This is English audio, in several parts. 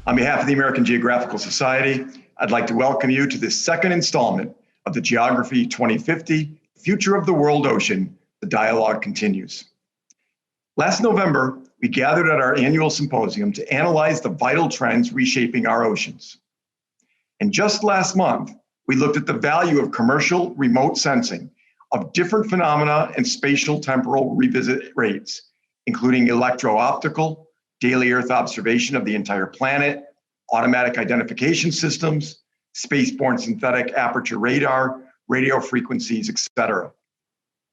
On behalf of the American Geographical Society, I'd like to welcome you to this second installment of the Geography 2050, Future of the World Ocean. The dialogue continues. Last November, we gathered at our annual symposium to analyze the vital trends reshaping our oceans. And just last month, we looked at the value of commercial remote sensing of different phenomena and spatial temporal revisit rates, including electro-optical, daily Earth observation of the entire planet, automatic identification systems, spaceborne synthetic aperture radar, radio frequencies, etc.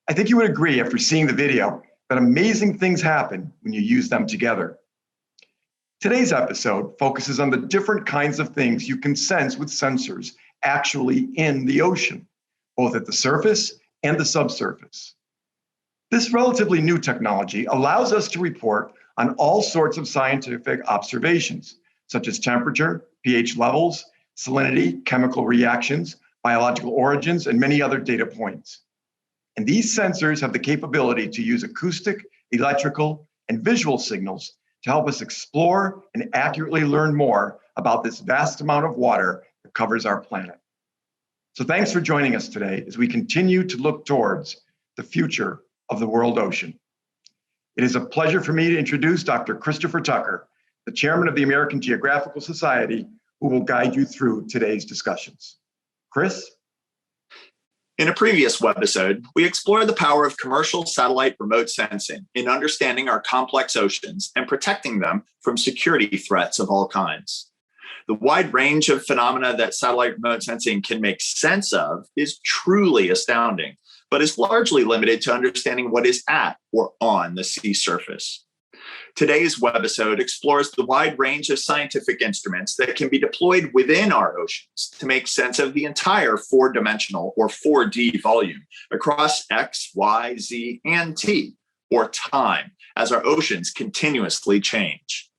I think you would agree after seeing the video that amazing things happen when you use them together. Today's episode focuses on the different kinds of things you can sense with sensors actually in the ocean, both at the surface and the subsurface. This relatively new technology allows us to report on all sorts of scientific observations, such as temperature, pH levels, salinity, chemical reactions, biological origins, and many other data points. And these sensors have the capability to use acoustic, electrical, and visual signals to help us explore and accurately learn more about this vast amount of water that covers our planet. So thanks for joining us today as we continue to look towards the future of the world ocean. It is a pleasure for me to introduce Dr. Christopher Tucker, the chairman of the American Geographical Society, who will guide you through today's discussions. Chris? In a previous webisode, we explored the power of commercial satellite remote sensing in understanding our complex oceans and protecting them from security threats of all kinds. The wide range of phenomena that satellite remote sensing can make sense of is truly astounding, but is largely limited to understanding what is at or on the sea surface. Today's webisode explores the wide range of scientific instruments that can be deployed within our oceans to make sense of the entire four-dimensional or 4D volume across X, Y, Z, and T, or time, as our oceans continuously change.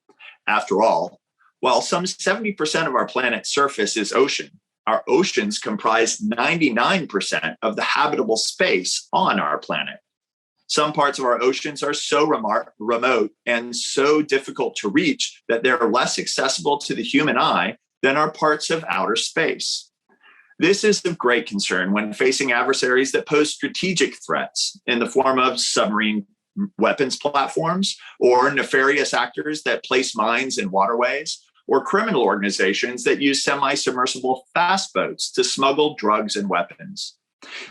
After all, while some 70% of our planet's surface is ocean, our oceans comprise 99% of the habitable space on our planet. Some parts of our oceans are so remote and so difficult to reach that they're less accessible to the human eye than are parts of outer space. This is of great concern when facing adversaries that pose strategic threats in the form of submarine weapons platforms or nefarious actors that place mines in waterways, or criminal organizations that use semi-submersible fast boats to smuggle drugs and weapons.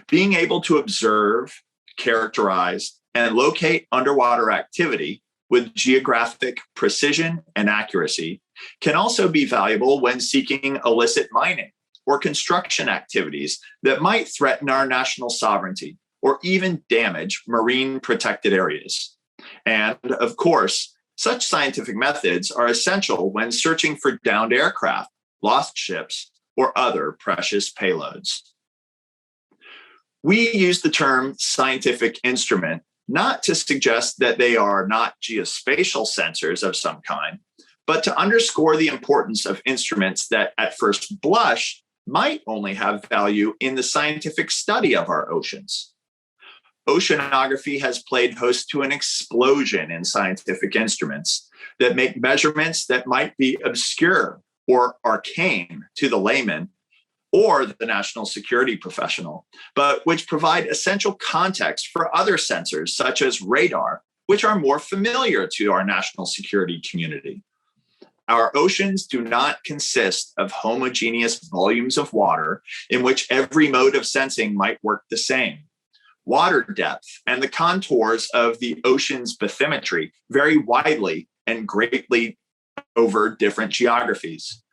Being able to observe, characterize, and locate underwater activity with geographic precision and accuracy can also be valuable when seeking illicit mining or construction activities that might threaten our national sovereignty or even damage marine protected areas. And of course, such scientific methods are essential when searching for downed aircraft, lost ships, or other precious payloads. We use the term scientific instrument not to suggest that they are not geospatial sensors of some kind, but to underscore the importance of instruments that at first blush might only have value in the scientific study of our oceans. Oceanography has played host to an explosion in scientific instruments that make measurements that might be obscure or arcane to the layman or the national security professional, but which provide essential context for other sensors such as radar, which are more familiar to our national security community. Our oceans do not consist of homogeneous volumes of water in which every mode of sensing might work the same. Water depth and the contours of the ocean's bathymetry vary widely and greatly over different geographies.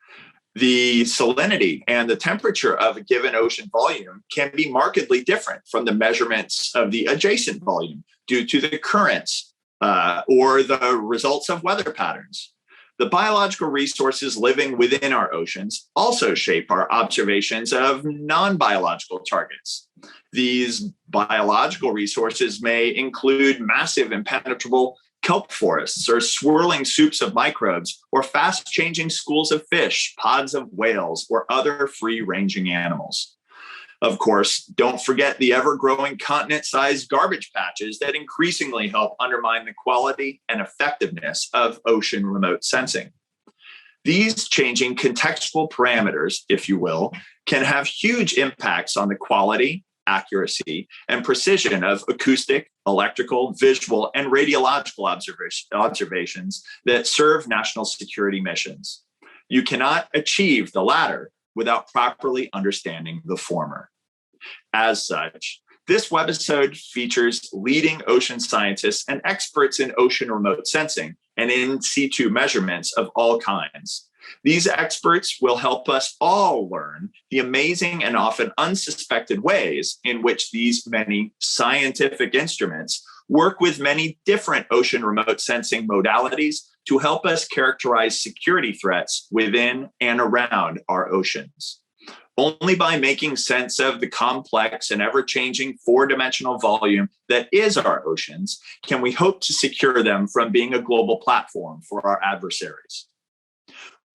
The salinity and the temperature of a given ocean volume can be markedly different from the measurements of the adjacent volume due to the currents or the results of weather patterns. The biological resources living within our oceans also shape our observations of non-biological targets. These biological resources may include massive impenetrable kelp forests or swirling soups of microbes or fast-changing schools of fish, pods of whales, or other free-ranging animals. Of course, don't forget the ever-growing continent-sized garbage patches that increasingly help undermine the quality and effectiveness of ocean remote sensing. These changing contextual parameters, if you will, can have huge impacts on the quality, accuracy, and precision of acoustic, electrical, visual, and radiological observations that serve national security missions. You cannot achieve the latter without properly understanding the former. As such, this webisode features leading ocean scientists and experts in ocean remote sensing and in situ measurements of all kinds. These experts will help us all learn the amazing and often unsuspected ways in which these many scientific instruments work with many different ocean remote sensing modalities to help us characterize security threats within and around our oceans. Only by making sense of the complex and ever-changing four-dimensional volume that is our oceans can we hope to secure them from being a global platform for our adversaries.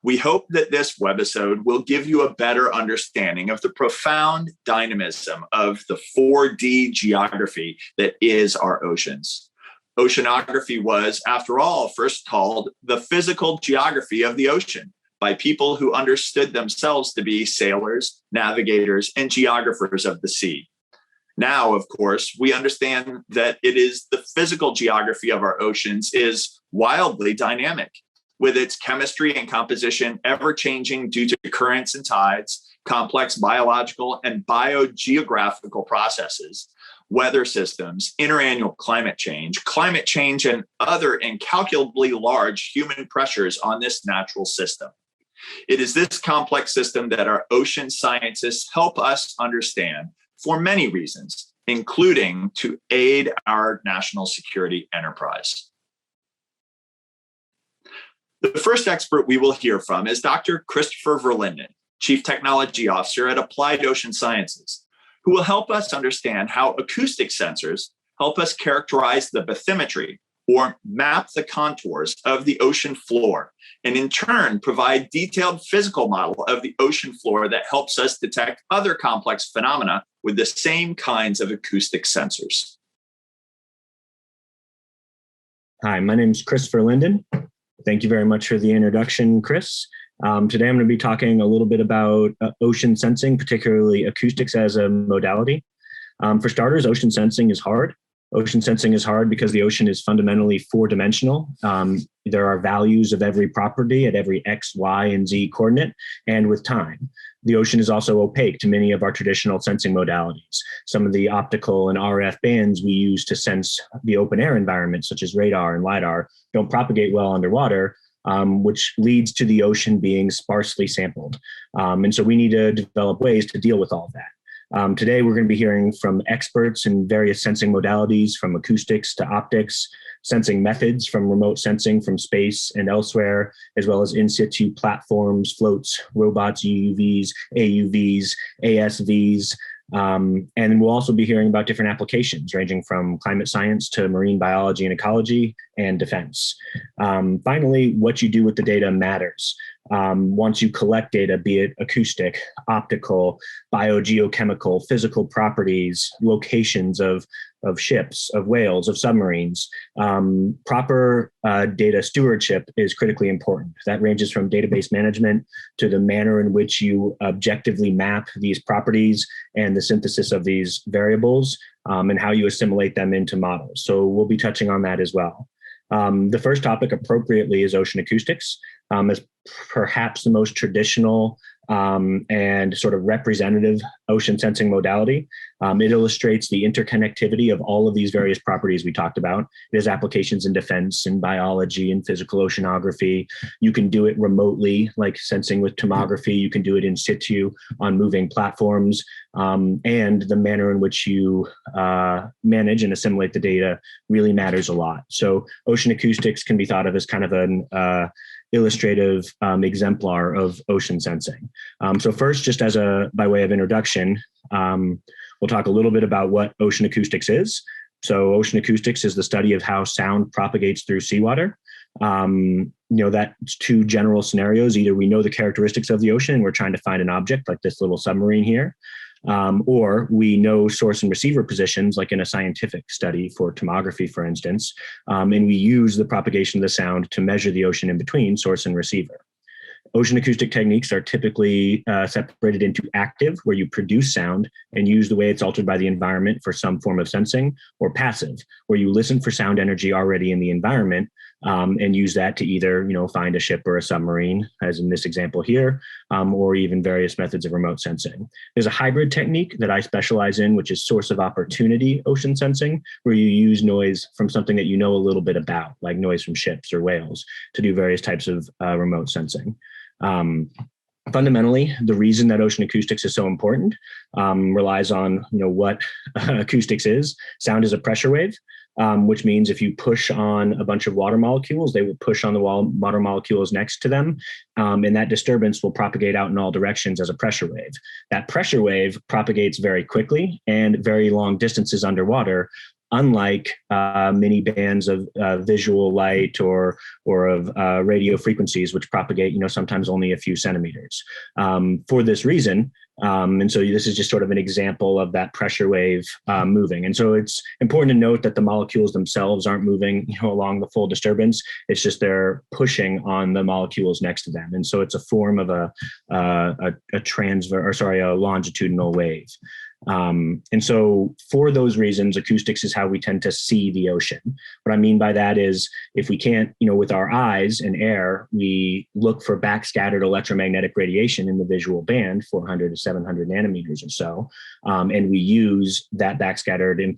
We hope that this webisode will give you a better understanding of the profound dynamism of the 4D geography that is our oceans. Oceanography was, after all, first called the physical geography of the ocean by people who understood themselves to be sailors, navigators, and geographers of the sea. Now, of course, we understand that it is the physical geography of our oceans is wildly dynamic, with its chemistry and composition ever-changing due to currents and tides, complex biological and biogeographical processes, weather systems, interannual climate change, and other incalculably large human pressures on this natural system. It is this complex system that our ocean scientists help us understand for many reasons, including to aid our national security enterprise. The first expert we will hear from is Dr. Christopher Verlinden, Chief Technology Officer at Applied Ocean Sciences, who will help us understand how acoustic sensors help us characterize the bathymetry or map the contours of the ocean floor, and in turn provide detailed physical model of the ocean floor that helps us detect other complex phenomena with the same kinds of acoustic sensors. Hi, my name is Christopher Linden. Thank you very much for the introduction, Chris. Today I'm going to be talking a little bit about ocean sensing, particularly acoustics as a modality. For starters, ocean sensing is hard. Ocean sensing is hard because the ocean is fundamentally four-dimensional. There are values of every property at every X, Y, and Z coordinate, and with time. The ocean is also opaque to many of our traditional sensing modalities. Some of the optical and RF bands we use to sense the open air environment, such as radar and LiDAR, don't propagate well underwater, which leads to the ocean being sparsely sampled. And so we need to develop ways to deal with all of that. Today, we're going to be hearing from experts in various sensing modalities, from acoustics to optics, sensing methods from remote sensing from space and elsewhere, as well as in situ platforms, floats, robots, UUVs, AUVs, ASVs. And we'll also be hearing about different applications ranging from climate science to marine biology and ecology and defense. Finally, what you do with the data matters. Once you collect data, be it acoustic, optical, biogeochemical, physical properties, locations of ships, of whales, of submarines, proper data stewardship is critically important. That ranges from database management to the manner in which you objectively map these properties and the synthesis of these variables and how you assimilate them into models. So we'll be touching on that as well. The first topic appropriately is ocean acoustics, as perhaps the most traditional and sort of representative ocean sensing modality. It illustrates the interconnectivity of all of these various properties we talked about. It has applications in defense and biology and physical oceanography. You can do it remotely, like sensing with tomography. You can do it in situ on moving platforms. And the manner in which you manage and assimilate the data really matters a lot. So ocean acoustics can be thought of as kind of an illustrative exemplar of ocean sensing. So first, just by way of introduction, we'll talk a little bit about what ocean acoustics is. So ocean acoustics is the study of how sound propagates through seawater. That's two general scenarios. Either we know the characteristics of the ocean and we're trying to find an object like this little submarine here, or we know source and receiver positions, like in a scientific study for tomography, for instance, and we use the propagation of the sound to measure the ocean in between source and receiver. Ocean acoustic techniques are typically separated into active, where you produce sound and use the way it's altered by the environment for some form of sensing, or passive, where you listen for sound energy already in the environment and use that to either, find a ship or a submarine, as in this example here, or even various methods of remote sensing. There's a hybrid technique that I specialize in, which is source of opportunity ocean sensing, where you use noise from something that you know a little bit about, like noise from ships or whales, to do various types of remote sensing. Fundamentally, the reason that ocean acoustics is so important relies on what acoustics is. Sound is a pressure wave, which means if you push on a bunch of water molecules, they will push on the water molecules next to them, and that disturbance will propagate out in all directions as a pressure wave. That pressure wave propagates very quickly and very long distances underwater, unlike many bands of visual light or of radio frequencies, which propagate, sometimes only a few centimeters. For this reason, and so this is just sort of an example of that pressure wave moving. And so it's important to note that the molecules themselves aren't moving, along the full disturbance. It's just they're pushing on the molecules next to them. And so it's a form of a longitudinal wave. And so for those reasons, acoustics is how we tend to see the ocean. What I mean by that is if we can't, with our eyes and air, we look for backscattered electromagnetic radiation in the visual band, 400 to 700 nanometers or so. And we use that backscattered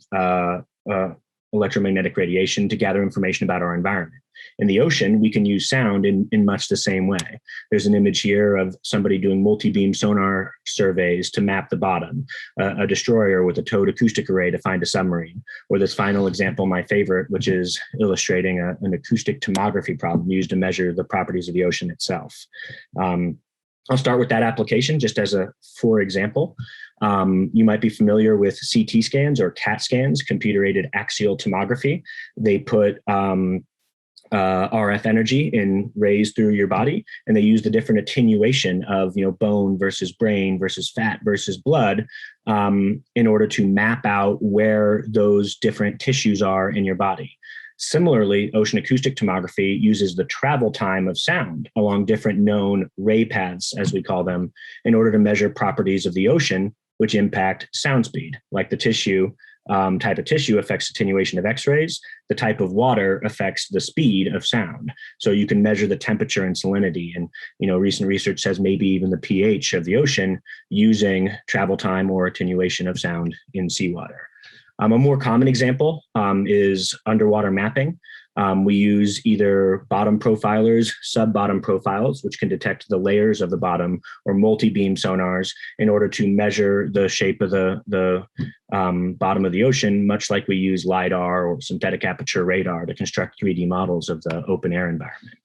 electromagnetic radiation to gather information about our environment. In the ocean, we can use sound in much the same way. There's an image here of somebody doing multi-beam sonar surveys to map the bottom, a destroyer with a towed acoustic array to find a submarine, or this final example, my favorite, which is illustrating an acoustic tomography problem used to measure the properties of the ocean itself. I'll start with that application just as for example. You might be familiar with CT scans or CAT scans, computer-aided axial tomography. They put RF energy in rays through your body, and they use the different attenuation of bone versus brain versus fat versus blood in order to map out where those different tissues are in your body. Similarly, ocean acoustic tomography uses the travel time of sound along different known ray paths, as we call them, in order to measure properties of the ocean, which impact sound speed. Like the tissue, type of tissue affects attenuation of X-rays. The type of water affects the speed of sound. So you can measure the temperature and salinity. And recent research says maybe even the pH of the ocean using travel time or attenuation of sound in seawater. A more common example is underwater mapping. We use either bottom profilers, sub-bottom profiles, which can detect the layers of the bottom, or multi-beam sonars in order to measure the shape of the bottom of the ocean, much like we use LiDAR or synthetic aperture radar to construct 3D models of the open air environment.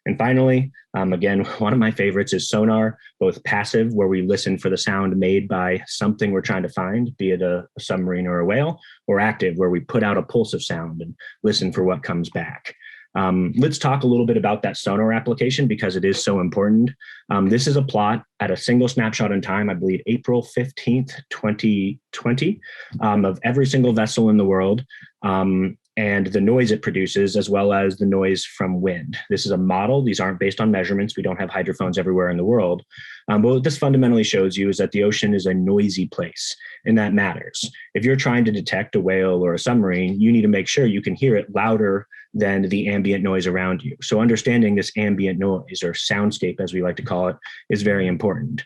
And finally, again, one of my favorites is sonar, both passive, where we listen for the sound made by something we're trying to find, be it a submarine or a whale, or active, where we put out a pulse of sound and listen for what comes back. Let's talk a little bit about that sonar application because it is so important. This is a plot at a single snapshot in time, I believe April 15th, 2020, of every single vessel in the world. And the noise it produces, as well as the noise from wind. This is a model. These aren't based on measurements. We don't have hydrophones everywhere in the world. But what this fundamentally shows you is that the ocean is a noisy place, and that matters. If you're trying to detect a whale or a submarine, you need to make sure you can hear it louder than the ambient noise around you. So understanding this ambient noise, or soundscape as we like to call it, is very important.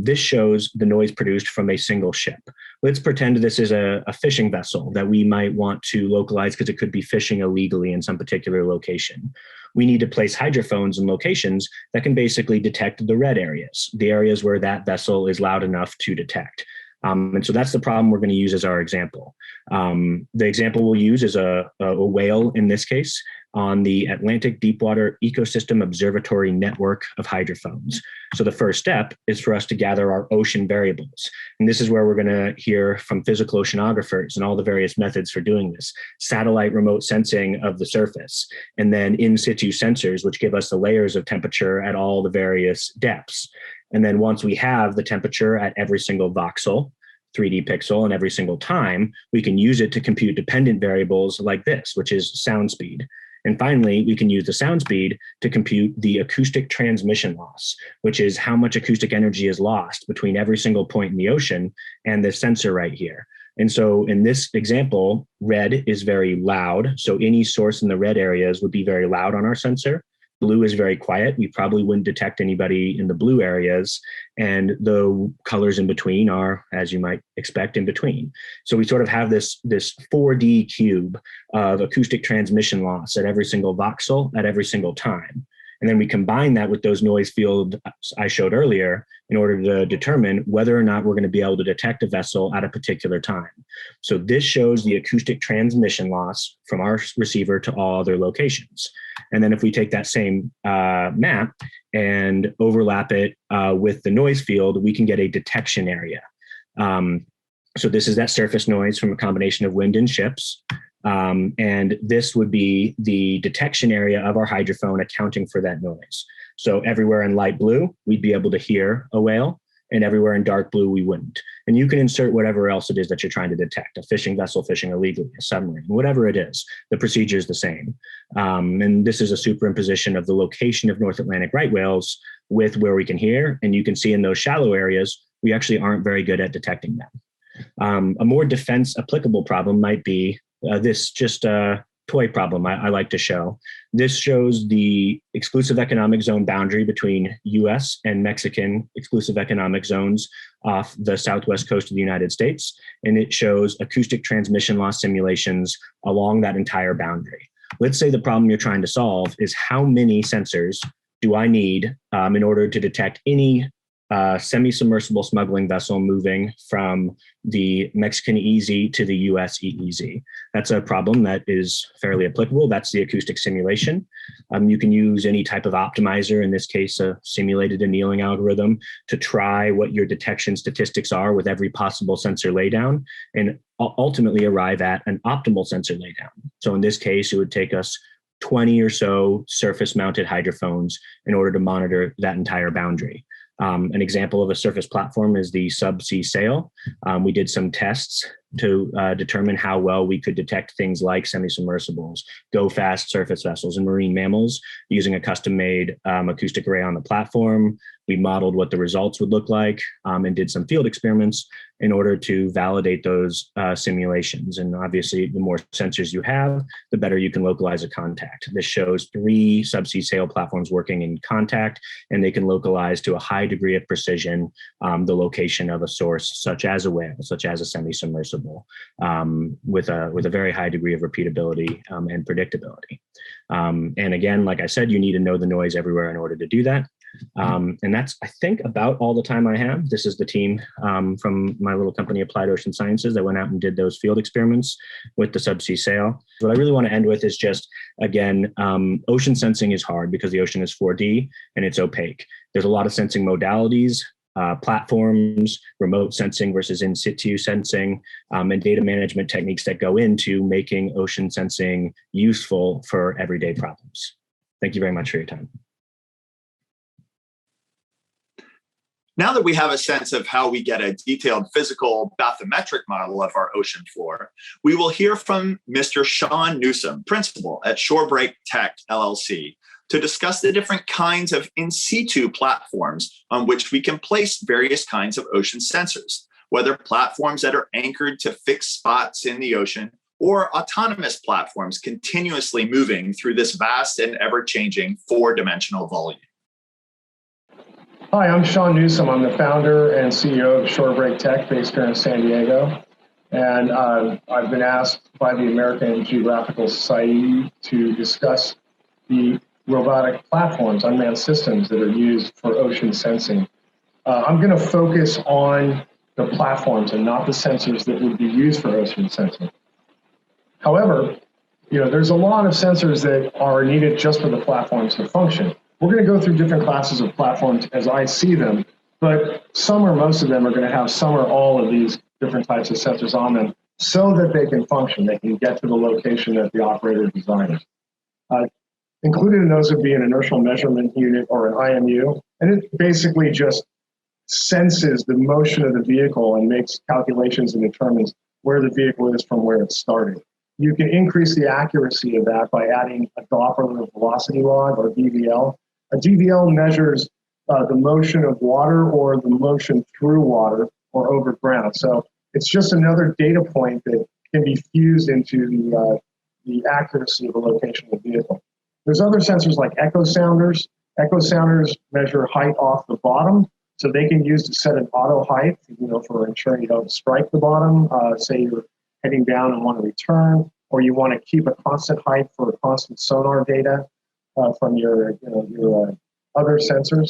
This shows the noise produced from a single ship. Let's pretend this is a fishing vessel that we might want to localize because it could be fishing illegally in some particular location. We need to place hydrophones in locations that can basically detect the red areas, the areas where that vessel is loud enough to detect. And so that's the problem we're going to use as our example. The example we'll use is a whale in this case on the Atlantic Deepwater Ecosystem Observatory network of hydrophones. So the first step is for us to gather our ocean variables. And this is where we're going to hear from physical oceanographers and all the various methods for doing this. Satellite remote sensing of the surface, and then in situ sensors, which give us the layers of temperature at all the various depths. And then once we have the temperature at every single voxel, 3D pixel, and every single time, we can use it to compute dependent variables like this, which is sound speed. And finally, we can use the sound speed to compute the acoustic transmission loss, which is how much acoustic energy is lost between every single point in the ocean and the sensor right here. And so in this example, red is very loud. So any source in the red areas would be very loud on our sensor. Blue is very quiet. We probably wouldn't detect anybody in the blue areas. And the colors in between are, as you might expect, in between. So we sort of have this 4D cube of acoustic transmission loss at every single voxel at every single time. And then we combine that with those noise fields I showed earlier in order to determine whether or not we're going to be able to detect a vessel at a particular time. So this shows the acoustic transmission loss from our receiver to all other locations. And then if we take that same map and overlap it with the noise field, we can get a detection area. So this is that surface noise from a combination of wind and ships. And this would be the detection area of our hydrophone accounting for that noise. So everywhere in light blue, we'd be able to hear a whale, and everywhere in dark blue, we wouldn't. And you can insert whatever else it is that you're trying to detect, a fishing vessel fishing illegally, a submarine, whatever it is, the procedure is the same. And this is a superimposition of the location of North Atlantic right whales with where we can hear. And you can see in those shallow areas, we actually aren't very good at detecting them. A more defense applicable problem might be this just toy problem I like to show. This shows the exclusive economic zone boundary between US and Mexican exclusive economic zones off the southwest coast of the United States. And it shows acoustic transmission loss simulations along that entire boundary. Let's say the problem you're trying to solve is how many sensors do I need in order to detect any semi-submersible smuggling vessel moving from the Mexican EEZ to the US EEZ. That's a problem that is fairly applicable. That's the acoustic simulation. You can use any type of optimizer, in this case, a simulated annealing algorithm, to try what your detection statistics are with every possible sensor laydown and ultimately arrive at an optimal sensor laydown. So in this case, it would take us 20 or so surface-mounted hydrophones in order to monitor that entire boundary. An example of a surface platform is the subsea sail. We did some tests to determine how well we could detect things like semi-submersibles, go-fast surface vessels, and marine mammals using a custom-made acoustic array on the platform. We modeled what the results would look like and did some field experiments in order to validate those simulations. And obviously, the more sensors you have, the better you can localize a contact. This shows 3 subsea sail platforms working in contact, and they can localize to a high degree of precision the location of a source, such as a whale, such as a semi-submersible, with a very high degree of repeatability and predictability. And again, like I said, you need to know the noise everywhere in order to do that. And that's, I think, about all the time I have. This is the team from my little company, Applied Ocean Sciences, that went out and did those field experiments with the subsea sail. What I really want to end with is just, again, ocean sensing is hard because the ocean is 4D and it's opaque. There's a lot of sensing modalities, platforms, remote sensing versus in situ sensing, and data management techniques that go into making ocean sensing useful for everyday problems. Thank you very much for your time. Now that we have a sense of how we get a detailed physical bathymetric model of our ocean floor, we will hear from Mr. Sean Newsom, principal at Shorebreak Tech, LLC, to discuss the different kinds of in situ platforms on which we can place various kinds of ocean sensors, whether platforms that are anchored to fixed spots in the ocean or autonomous platforms continuously moving through this vast and ever-changing 4-dimensional volume. Hi, I'm Sean Newsom. I'm the founder and CEO of Shorebreak Tech based here in San Diego. And I've been asked by the American Geographical Society to discuss the robotic platforms, unmanned systems that are used for ocean sensing. I'm going to focus on the platforms and not the sensors that would be used for ocean sensing. However, there's a lot of sensors that are needed just for the platforms to function. We're going to go through different classes of platforms as I see them, but some or most of them are going to have some or all of these different types of sensors on them so that they can function. They can get to the location that the operator designed. Included in those would be an inertial measurement unit or an IMU, and it basically just senses the motion of the vehicle and makes calculations and determines where the vehicle is from where it started. You can increase the accuracy of that by adding a Doppler velocity log, or DVL. A DVL measures the motion of water or the motion through water or over ground. So it's just another data point that can be fused into the accuracy of the location of the vehicle. There's other sensors like echo sounders. Echo sounders measure height off the bottom, so they can use to set an auto height, for ensuring you don't strike the bottom. Say you're heading down and want to return, or you want to keep a constant height for constant sonar data from your other sensors.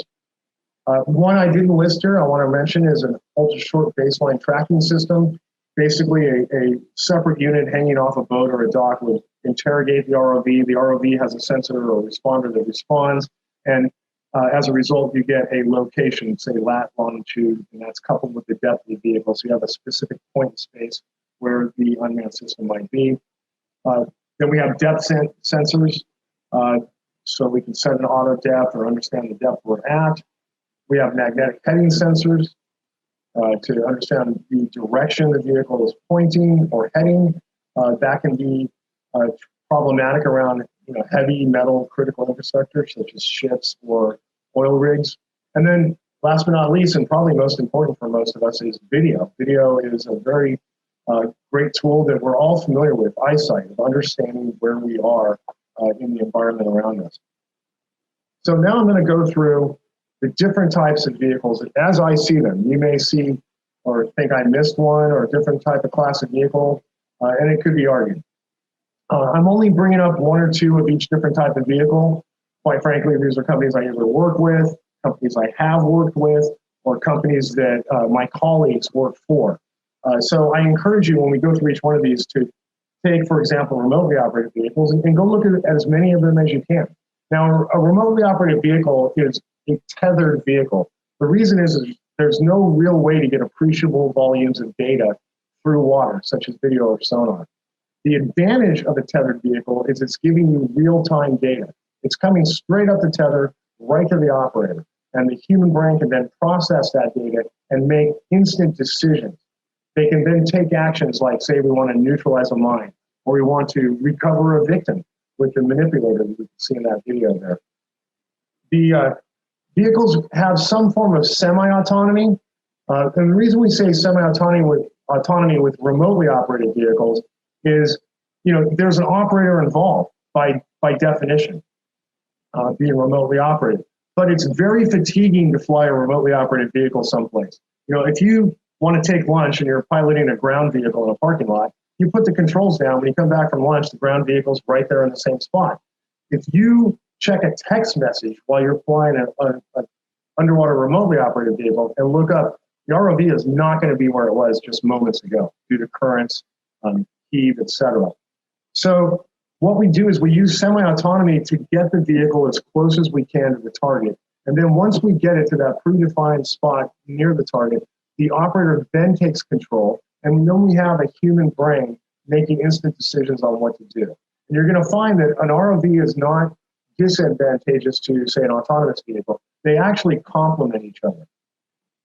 One I didn't list here, I want to mention, is an ultra-short baseline tracking system. Basically, a separate unit hanging off a boat or a dock would interrogate the ROV. The ROV has a sensor or responder that responds, and as a result, you get a location, say lat, longitude, and that's coupled with the depth of the vehicle. So you have a specific point in space where the unmanned system might be. Then we have depth sensors, so we can set an auto depth or understand the depth we're at. We have magnetic heading sensors to understand the direction the vehicle is pointing or heading. That can be problematic around heavy metal critical infrastructure, such as ships or oil rigs. And then last but not least, and probably most important for most of us, is video. Video is a very great tool that we're all familiar with, eyesight, of understanding where we are in the environment around us. So now I'm going to go through the different types of vehicles as I see them. You may see or think I missed one or a different type of class of vehicle, and it could be argued. I'm only bringing up one or two of each different type of vehicle. Quite frankly, these are companies I either work with, companies I have worked with, or companies that my colleagues work for. So I encourage you, when we go through each one of these, to take, for example, remotely operated vehicles and go look at as many of them as you can. Now, a remotely operated vehicle is a tethered vehicle. The reason is there's no real way to get appreciable volumes of data through water, such as video or sonar. The advantage of a tethered vehicle is it's giving you real-time data. It's coming straight up the tether, right to the operator. And the human brain can then process that data and make instant decisions. They can then take actions like, say, we want to neutralize a mine, or we want to recover a victim with the manipulator that you can see in that video there. The vehicles have some form of semi-autonomy. And the reason we say semi-autonomy with remotely operated vehicles is, there's an operator involved by definition, being remotely operated. But it's very fatiguing to fly a remotely operated vehicle someplace. If you want to take lunch and you're piloting a ground vehicle in a parking lot, you put the controls down. When you come back from lunch, the ground vehicle's right there in the same spot. If you check a text message while you're flying an underwater remotely operated vehicle and look up, the ROV is not going to be where it was just moments ago due to currents, heave, etc. So what we do is we use semi-autonomy to get the vehicle as close as we can to the target. And then once we get it to that predefined spot near the target, the operator then takes control, and then we have a human brain making instant decisions on what to do. And you're going to find that an ROV is not disadvantageous to, say, an autonomous vehicle. They actually complement each other.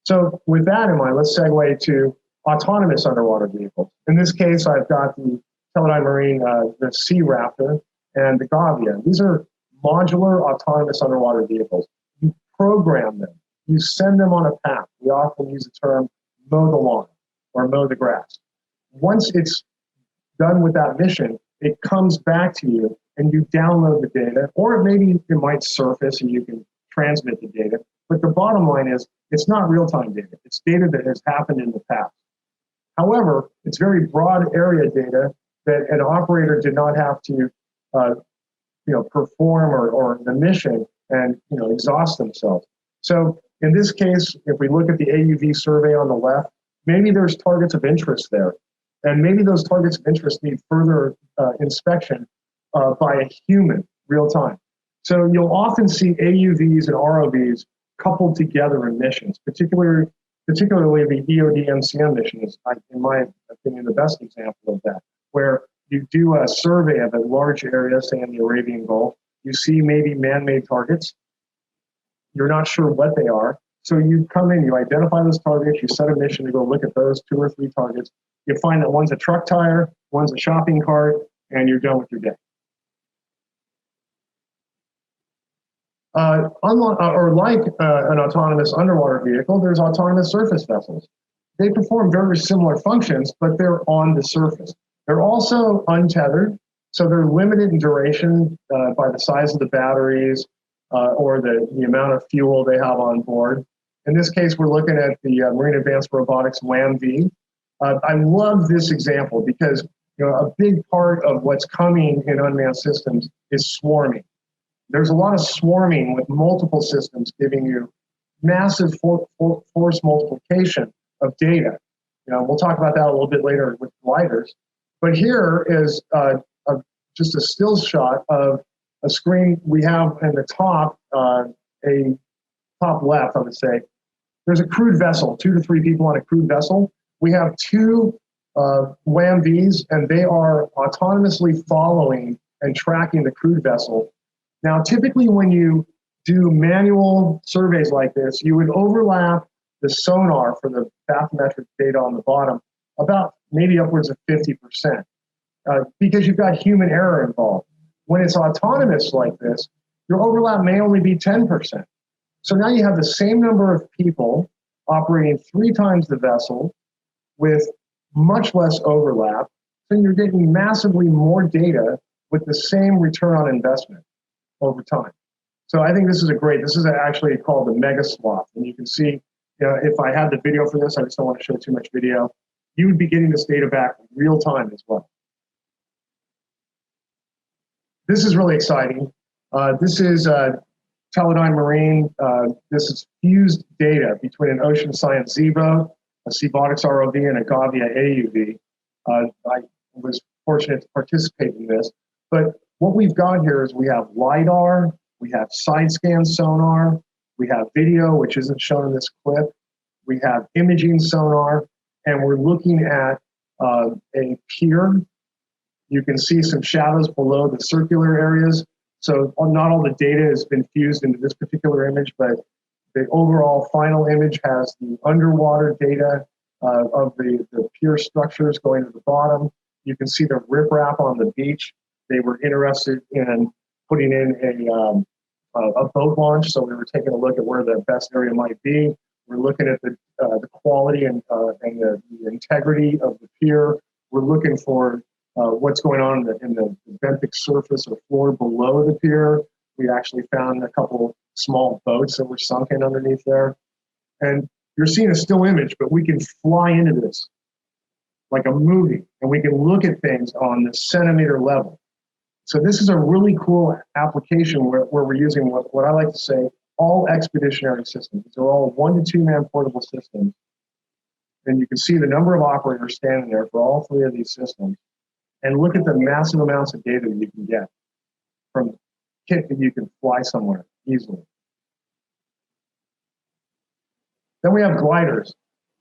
So with that in mind, let's segue to autonomous underwater vehicles. In this case, I've got the Teledyne Marine, the Sea Raptor, and the Gavia. These are modular autonomous underwater vehicles. You program them. You send them on a path. We often use the term mow the lawn or mow the grass. Once it's done with that mission, it comes back to you and you download the data, or maybe it might surface and you can transmit the data. But the bottom line is it's not real-time data. It's data that has happened in the past. However, it's very broad area data that an operator did not have to perform or the mission and exhaust themselves. So in this case, if we look at the AUV survey on the left, maybe there's targets of interest there. And maybe those targets of interest need further inspection by a human real time. So you'll often see AUVs and ROVs coupled together in missions, particularly the EOD MCM mission is, in my opinion, the best example of that, where you do a survey of a large area, say in the Arabian Gulf, you see maybe man-made targets, you're not sure what they are, so you come in, you identify those targets, you set a mission to go look at those 2 or 3 targets, you find that one's a truck tire, one's a shopping cart, and you're done with your day. Like an autonomous underwater vehicle, there's autonomous surface vessels. They perform very similar functions, but they're on the surface. They're also untethered, so they're limited in duration by the size of the batteries or the amount of fuel they have on board. In this case, we're looking at the Marine Advanced Robotics WAM-V. I love this example because a big part of what's coming in unmanned systems is swarming. There's a lot of swarming with multiple systems giving you massive force multiplication of data. We'll talk about that a little bit later with gliders. But here is just a still shot of a screen we have in the top, a top left, I would say. There's a crewed vessel, 2 to 3 people on a crewed vessel. We have 2 WAM-Vs, and they are autonomously following and tracking the crewed vessel. Now, typically when you do manual surveys like this, you would overlap the sonar for the bathymetric data on the bottom about maybe upwards of 50%, because you've got human error involved. When it's autonomous like this, your overlap may only be 10%. So now you have the same number of people operating 3 times the vessel with much less overlap, so you're getting massively more data with the same return on investment over time. So I think this is actually called the Mega Swath. And you can see, if I had the video for this, I just don't want to show too much video, you would be getting this data back real time as well. This is really exciting. This is Teledyne Marine. This is fused data between an Ocean Science Zeebo, a Seabotics ROV, and a Gavia AUV. I was fortunate to participate in this. But what we've got here is we have LiDAR, we have side scan sonar, we have video, which isn't shown in this clip, we have imaging sonar, and we're looking at a pier. You can see some shadows below the circular areas. So not all the data has been fused into this particular image, but the overall final image has the underwater data of the pier structures going to the bottom. You can see the riprap on the beach. They were interested in putting in a boat launch, so we were taking a look at where the best area might be. We're looking at the quality and the integrity of the pier. We're looking for what's going on in the benthic surface or floor below the pier. We actually found a couple small boats that were sunken underneath there. And you're seeing a still image, but we can fly into this like a movie, and we can look at things on the centimeter level. So this is a really cool application where we're using what I like to say, all expeditionary systems. These are all 1 to 2 man portable systems. And you can see the number of operators standing there for all 3 of these systems. And look at the massive amounts of data that you can get from the kit that you can fly somewhere easily. Then we have gliders.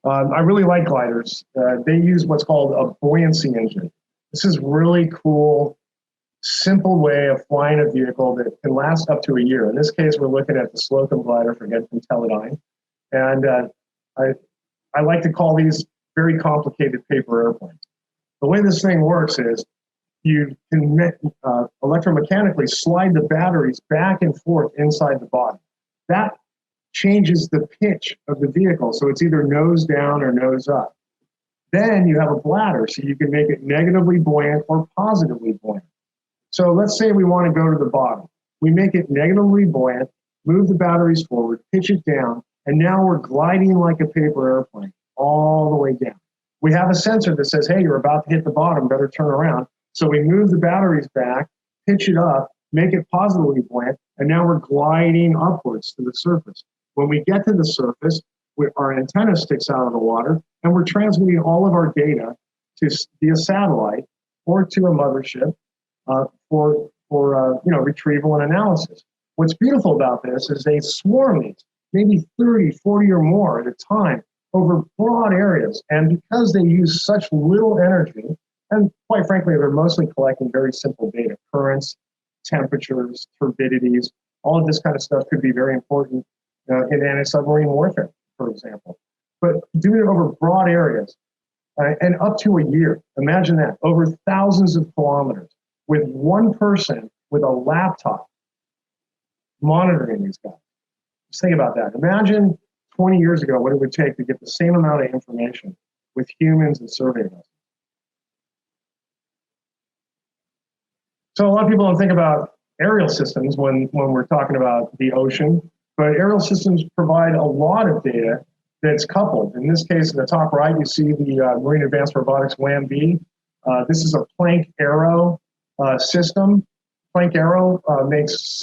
I really like gliders. They use what's called a buoyancy engine. This is really cool, simple way of flying a vehicle that can last up to a year. In this case, we're looking at the Slocum glider from Teledyne. And I like to call these very complicated paper airplanes. The way this thing works is you can electromechanically slide the batteries back and forth inside the body. That changes the pitch of the vehicle, so it's either nose down or nose up. Then you have a bladder, so you can make it negatively buoyant or positively buoyant. So let's say we want to go to the bottom. We make it negatively buoyant, move the batteries forward, pitch it down, and now we're gliding like a paper airplane all the way down. We have a sensor that says, hey, you're about to hit the bottom, better turn around. So we move the batteries back, pitch it up, make it positively buoyant, and now we're gliding upwards to the surface. When we get to the surface, our antenna sticks out of the water, and we're transmitting all of our data to via satellite or to a mothership for retrieval and analysis. What's beautiful about this is they swarm these, maybe 30, 40 or more at a time over broad areas. And because they use such little energy, and quite frankly, they're mostly collecting very simple data, currents, temperatures, turbidities, all of this kind of stuff could be very important in anti-submarine warfare, for example. But doing it over broad areas and up to a year, imagine that, over thousands of kilometers. with one person with a laptop monitoring these guys. Just think about that. Imagine 20 years ago what it would take to get the same amount of information with humans and survey vessels. So a lot of people don't think about aerial systems when we're talking about the ocean, but aerial systems provide a lot of data that's coupled. In this case, in the top right, you see the Marine Advanced Robotics WAM-V. This is a Planck Arrow system. Planck Arrow makes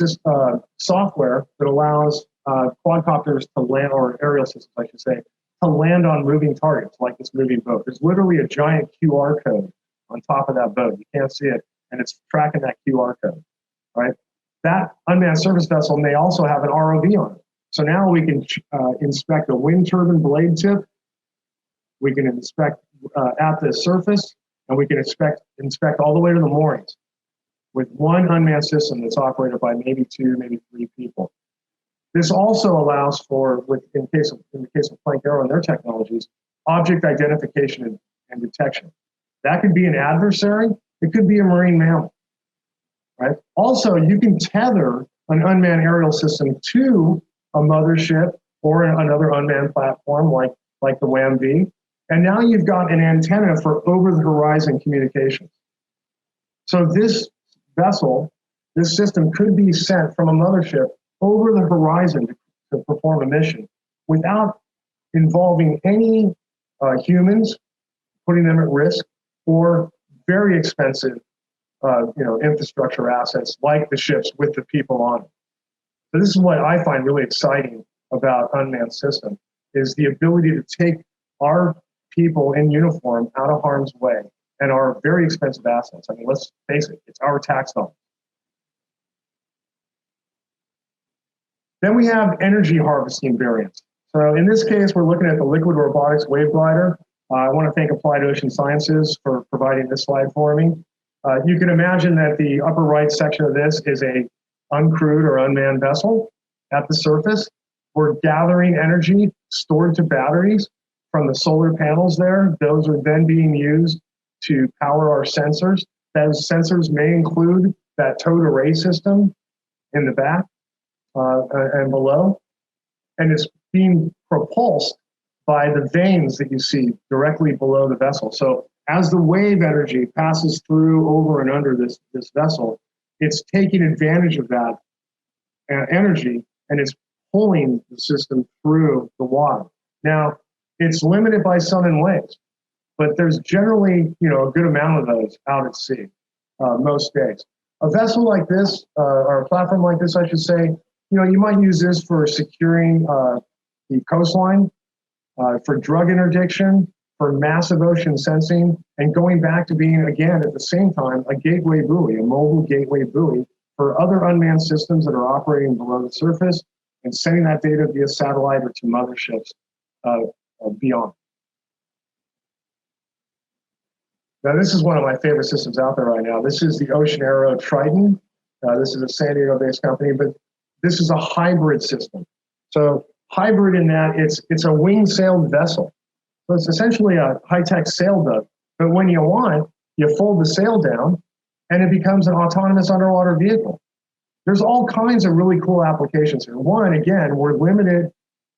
software that allows quadcopters to land, or aerial systems, I should say, to land on moving targets like this moving boat. There's literally a giant QR code on top of that boat. You can't see it, and it's tracking that QR code, right? That unmanned surface vessel may also have an ROV on it. So now we can inspect a wind turbine blade tip. We can inspect at the surface, and we can inspect all the way to the moorings with one unmanned system that's operated by maybe 2, maybe 3 people. This also allows for, in the case of Planck Arrow and their technologies, object identification and detection. That could be an adversary. It could be a marine mammal, right? Also, you can tether an unmanned aerial system to a mothership or another unmanned platform like the WAM-V, and now you've got an antenna for over-the-horizon communications. So this vessel, this system could be sent from a mothership over the horizon to perform a mission without involving any humans, putting them at risk, or very expensive infrastructure assets like the ships with the people on it. So this is what I find really exciting about unmanned system, is the ability to take our people in uniform out of harm's way and our very expensive assets. I mean, let's face it, it's our tax dollars. Then we have energy harvesting variants. So in this case, we're looking at the liquid robotics wave glider. I want to thank Applied Ocean Sciences for providing this slide for me. You can imagine that the upper right section of this is a uncrewed or unmanned vessel at the surface. We're gathering energy stored to batteries from the solar panels there. Those are then being used to power our sensors. Those sensors may include that towed array system in the back and below. And it's being propulsed by the vanes that you see directly below the vessel. So as the wave energy passes through, over, and under this vessel, it's taking advantage of that energy, and it's pulling the system through the water. Now, it's limited by sun and waves, but there's generally, a good amount of those out at sea most days. A vessel like this, or a platform like this, I should say, you might use this for securing the coastline, for drug interdiction, for massive ocean sensing, and going back to being, again, at the same time, a gateway buoy, a mobile gateway buoy for other unmanned systems that are operating below the surface and sending that data via satellite or to motherships beyond. Now, this is one of my favorite systems out there right now. This is the Ocean Arrow Triton. This is a San Diego-based company, but this is a hybrid system. So hybrid in that it's a wing-sailed vessel. So it's essentially a high-tech sail boat. But when you want, you fold the sail down, and it becomes an autonomous underwater vehicle. There's all kinds of really cool applications here. One, again, we're limited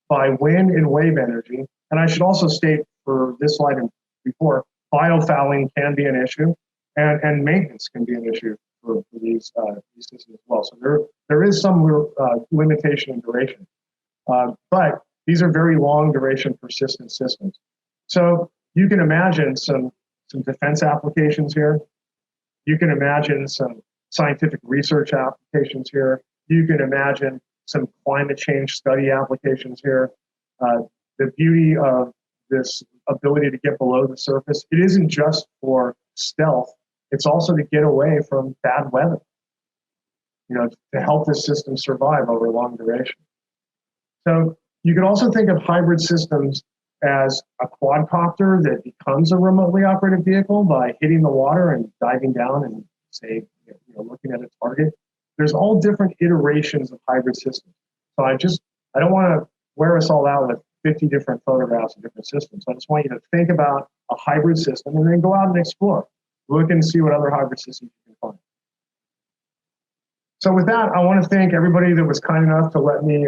by wind and wave energy. And I should also state for this slide and before, biofouling can be an issue, and maintenance can be an issue for these systems as well. So there is some limitation in duration. But these are very long duration persistent systems. So you can imagine some defense applications here. You can imagine some scientific research applications here. You can imagine some climate change study applications here. The beauty of this ability to get below the surface, it isn't just for stealth, it's also to get away from bad weather, to help this system survive over a long duration. So you can also think of hybrid systems as a quadcopter that becomes a remotely operated vehicle by hitting the water and diving down and, say, looking at a target. There's all different iterations of hybrid systems. So I don't want to wear us all out with 50 different photographs of different systems. I just want you to think about a hybrid system and then go out and explore. Look and see what other hybrid systems you can find. So with that, I want to thank everybody that was kind enough to let me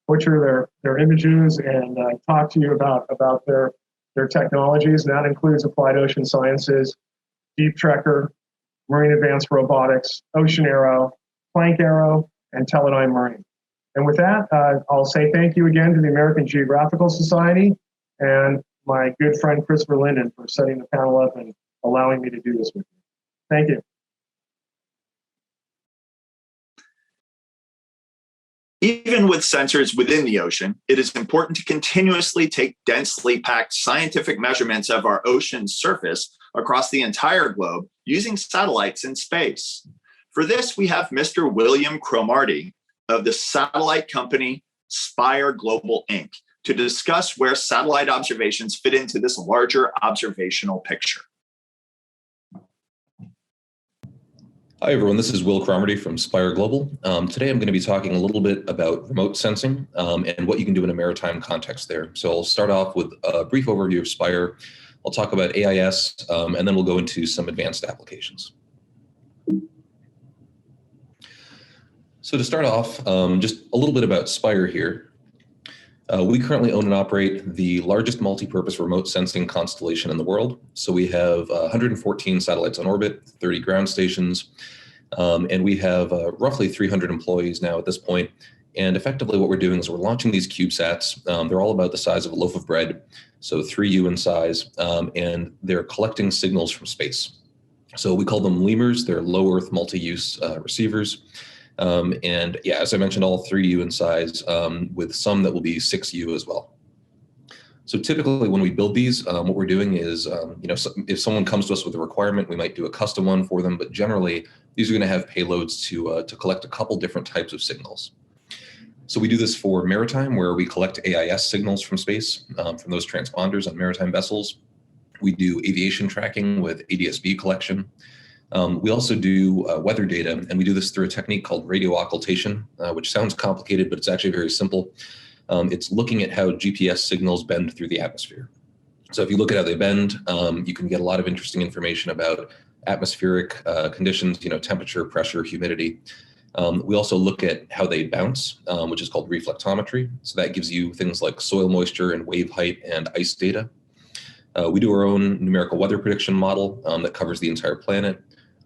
butcher their images and talk to you about their technologies. And that includes Applied Ocean Sciences, Deep Trekker, Marine Advanced Robotics, Ocean Aero, Planck Aero, and Teledyne Marine. And with that, I'll say thank you again to the American Geographical Society and my good friend Christopher Linden for setting the panel up and allowing me to do this with you. Thank you. Even with sensors within the ocean, it is important to continuously take densely packed scientific measurements of our ocean's surface across the entire globe using satellites in space. For this, we have Mr. William Cromartie of the satellite company Spire Global Inc. to discuss where satellite observations fit into this larger observational picture. Hi, everyone. This is Will Cromartie from Spire Global. Today, I'm going to be talking a little bit about remote sensing and what you can do in a maritime context there. So I'll start off with a brief overview of Spire. I'll talk about AIS, and then we'll go into some advanced applications. So to start off, just a little bit about Spire here. We currently own and operate the largest multi-purpose remote sensing constellation in the world. So we have 114 satellites on orbit, 30 ground stations, and we have roughly 300 employees now at this point. And effectively what we're doing is we're launching these CubeSats. They're all about the size of a loaf of bread, so 3U in size, and they're collecting signals from space. So we call them lemurs. They're low Earth multi-use receivers. And yeah, as I mentioned, all 3U in size, with some that will be 6U as well. So typically when we build these, what we're doing is, if someone comes to us with a requirement, we might do a custom one for them, but generally these are going to have payloads to collect a couple different types of signals. So we do this for maritime, where we collect AIS signals from space, from those transponders on maritime vessels. We do aviation tracking with ADS-B collection. We also do weather data, and we do this through a technique called radio occultation, which sounds complicated, but it's actually very simple. It's looking at how GPS signals bend through the atmosphere. So if you look at how they bend, you can get a lot of interesting information about atmospheric conditions, temperature, pressure, humidity. We also look at how they bounce, which is called reflectometry. So that gives you things like soil moisture and wave height and ice data. We do our own numerical weather prediction model that covers the entire planet.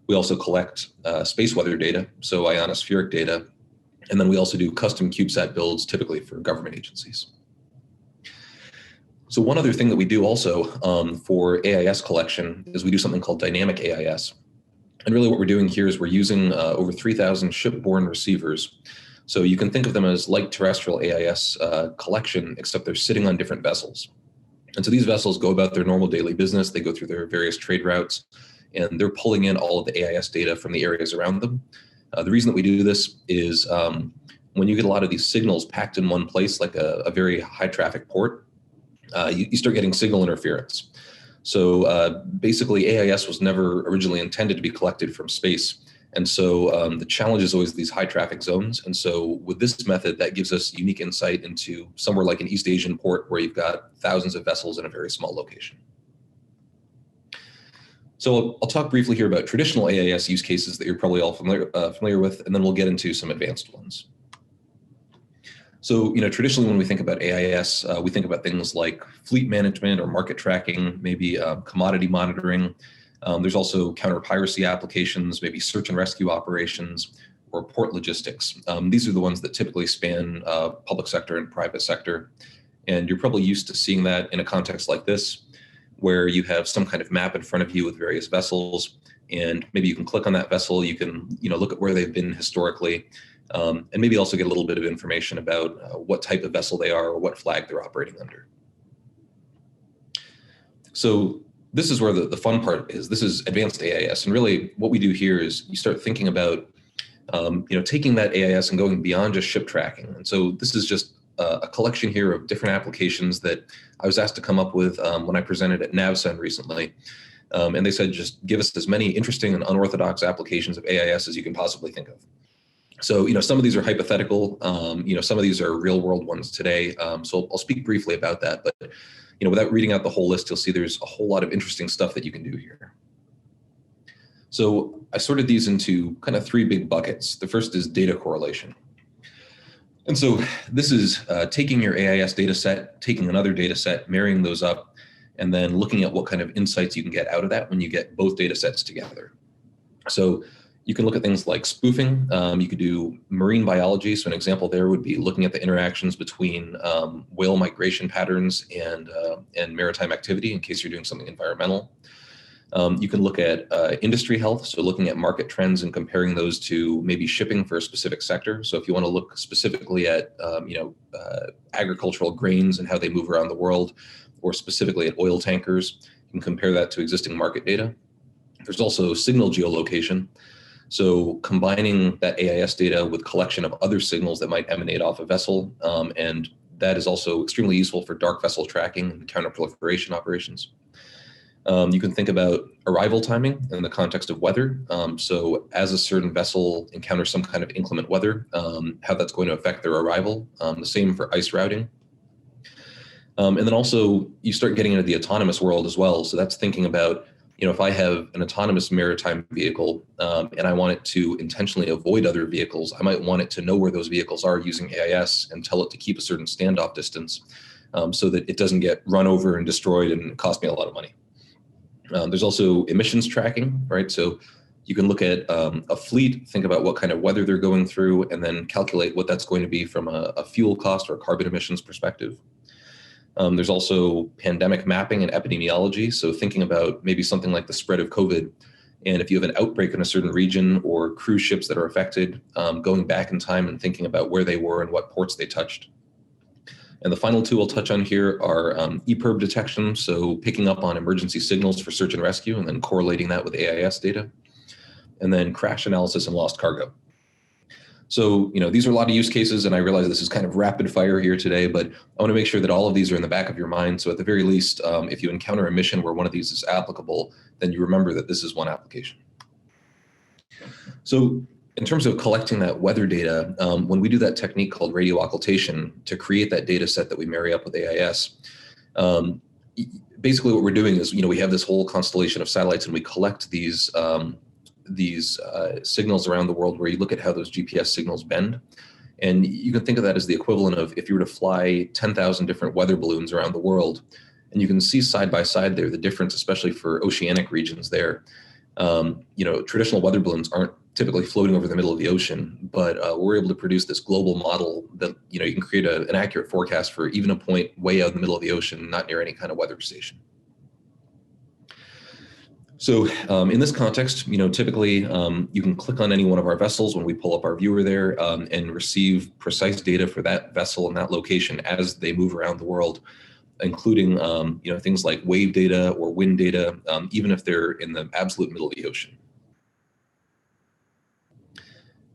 We also collect space weather data, so ionospheric data. And then we also do custom CubeSat builds, typically for government agencies. So one other thing that we do also for AIS collection is we do something called dynamic AIS. And really what we're doing here is we're using over 3,000 shipborne receivers. So you can think of them as like terrestrial AIS collection, except they're sitting on different vessels. And so these vessels go about their normal daily business. They go through their various trade routes, and they're pulling in all of the AIS data from the areas around them. The reason that we do this is when you get a lot of these signals packed in one place, like a very high traffic port, you start getting signal interference. So basically AIS was never originally intended to be collected from space. And so the challenge is always these high traffic zones. And so with this method, that gives us unique insight into somewhere like an East Asian port where you've got thousands of vessels in a very small location. So I'll talk briefly here about traditional AIS use cases that you're probably all familiar with, and then we'll get into some advanced ones. So, traditionally when we think about AIS, we think about things like fleet management or market tracking, maybe commodity monitoring. There's also counter-piracy applications, maybe search and rescue operations, or port logistics. These are the ones that typically span public sector and private sector. And you're probably used to seeing that in a context like this, where you have some kind of map in front of you with various vessels, and maybe you can click on that vessel, you can look at where they've been historically, and maybe also get a little bit of information about what type of vessel they are or what flag they're operating under. So this is where the fun part is. This is advanced AIS, and really what we do here is you start thinking about taking that AIS and going beyond just ship tracking. And so this is just a collection here of different applications that I was asked to come up with when I presented at NavCen recently. And they said, just give us as many interesting and unorthodox applications of AIS as you can possibly think of. So, some of these are hypothetical, some of these are real world ones today. So I'll speak briefly about that, but, without reading out the whole list, you'll see there's a whole lot of interesting stuff that you can do here. So I sorted these into kind of three big buckets. The first is data correlation. And so this is taking your AIS data set, taking another data set, marrying those up, and then looking at what kind of insights you can get out of that when you get both data sets together. So you can look at things like spoofing. You could do marine biology. So an example there would be looking at the interactions between whale migration patterns and maritime activity in case you're doing something environmental. You can look at industry health, so looking at market trends and comparing those to maybe shipping for a specific sector. So if you want to look specifically at agricultural grains and how they move around the world, or specifically at oil tankers, you can compare that to existing market data. There's also signal geolocation. So combining that AIS data with collection of other signals that might emanate off a vessel, and that is also extremely useful for dark vessel tracking and counterproliferation operations. You can think about arrival timing in the context of weather. So as a certain vessel encounters some kind of inclement weather, how that's going to affect their arrival. The same for ice routing. And then also you start getting into the autonomous world as well. So that's thinking about, if I have an autonomous maritime vehicle and I want it to intentionally avoid other vehicles, I might want it to know where those vehicles are using AIS and tell it to keep a certain standoff distance so that it doesn't get run over and destroyed and cost me a lot of money. There's also emissions tracking, right? So you can look at a fleet, think about what kind of weather they're going through, and then calculate what that's going to be from a fuel cost or carbon emissions perspective. There's also pandemic mapping and epidemiology. So thinking about maybe something like the spread of COVID. And if you have an outbreak in a certain region or cruise ships that are affected, going back in time and thinking about where they were and what ports they touched. And the final two I'll touch on here are EPIRB detection, so picking up on emergency signals for search and rescue and then correlating that with AIS data. And then crash analysis and lost cargo. So, these are a lot of use cases, and I realize this is kind of rapid fire here today, but I want to make sure that all of these are in the back of your mind. So at the very least, if you encounter a mission where one of these is applicable, then you remember that this is one application. So in terms of collecting that weather data, when we do that technique called radio occultation to create that data set that we marry up with AIS, basically what we're doing is, we have this whole constellation of satellites and we collect these signals around the world where you look at how those GPS signals bend. And you can think of that as the equivalent of if you were to fly 10,000 different weather balloons around the world, and you can see side by side there the difference, especially for oceanic regions there. Traditional weather balloons aren't typically floating over the middle of the ocean, but we're able to produce this global model that, you can create an accurate forecast for even a point way out in the middle of the ocean, not near any kind of weather station. So in this context, typically you can click on any one of our vessels when we pull up our viewer there and receive precise data for that vessel and that location as they move around the world, including things like wave data or wind data, even if they're in the absolute middle of the ocean.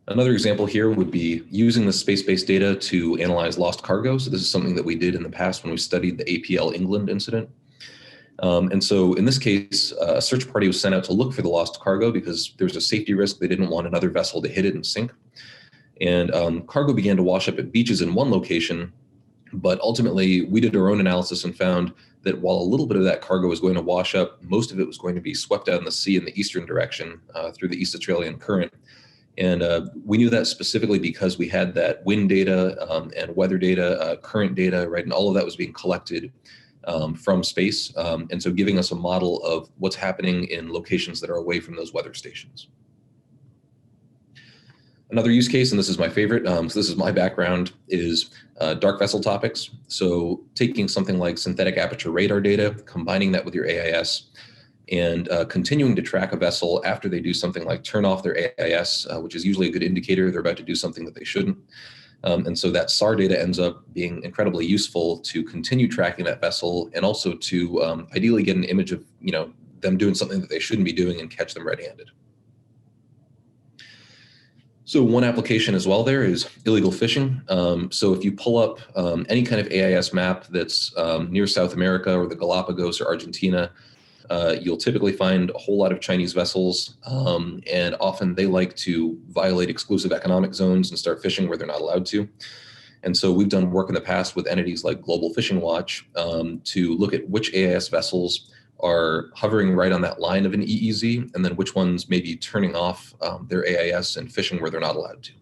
Another example here would be using the space-based data to analyze lost cargo. So this is something that we did in the past when we studied the APL England incident. And so in this case, a search party was sent out to look for the lost cargo because there was a safety risk. They didn't want another vessel to hit it and sink. And cargo began to wash up at beaches in one location. But ultimately, we did our own analysis and found that while a little bit of that cargo was going to wash up, most of it was going to be swept out in the sea in the eastern direction through the East Australian Current. And we knew that specifically because we had that wind data and weather data, current data, right? And all of that was being collected from space. And so giving us a model of what's happening in locations that are away from those weather stations. Another use case, and this is my favorite, so this is my background, is dark vessel topics. So taking something like synthetic aperture radar data, combining that with your AIS, and continuing to track a vessel after they do something like turn off their AIS, which is usually a good indicator they're about to do something that they shouldn't. And so that SAR data ends up being incredibly useful to continue tracking that vessel and also to ideally get an image of them doing something that they shouldn't be doing and catch them red-handed. So one application as well there is illegal fishing. So if you pull up any kind of AIS map that's near South America or the Galapagos or Argentina, you'll typically find a whole lot of Chinese vessels, and often they like to violate exclusive economic zones and start fishing where they're not allowed to. And so we've done work in the past with entities like Global Fishing Watch to look at which AIS vessels are hovering right on that line of an EEZ, and then which ones may be turning off their AIS and fishing where they're not allowed to.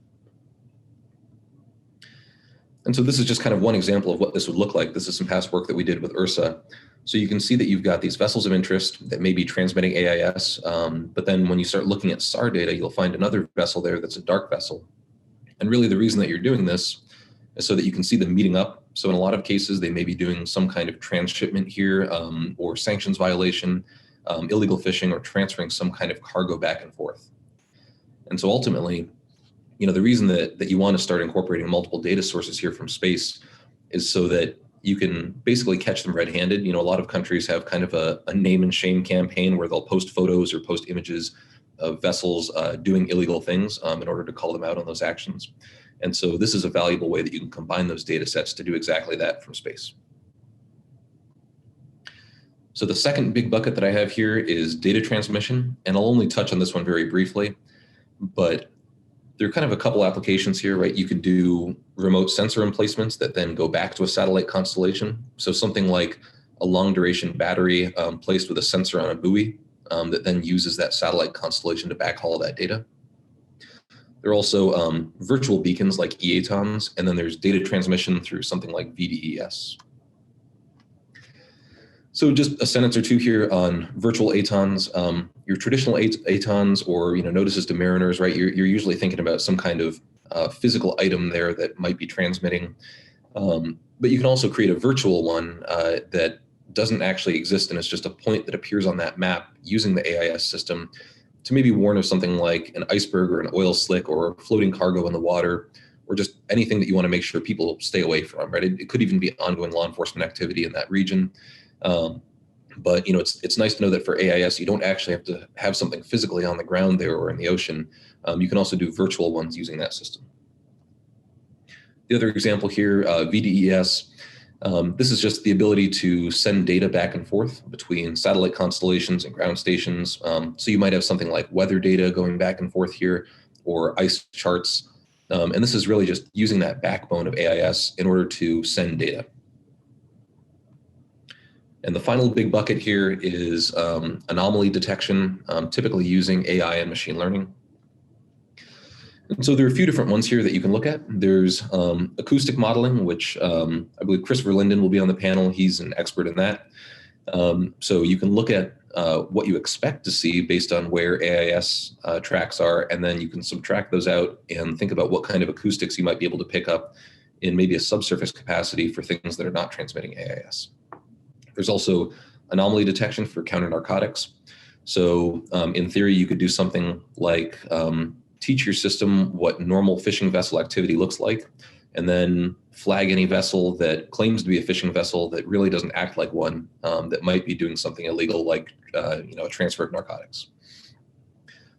And so this is just kind of one example of what this would look like. This is some past work that we did with Ursa. So you can see that you've got these vessels of interest that may be transmitting AIS, but then when you start looking at SAR data, you'll find another vessel there that's a dark vessel. And really the reason that you're doing this is so that you can see them meeting up. So in a lot of cases, they may be doing some kind of transshipment here or sanctions violation, illegal fishing, or transferring some kind of cargo back and forth. And so ultimately, the reason that you want to start incorporating multiple data sources here from space is so that you can basically catch them red-handed. A lot of countries have kind of a name and shame campaign where they'll post photos or post images of vessels doing illegal things in order to call them out on those actions. And so this is a valuable way that you can combine those data sets to do exactly that from space. So the second big bucket that I have here is data transmission, and I'll only touch on this one very briefly, but there are kind of a couple applications here, right? You can do remote sensor emplacements that then go back to a satellite constellation. So something like a long duration battery placed with a sensor on a buoy that then uses that satellite constellation to backhaul that data. There are also virtual beacons like EATONs, and then there's data transmission through something like VDES. So just a sentence or two here on virtual ATONs. Your traditional ATONs or notices to mariners, right? You're usually thinking about some kind of physical item there that might be transmitting. But you can also create a virtual one that doesn't actually exist, and it's just a point that appears on that map using the AIS system to maybe warn of something like an iceberg or an oil slick or floating cargo in the water, or just anything that you want to make sure people stay away from, right? It could even be ongoing law enforcement activity in that region. But it's nice to know that for AIS, you don't actually have to have something physically on the ground there or in the ocean. You can also do virtual ones using that system. The other example here, VDES, this is just the ability to send data back and forth between satellite constellations and ground stations. So you might have something like weather data going back and forth here, or ice charts. And this is really just using that backbone of AIS in order to send data. And the final big bucket here is anomaly detection, typically using AI and machine learning. And so there are a few different ones here that you can look at. There's acoustic modeling, which I believe Christopher Linden will be on the panel. He's an expert in that. So you can look at what you expect to see based on where AIS tracks are, and then you can subtract those out and think about what kind of acoustics you might be able to pick up in maybe a subsurface capacity for things that are not transmitting AIS. There's also anomaly detection for counter narcotics. So in theory, you could do something like teach your system what normal fishing vessel activity looks like, and then flag any vessel that claims to be a fishing vessel that really doesn't act like one, that might be doing something illegal like a transfer of narcotics.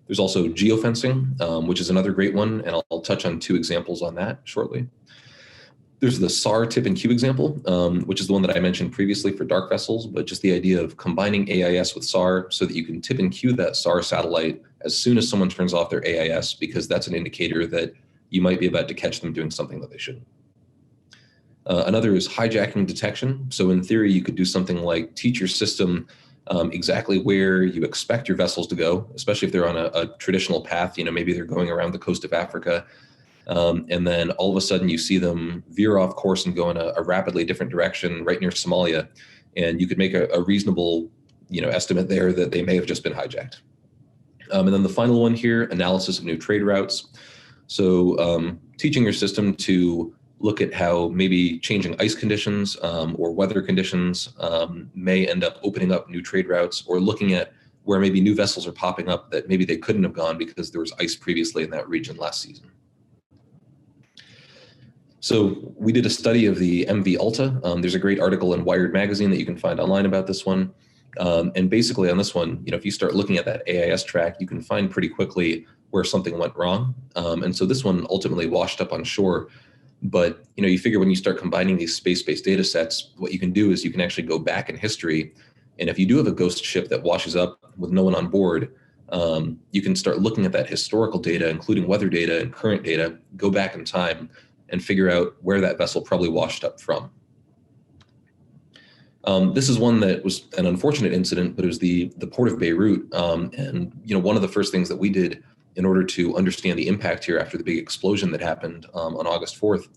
There's also geofencing, which is another great one, and I'll touch on two examples on that shortly. There's the SAR tip and cue example, which is the one that I mentioned previously for dark vessels, but just the idea of combining AIS with SAR so that you can tip and cue that SAR satellite as soon as someone turns off their AIS, because that's an indicator that you might be about to catch them doing something that they shouldn't. Another is hijacking detection. So in theory, you could do something like teach your system exactly where you expect your vessels to go, especially if they're on a traditional path. Maybe they're going around the coast of Africa. And then all of a sudden you see them veer off course and go in a rapidly different direction right near Somalia. And you could make a reasonable, estimate there that they may have just been hijacked. And then the final one here, analysis of new trade routes. So teaching your system to look at how maybe changing ice conditions or weather conditions may end up opening up new trade routes, or looking at where maybe new vessels are popping up that maybe they couldn't have gone because there was ice previously in that region last season. So we did a study of the MV Alta. There's a great article in Wired magazine that you can find online about this one. And basically on this one, if you start looking at that AIS track, you can find pretty quickly where something went wrong. And so this one ultimately washed up on shore. But you figure when you start combining these space-based data sets, what you can do is you can actually go back in history. And if you do have a ghost ship that washes up with no one on board, you can start looking at that historical data, including weather data and current data, go back in time and figure out where that vessel probably washed up from. This is one that was an unfortunate incident, but it was the port of Beirut. And one of the first things that we did in order to understand the impact here after the big explosion that happened on August 4th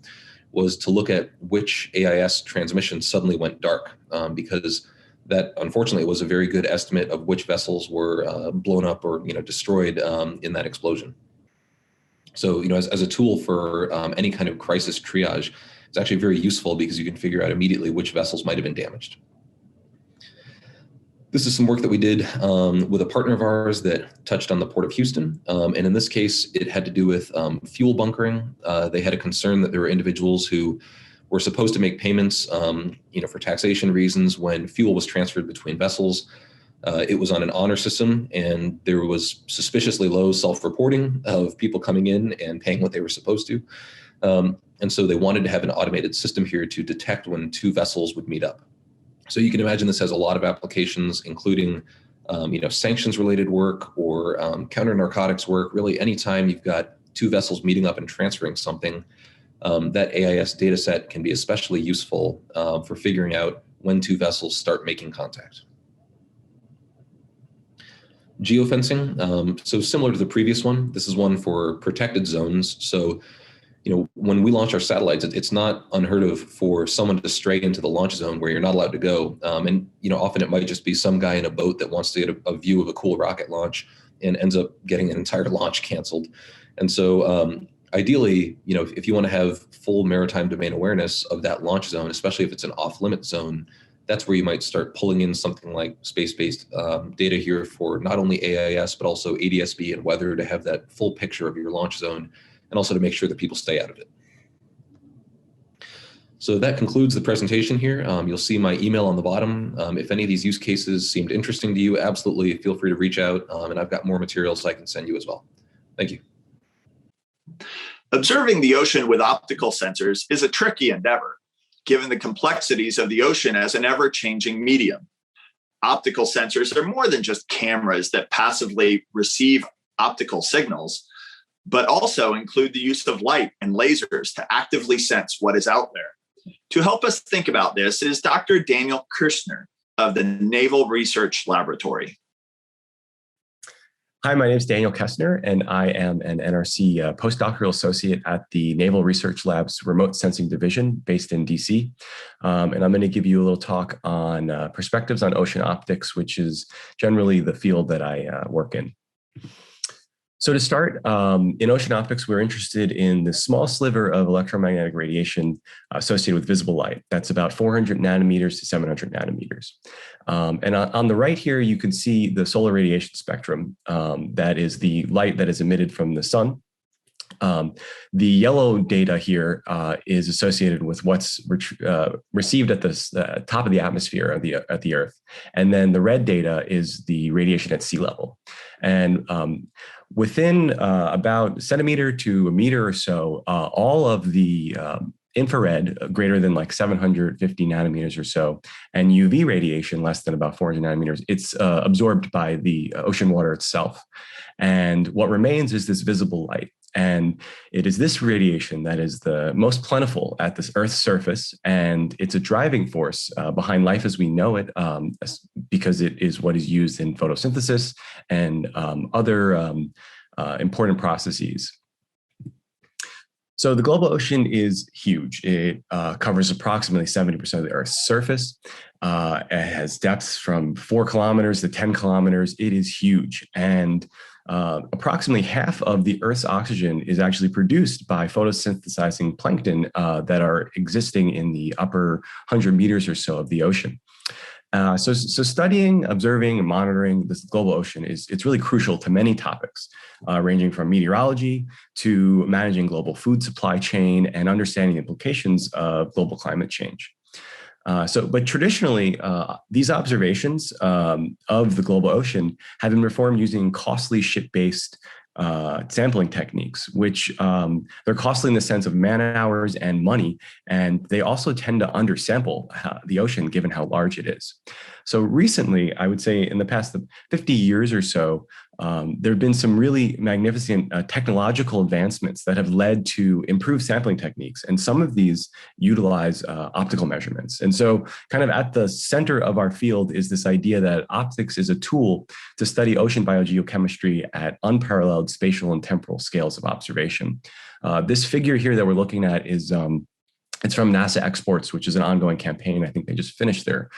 was to look at which AIS transmissions suddenly went dark, because that unfortunately was a very good estimate of which vessels were blown up or destroyed in that explosion. So as a tool for any kind of crisis triage, it's actually very useful because you can figure out immediately which vessels might have been damaged. This is some work that we did with a partner of ours that touched on the Port of Houston. And in this case, it had to do with fuel bunkering. They had a concern that there were individuals who were supposed to make payments for taxation reasons when fuel was transferred between vessels. It was on an honor system, and there was suspiciously low self-reporting of people coming in and paying what they were supposed to. And so they wanted to have an automated system here to detect when two vessels would meet up. So you can imagine this has a lot of applications, including sanctions-related work or counter-narcotics work. Really, anytime you've got two vessels meeting up and transferring something, that AIS data set can be especially useful for figuring out when two vessels start making contact. Geofencing, so similar to the previous one, this is one for protected zones. So when we launch our satellites, it's not unheard of for someone to stray into the launch zone where you're not allowed to go. And often it might just be some guy in a boat that wants to get a view of a cool rocket launch and ends up getting an entire launch canceled. And so ideally, if you want to have full maritime domain awareness of that launch zone, especially if it's an off-limit zone, that's where you might start pulling in something like space-based data here for not only AIS, but also ADS-B and weather to have that full picture of your launch zone, and also to make sure that people stay out of it. So that concludes the presentation here. You'll see my email on the bottom. If any of these use cases seemed interesting to you, absolutely feel free to reach out, and I've got more materials I can send you as well. Thank you. Observing the ocean with optical sensors is a tricky endeavor, given the complexities of the ocean as an ever-changing medium. Optical sensors are more than just cameras that passively receive optical signals, but also include the use of light and lasers to actively sense what is out there. To help us think about this is Dr. Daniel Kirschner of the Naval Research Laboratory. Hi, my name is Daniel Kestner, and I am an NRC postdoctoral associate at the Naval Research Lab's Remote Sensing Division based in DC. And I'm going to give you a little talk on perspectives on ocean optics, which is generally the field that I work in. So to start, in ocean optics, we're interested in the small sliver of electromagnetic radiation associated with visible light. That's about 400 nanometers to 700 nanometers. And on the right here, you can see the solar radiation spectrum. That is the light that is emitted from the sun. The yellow data here is associated with what's received at the top of the atmosphere at the Earth. And then the red data is the radiation at sea level. And within about a centimeter to a meter or so, all of the infrared greater than like 750 nanometers or so, and UV radiation less than about 400 nanometers, it's absorbed by the ocean water itself. And what remains is this visible light. And it is this radiation that is the most plentiful at this Earth's surface. And it's a driving force behind life as we know it, because it is what is used in photosynthesis and other important processes. So the global ocean is huge. It covers approximately 70% of the Earth's surface. It has depths from 4 kilometers to 10 kilometers. It is huge. And approximately half of the Earth's oxygen is actually produced by photosynthesizing plankton that are existing in the upper 100 meters or so of the ocean. So studying, observing, and monitoring this global ocean it's really crucial to many topics, ranging from meteorology to managing global food supply chain and understanding the implications of global climate change. But traditionally, these observations of the global ocean have been performed using costly ship-based sampling techniques, which they're costly in the sense of man hours and money, and they also tend to undersample the ocean given how large it is. So recently, I would say in the past 50 years or so, there have been some really magnificent technological advancements that have led to improved sampling techniques. And some of these utilize optical measurements. And so kind of at the center of our field is this idea that optics is a tool to study ocean biogeochemistry at unparalleled spatial and temporal scales of observation. This figure here that we're looking at is it's from NASA Exports, which is an ongoing campaign. I think they just finished their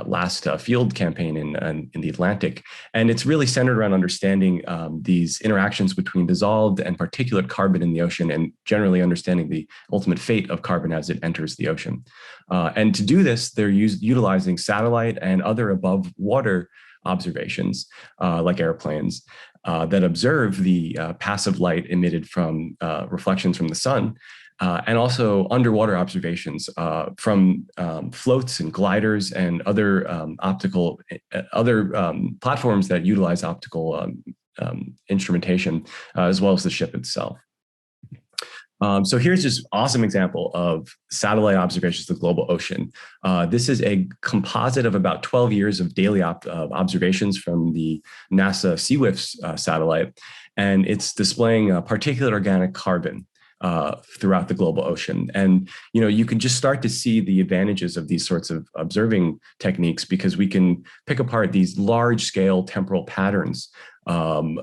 last field campaign in the Atlantic. And it's really centered around understanding these interactions between dissolved and particulate carbon in the ocean, and generally understanding the ultimate fate of carbon as it enters the ocean. And to do this, they're utilizing satellite and other above water observations like airplanes that observe the passive light emitted from reflections from the sun. And also underwater observations from floats and gliders and other platforms that utilize optical instrumentation, as well as the ship itself. So here's just an awesome example of satellite observations of the global ocean. This is a composite of about 12 years of daily observations from the NASA SeaWiFS satellite, and it's displaying particulate organic carbon throughout the global ocean. And, you know, you can just start to see the advantages of these sorts of observing techniques, because we can pick apart these large scale temporal patterns and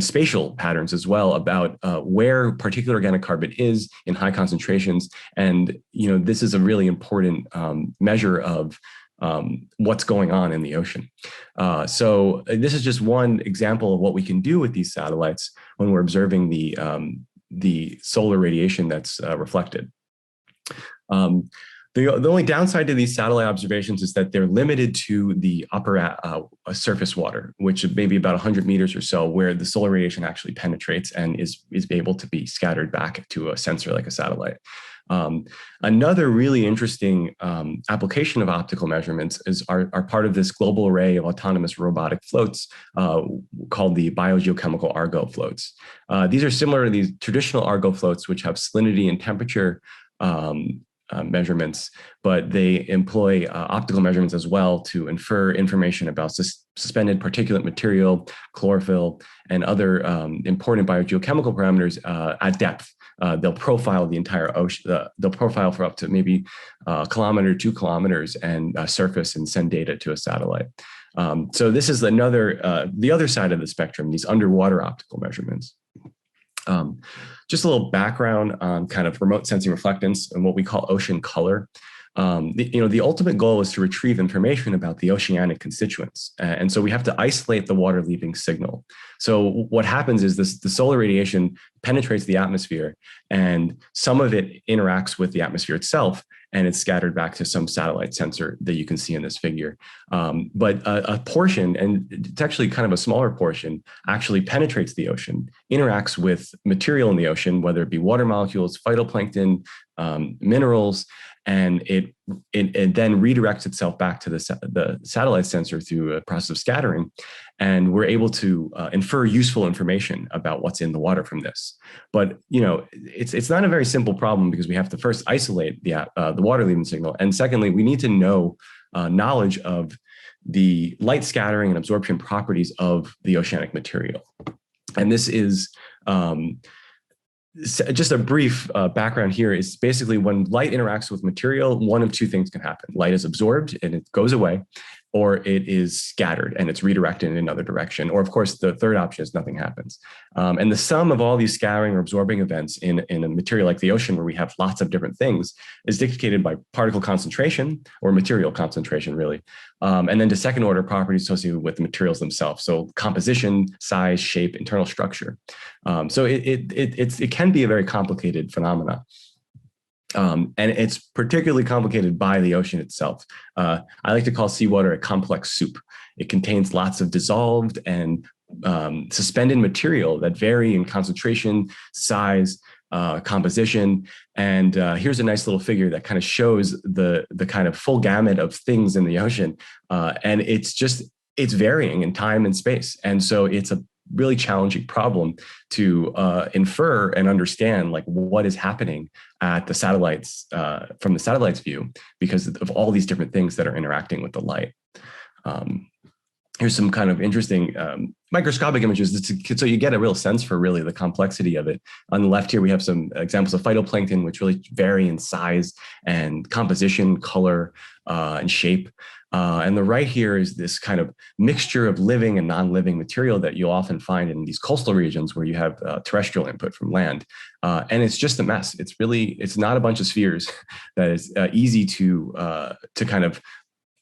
spatial patterns as well about where particulate organic carbon is in high concentrations. And, you know, this is a really important measure of what's going on in the ocean. So this is just one example of what we can do with these satellites when we're observing the solar radiation that's reflected. The only downside to these satellite observations is that they're limited to the upper surface water, which may be about 100 meters or so, where the solar radiation actually penetrates and is able to be scattered back to a sensor like a satellite. Another really interesting application of optical measurements are part of this global array of autonomous robotic floats called the biogeochemical Argo floats. These are similar to these traditional Argo floats, which have salinity and temperature measurements, but they employ optical measurements as well to infer information about suspended particulate material, chlorophyll, and other important biogeochemical parameters at depth. They'll profile the entire ocean. They'll profile for up to maybe a kilometer, 2 kilometers, and surface and send data to a satellite. So this is the other side of the spectrum, these underwater optical measurements. Just a little background on kind of remote sensing reflectance and what we call ocean color. The ultimate goal is to retrieve information about the oceanic constituents. And so we have to isolate the water leaving signal. So what happens is the solar radiation penetrates the atmosphere, and some of it interacts with the atmosphere itself, and it's scattered back to some satellite sensor that you can see in this figure. But a portion, and it's actually kind of a smaller portion, actually penetrates the ocean, interacts with material in the ocean, whether it be water molecules, phytoplankton, minerals, and it then redirects itself back to the satellite sensor through a process of scattering. And we're able to infer useful information about what's in the water from this. But, you know, it's not a very simple problem, because we have to first isolate the water leaving signal. And secondly, we need to know knowledge of the light scattering and absorption properties of the oceanic material. And this is just a brief background here is basically when light interacts with material, one of two things can happen. Light is absorbed and it goes away, or it is scattered and it's redirected in another direction. Or of course, the third option is nothing happens. And the sum of all these scattering or absorbing events in a material like the ocean, where we have lots of different things, is dictated by particle concentration or material concentration, really. And then to second order properties associated with the materials themselves. So composition, size, shape, internal structure. So it can be a very complicated phenomena. And it's particularly complicated by the ocean itself. I like to call seawater a complex soup. It contains lots of dissolved and suspended material that vary in concentration, size, composition. And here's a nice little figure that kind of shows the kind of full gamut of things in the ocean. And it's varying in time and space. And so it's a really challenging problem to infer and understand, like, what is happening at the satellites from the satellite's view, because of all these different things that are interacting with the light. here's some kind of interesting microscopic images so you get a real sense for really the complexity of it. On the left here, we have some examples of phytoplankton, which really vary in size and composition, color, and shape. And the right here is this kind of mixture of living and non-living material that you'll often find in these coastal regions where you have terrestrial input from land. And it's just a mess. It's not a bunch of spheres that is easy to kind of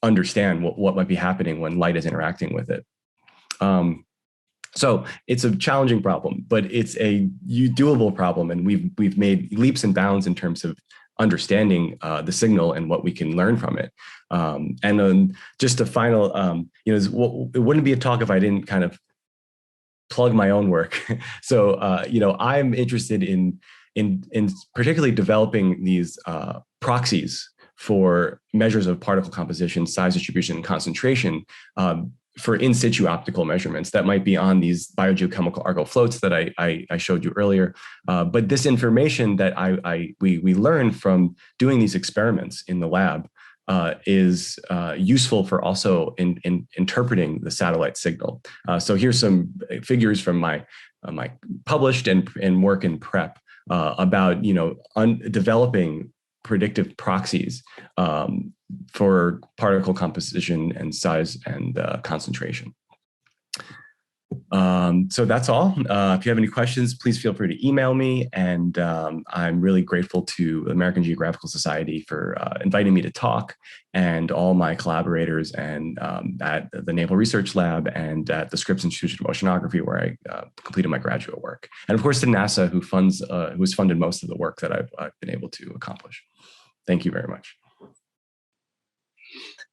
understand what might be happening when light is interacting with it. So it's a challenging problem, but it's a doable problem, and we've made leaps and bounds in terms of understanding the signal and what we can learn from it. And then just a final, it wouldn't be a talk if I didn't kind of plug my own work. So I'm interested in particularly developing these proxies for measures of particle composition, size distribution, and concentration for in situ optical measurements that might be on these biogeochemical Argo floats that I showed you earlier. But this information that we learned from doing these experiments in the lab is useful for also in interpreting the satellite signal. So here's some figures from my published and work in prep about developing predictive proxies for particle composition and size and concentration. So that's all. If you have any questions, please feel free to email me. And I'm really grateful to the American Geographical Society for inviting me to talk, and all my collaborators and at the Naval Research Lab and at the Scripps Institute of Oceanography, where I completed my graduate work. And of course to NASA, who's funded most of the work that I've been able to accomplish. Thank you very much.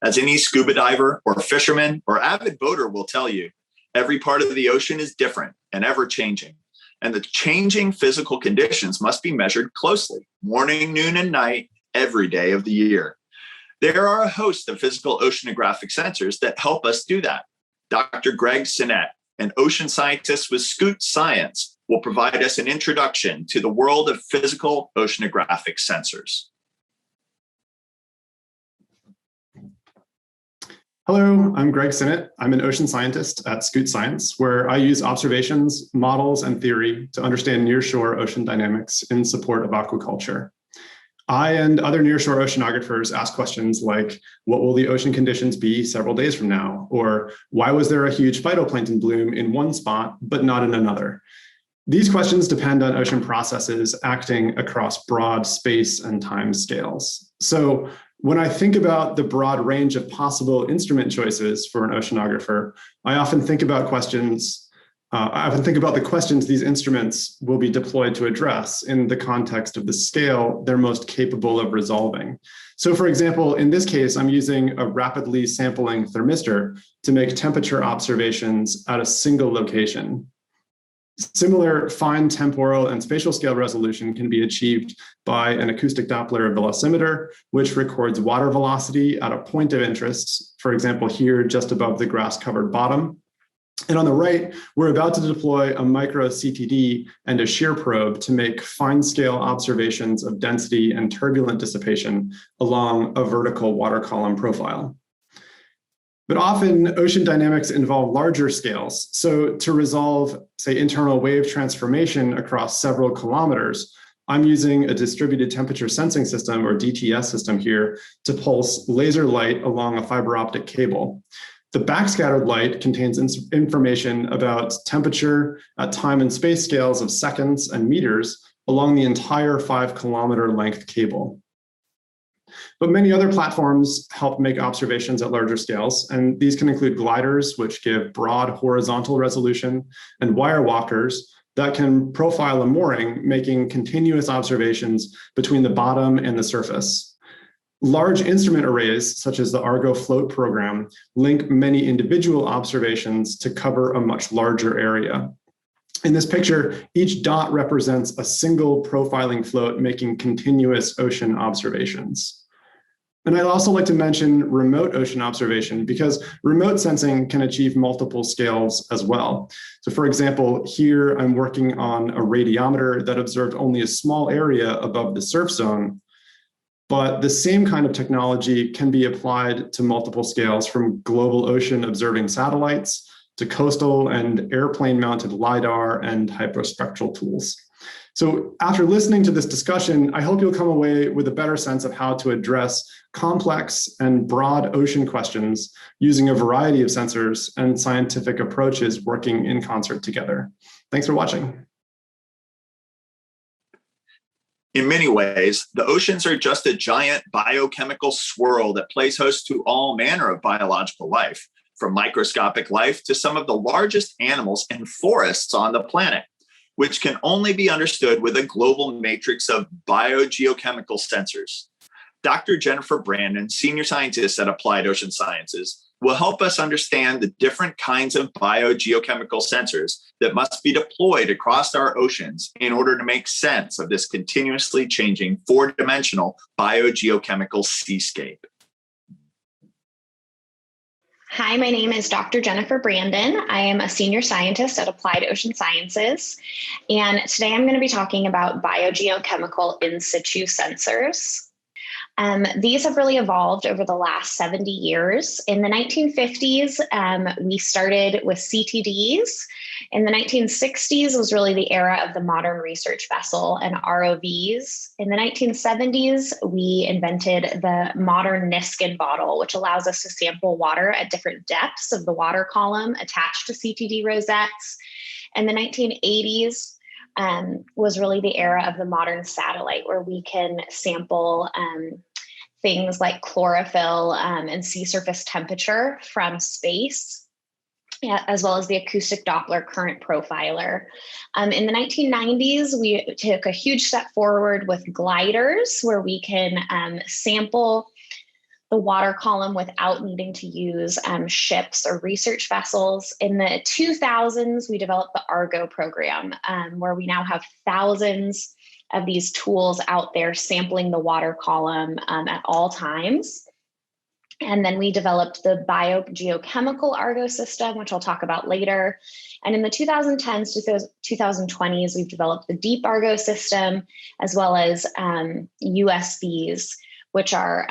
As any scuba diver or fisherman or avid boater will tell you, every part of the ocean is different and ever changing, and the changing physical conditions must be measured closely, morning, noon, and night, every day of the year. There are a host of physical oceanographic sensors that help us do that. Dr. Greg Sinnett, an ocean scientist with Scoot Science, will provide us an introduction to the world of physical oceanographic sensors. Hello, I'm Greg Sinnett. I'm an ocean scientist at Scoot Science, where I use observations, models, and theory to understand nearshore ocean dynamics in support of aquaculture. I and other nearshore oceanographers ask questions like, what will the ocean conditions be several days from now? Or why was there a huge phytoplankton bloom in one spot, but not in another? These questions depend on ocean processes acting across broad space and time scales. So when I think about the broad range of possible instrument choices for an oceanographer, I often think about the questions these instruments will be deployed to address in the context of the scale they're most capable of resolving. So for example, in this case, I'm using a rapidly sampling thermistor to make temperature observations at a single location. Similar fine temporal and spatial scale resolution can be achieved by an acoustic Doppler velocimeter, which records water velocity at a point of interest, for example, here just above the grass-covered bottom. And on the right, we're about to deploy a micro CTD and a shear probe to make fine-scale observations of density and turbulent dissipation along a vertical water column profile. But often ocean dynamics involve larger scales. So to resolve, say, internal wave transformation across several kilometers, I'm using a distributed temperature sensing system, or DTS system here, to pulse laser light along a fiber optic cable. The backscattered light contains information about temperature at time and space scales of seconds and meters along the entire 5-kilometer length cable. But many other platforms help make observations at larger scales, and these can include gliders, which give broad horizontal resolution, and wire walkers that can profile a mooring, making continuous observations between the bottom and the surface. Large instrument arrays, such as the Argo Float program, link many individual observations to cover a much larger area. In this picture, each dot represents a single profiling float making continuous ocean observations. And I'd also like to mention remote ocean observation, because remote sensing can achieve multiple scales as well. So for example, here I'm working on a radiometer that observed only a small area above the surf zone. But the same kind of technology can be applied to multiple scales, from global ocean observing satellites to coastal and airplane mounted LiDAR and hyperspectral tools. So after listening to this discussion, I hope you'll come away with a better sense of how to address complex and broad ocean questions using a variety of sensors and scientific approaches working in concert together. Thanks for watching. In many ways, the oceans are just a giant biochemical swirl that plays host to all manner of biological life, from microscopic life to some of the largest animals and forests on the planet, which can only be understood with a global matrix of biogeochemical sensors. Dr. Jennifer Brandon, senior scientist at Applied Ocean Sciences, will help us understand the different kinds of biogeochemical sensors that must be deployed across our oceans in order to make sense of this continuously changing four-dimensional biogeochemical seascape. Hi, my name is Dr. Jennifer Brandon. I am a senior scientist at Applied Ocean Sciences, and today I'm going to be talking about biogeochemical in situ sensors. These have really evolved over the last 70 years. In the 1950s, we started with CTDs. In the 1960s was really the era of the modern research vessel and ROVs. In the 1970s, we invented the modern Niskin bottle, which allows us to sample water at different depths of the water column attached to CTD rosettes. In the 1980s, was really the era of the modern satellite, where we can sample things like chlorophyll and sea surface temperature from space, as well as the acoustic Doppler current profiler. In the 1990s, we took a huge step forward with gliders, where we can sample the water column without needing to use ships or research vessels. In the 2000s, we developed the Argo program, where we now have thousands of these tools out there sampling the water column at all times. And then we developed the biogeochemical Argo system, which I'll talk about later. And in the 2010s to 2020s, we've developed the Deep Argo system, as well as USVs, which are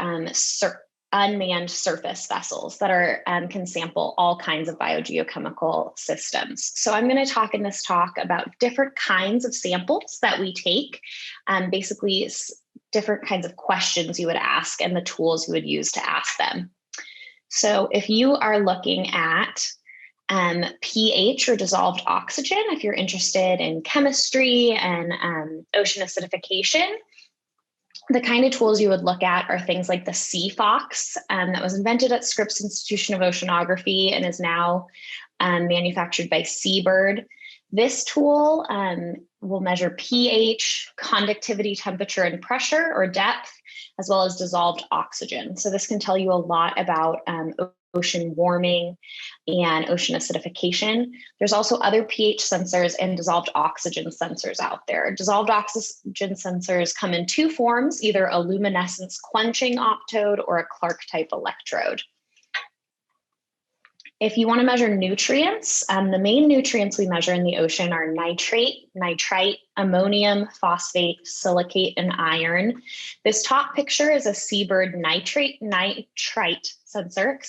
unmanned surface vessels that are can sample all kinds of biogeochemical systems. So I'm going to talk in this talk about different kinds of samples that we take, basically different kinds of questions you would ask and the tools you would use to ask them. So if you are looking at pH or dissolved oxygen, if you're interested in chemistry and ocean acidification, the kind of tools you would look at are things like the CFOX that was invented at Scripps Institution of Oceanography and is now manufactured by Seabird. This tool will measure pH, conductivity, temperature, and pressure or depth, as well as dissolved oxygen. So this can tell you a lot about ocean warming and ocean acidification. There's also other pH sensors and dissolved oxygen sensors out there. Dissolved oxygen sensors come in two forms, either a luminescence quenching optode or a Clark type electrode. If you want to measure nutrients, the main nutrients we measure in the ocean are nitrate, nitrite, ammonium, phosphate, silicate, and iron. This top picture is a Seabird nitrite sensor,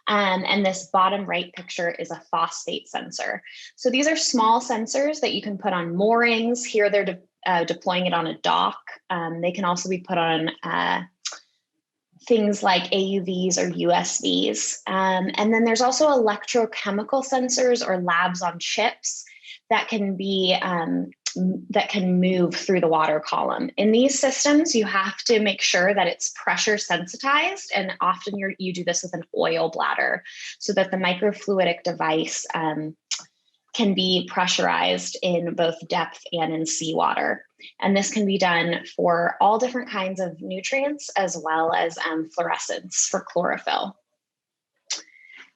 and this bottom right picture is a phosphate sensor. So these are small sensors that you can put on moorings. Here they're deploying it on a dock. They can also be put on things like AUVs or USVs. And then there's also electrochemical sensors or labs on chips that can be that can move through the water column. In these systems, you have to make sure that it's pressure sensitized, and often you do this with an oil bladder so that the microfluidic device can be pressurized in both depth and in seawater. And this can be done for all different kinds of nutrients, as well as fluorescence for chlorophyll.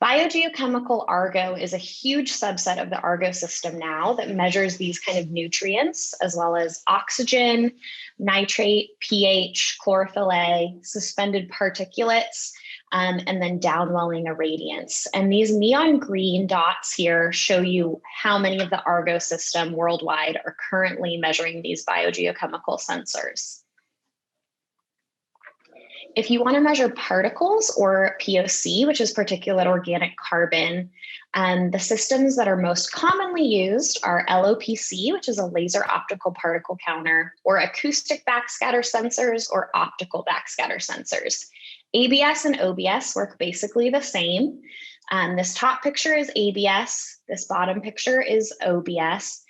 Biogeochemical Argo is a huge subset of the Argo system now that measures these kind of nutrients, as well as oxygen, nitrate, pH, chlorophyll A, suspended particulates, and then downwelling irradiance. And these neon green dots here show you how many of the Argo system worldwide are currently measuring these biogeochemical sensors. If you want to measure particles or POC, which is particulate organic carbon, the systems that are most commonly used are LOPC, which is a laser optical particle counter, or acoustic backscatter sensors or optical backscatter sensors. ABS and OBS work basically the same. This top picture is ABS. This bottom picture is OBS.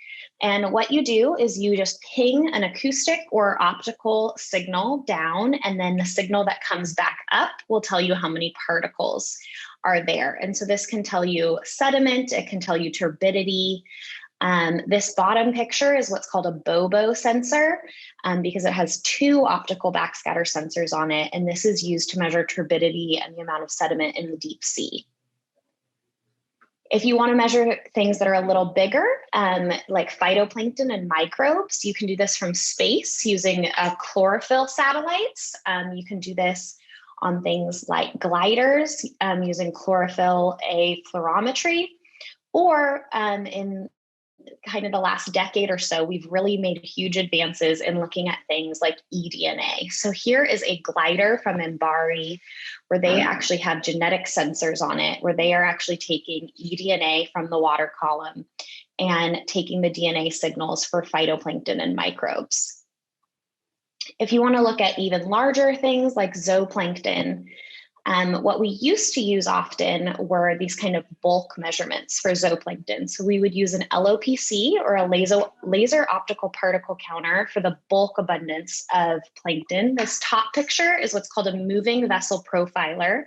And what you do is you just ping an acoustic or optical signal down, and then the signal that comes back up will tell you how many particles are there. And so this can tell you sediment, it can tell you turbidity. This bottom picture is what's called a BOBO sensor because it has 2 optical backscatter sensors on it. And this is used to measure turbidity and the amount of sediment in the deep sea. If you want to measure things that are a little bigger, like phytoplankton and microbes, you can do this from space using chlorophyll satellites. You can do this on things like gliders using chlorophyll A fluorometry, or in kind of the last decade or so, we've really made huge advances in looking at things like eDNA. So here is a glider from MBARI where they actually have genetic sensors on it, where they are actually taking eDNA from the water column and taking the DNA signals for phytoplankton and microbes. If you want to look at even larger things like zooplankton, what we used to use often were these kind of bulk measurements for zooplankton. So we would use an LOPC or a laser optical particle counter for the bulk abundance of plankton. This top picture is what's called a moving vessel profiler.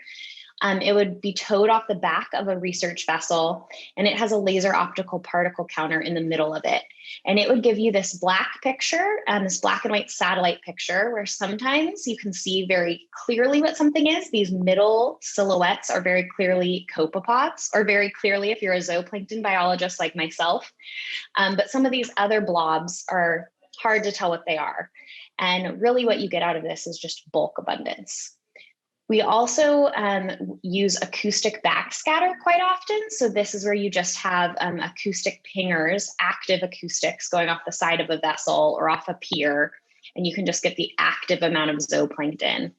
It would be towed off the back of a research vessel, and it has a laser optical particle counter in the middle of it. And it would give you this black picture, this black and white satellite picture, where sometimes you can see very clearly what something is. These middle silhouettes are very clearly copepods, or very clearly if you're a zooplankton biologist like myself. But some of these other blobs are hard to tell what they are. And really what you get out of this is just bulk abundance. We also use acoustic backscatter quite often. So this is where you just have acoustic pingers, active acoustics going off the side of a vessel or off a pier, and you can just get the active amount of zooplankton.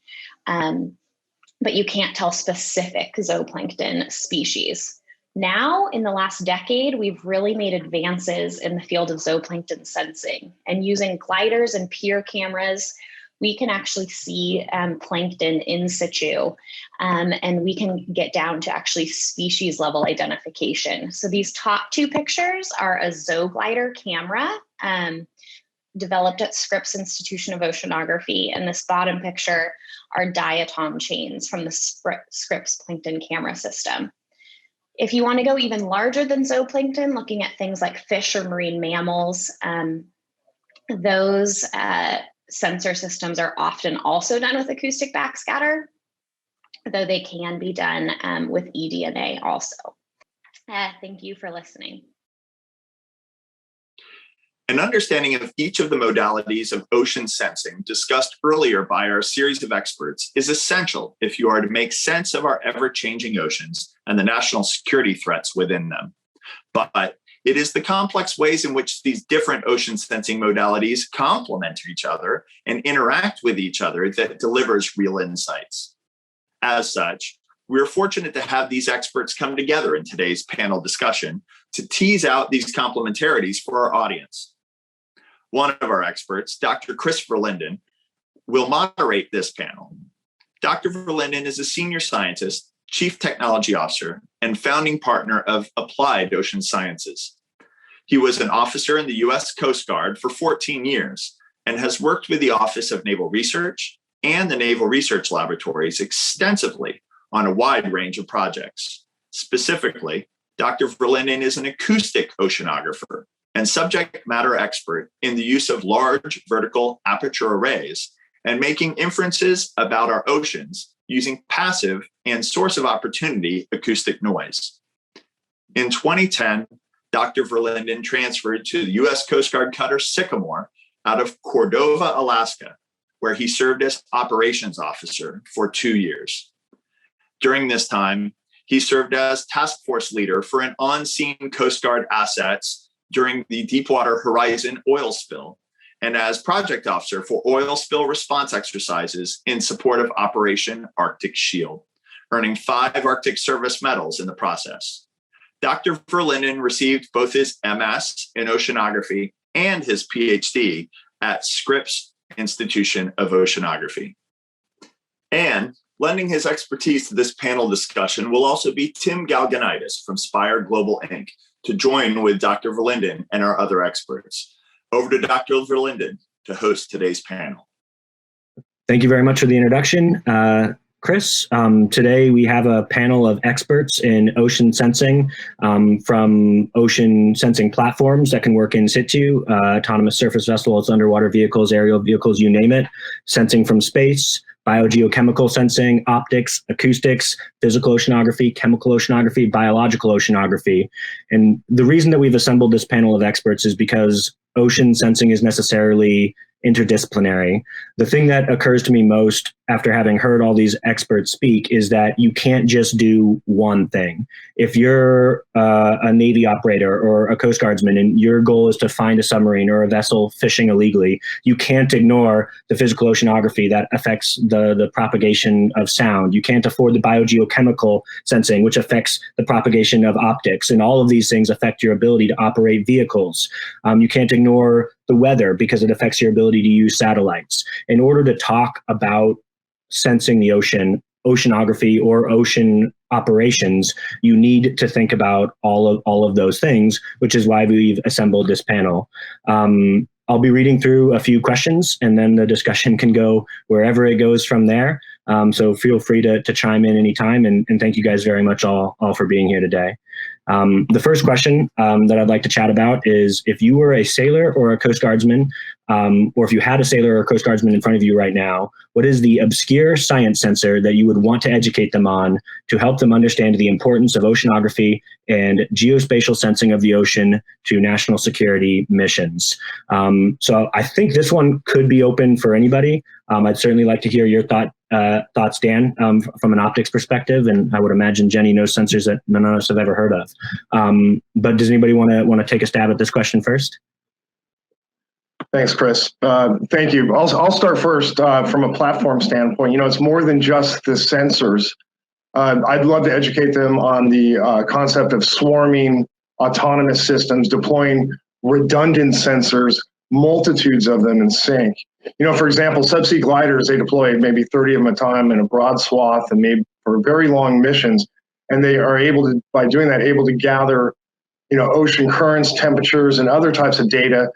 But you can't tell specific zooplankton species. Now, in the last decade, we've really made advances in the field of zooplankton sensing, and using gliders and pier cameras, we can actually see plankton in situ, and we can get down to actually species level identification. So these top 2 pictures are a ZooGlider camera developed at Scripps Institution of Oceanography, and this bottom picture are diatom chains from the Scripps plankton camera system. If you want to go even larger than zooplankton, looking at things like fish or marine mammals, those sensor systems are often also done with acoustic backscatter, though they can be done with eDNA also. Thank you for listening. An understanding of each of the modalities of ocean sensing discussed earlier by our series of experts is essential if you are to make sense of our ever-changing oceans and the national security threats within them. But it is the complex ways in which these different ocean sensing modalities complement each other and interact with each other that delivers real insights. As such, we're fortunate to have these experts come together in today's panel discussion to tease out these complementarities for our audience. One of our experts, Dr. Christopher Linden, will moderate this panel. Dr. Verlinden is a senior scientist, chief technology officer, and founding partner of Applied Ocean Sciences. He was an officer in the U.S. Coast Guard for 14 years and has worked with the Office of Naval Research and the Naval Research Laboratories extensively on a wide range of projects. Specifically, Dr. Verlinden is an acoustic oceanographer and subject matter expert in the use of large vertical aperture arrays and making inferences about our oceans using passive and source of opportunity acoustic noise. In 2010, Dr. Verlinden transferred to the U.S. Coast Guard cutter Sycamore out of Cordova, Alaska, where he served as operations officer for 2 years. During this time, he served as task force leader for an on-scene Coast Guard assets during the Deepwater Horizon oil spill and as project officer for oil spill response exercises in support of Operation Arctic Shield, earning 5 Arctic Service medals in the process. Dr. Verlinden received both his MS in oceanography and his PhD at Scripps Institution of Oceanography. And lending his expertise to this panel discussion will also be Tim Galganitis from Spire Global Inc. to join with Dr. Verlinden and our other experts. Over to Dr. Verlinden to host today's panel. Thank you very much for the introduction, Chris. Today we have a panel of experts in ocean sensing from ocean sensing platforms that can work in situ, autonomous surface vessels, underwater vehicles, aerial vehicles, you name it, sensing from space, biogeochemical sensing, optics, acoustics, physical oceanography, chemical oceanography, biological oceanography. And the reason that we've assembled this panel of experts is because ocean sensing is necessarily interdisciplinary. The thing that occurs to me most after having heard all these experts speak is that you can't just do one thing. If you're a Navy operator or a Coast Guardsman and your goal is to find a submarine or a vessel fishing illegally, you can't ignore the physical oceanography that affects the propagation of sound. You can't afford the biogeochemical sensing, which affects the propagation of optics. And all of these things affect your ability to operate vehicles. You can't ignore the weather because it affects your ability to use satellites. In order to talk about sensing the ocean, oceanography, or ocean operations, you need to think about all of those things, which is why we've assembled this panel. I'll be reading through a few questions, and then the discussion can go wherever it goes from there. So feel free to chime in anytime, and thank you guys very much all for being here today. The first question that I'd like to chat about is, if you were a sailor or a Coast Guardsman, or if you had a sailor or a Coast Guardsman in front of you right now, what is the obscure science sensor that you would want to educate them on to help them understand the importance of oceanography and geospatial sensing of the ocean to national security missions? So I think this one could be open for anybody. I'd certainly like to hear your thoughts, Dan, from an optics perspective, and I would imagine Jenny knows sensors that none of us have ever heard of. But does anybody want to take a stab at this question first? Thanks, Chris. Thank you. I'll start first from a platform standpoint. You know, it's more than just the sensors. I'd love to educate them on the concept of swarming autonomous systems, deploying redundant sensors, multitudes of them in sync. You know, for example, subsea gliders, they deploy maybe 30 of them at a time in a broad swath and maybe for very long missions. And they are able to, by doing that, able to gather, you know, ocean currents, temperatures, and other types of data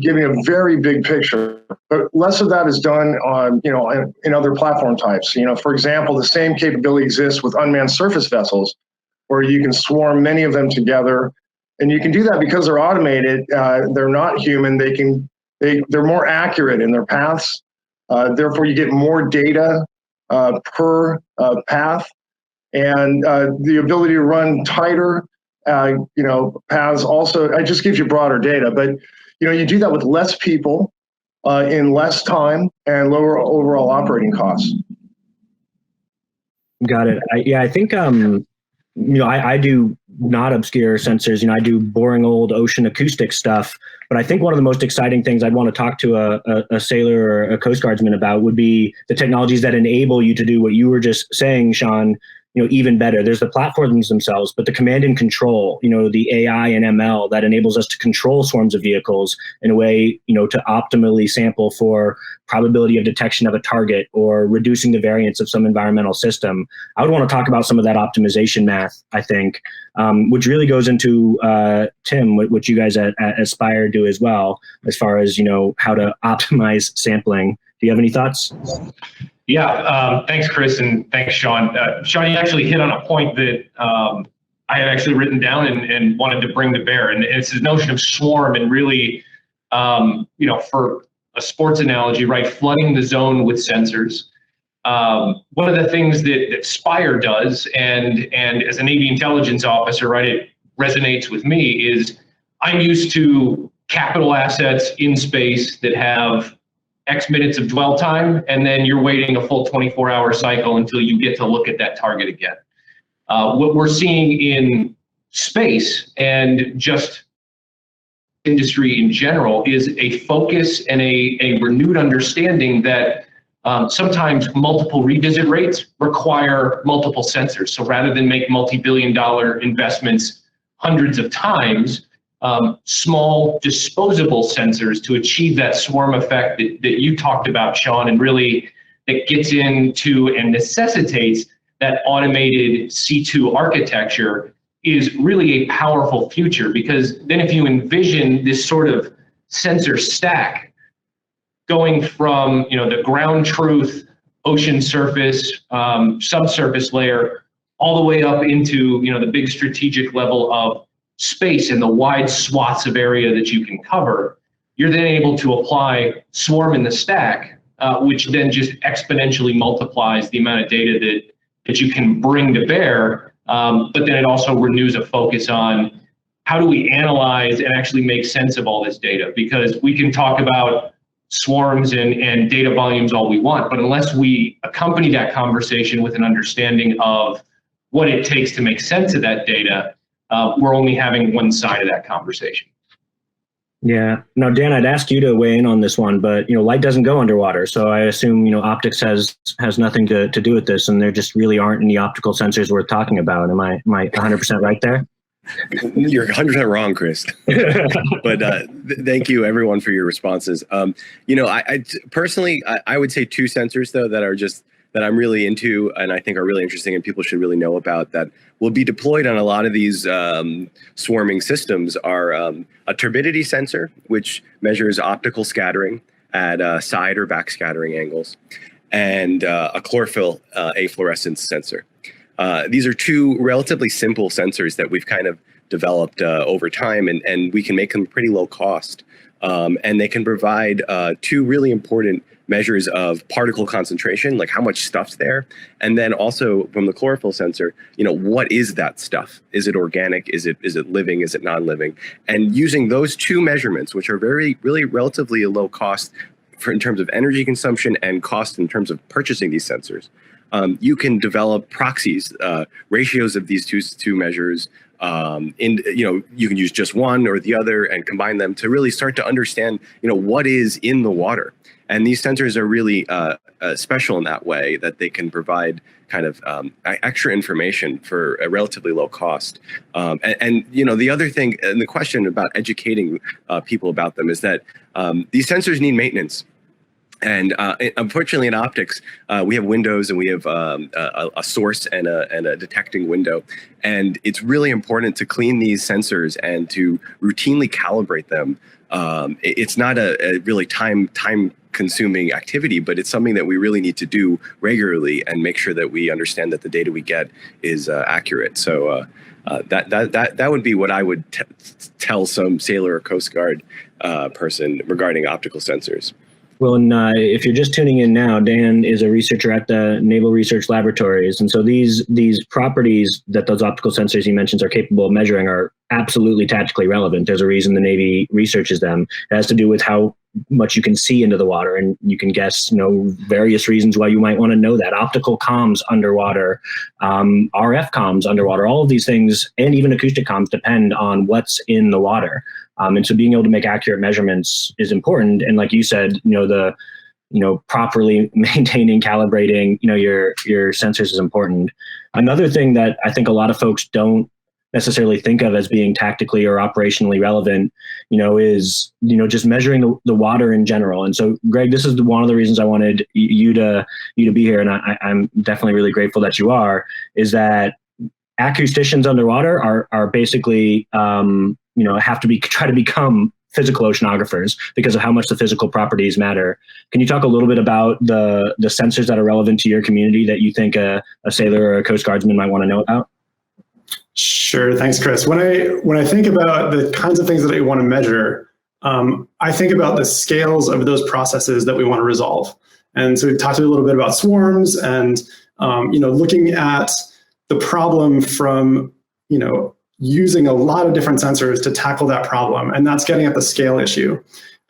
giving a very big picture. But less of that is done on, you know, in other platform types. You know, for example, the same capability exists with unmanned surface vessels, where you can swarm many of them together. And you can do that because they're automated. They're not human. They're more accurate in their paths. Therefore, you get more data per path, and the ability to run tighter, you know, paths. Also, it just gives you broader data. But you know, you do that with less people in less time and lower overall operating costs. Got it. I think you know, I do not obscure sensors. You know, I do boring old ocean acoustic stuff. But I think one of the most exciting things I'd want to talk to a sailor or a Coast Guardsman about would be the technologies that enable you to do what you were just saying, Sean, you know, even better. There's the platforms themselves, but the command and control, you know, the AI and ML that enables us to control swarms of vehicles in a way, you know, to optimally sample for probability of detection of a target or reducing the variance of some environmental system. I would want to talk about some of that optimization math, I think, which really goes into, Tim, what you guys at Spire do as well, as far as, you know, how to optimize sampling. Do you have any thoughts? Yeah, thanks, Chris, and thanks, Sean. Sean, you actually hit on a point that I had actually written down and wanted to bring to bear, and it's the notion of swarm and really, you know, for a sports analogy, right, flooding the zone with sensors. One of the things that Spire does, and as a Navy intelligence officer, right, it resonates with me, is I'm used to capital assets in space that have X minutes of dwell time, and then you're waiting a full 24-hour cycle until you get to look at that target again. What we're seeing in space, and just industry in general is a focus and a renewed understanding that sometimes multiple revisit rates require multiple sensors. So rather than make multi-billion-dollar investments hundreds of times, small disposable sensors to achieve that swarm effect that you talked about, Sean, and really that gets into and necessitates that automated C2 architecture is really a powerful future, because then if you envision this sort of sensor stack going from the ground truth, ocean surface, subsurface layer, all the way up into the big strategic level of space and the wide swaths of area that you can cover, you're then able to apply swarm in the stack, which then just exponentially multiplies the amount of data that you can bring to bear. But then it also renews a focus on how do we analyze and actually make sense of all this data, because we can talk about swarms and data volumes all we want, but unless we accompany that conversation with an understanding of what it takes to make sense of that data, we're only having one side of that conversation. Yeah. Now, Dan, I'd ask you to weigh in on this one, but light doesn't go underwater, so I assume optics has nothing to do with this, and there just really aren't any optical sensors worth talking about. Am I 100% right there? You're 100% wrong, Chris. But thank you, everyone, for your responses. I personally, I would say two sensors though that I'm really into and I think are really interesting and people should really know about that will be deployed on a lot of these swarming systems are a turbidity sensor, which measures optical scattering at side or back scattering angles, and a chlorophyll efflorescence sensor. These are two relatively simple sensors that we've kind of developed over time, and we can make them pretty low cost. And they can provide two really important measures of particle concentration, like how much stuff's there. And then also from the chlorophyll sensor, what is that stuff? Is it organic? Is it living? Is it non-living? And using those two measurements, which are really relatively low cost in terms of energy consumption and cost in terms of purchasing these sensors, you can develop proxies, ratios of these two measures. You can use just one or the other and combine them to really start to understand, what is in the water. And these sensors are really special in that way that they can provide kind of extra information for a relatively low cost. The other thing, and the question about educating people about them is that these sensors need maintenance. And unfortunately, in optics, we have windows and we have a source and a detecting window. And it's really important to clean these sensors and to routinely calibrate them. It's not a really time-consuming activity, but it's something that we really need to do regularly and make sure that we understand that the data we get is accurate. So that would be what I would tell some sailor or Coast Guard person regarding optical sensors. Well, and if you're just tuning in now, Dan is a researcher at the Naval Research Laboratories. And so these properties that those optical sensors he mentions are capable of measuring are absolutely tactically relevant. There's a reason the Navy researches them. It has to do with how much you can see into the water, and you can guess, various reasons why you might want to know that. Optical comms underwater, RF comms underwater, all of these things, and even acoustic comms depend on what's in the water. And so being able to make accurate measurements is important. And like you said, properly maintaining, calibrating, your sensors is important. Another thing that I think a lot of folks don't necessarily think of as being tactically or operationally relevant, is, just measuring the water in general. And so, Greg, this is one of the reasons I wanted you to be here. And I'm definitely really grateful that you are, is that acousticians underwater are basically, have to try to become physical oceanographers because of how much the physical properties matter. Can you talk a little bit about the sensors that are relevant to your community that you think a sailor or a Coast Guardsman might want to know about? Sure, thanks, Chris. When I think about the kinds of things that we want to measure, I think about the scales of those processes that we want to resolve. And so we've talked a little bit about swarms and looking at the problem from using a lot of different sensors to tackle that problem, and that's getting at the scale issue.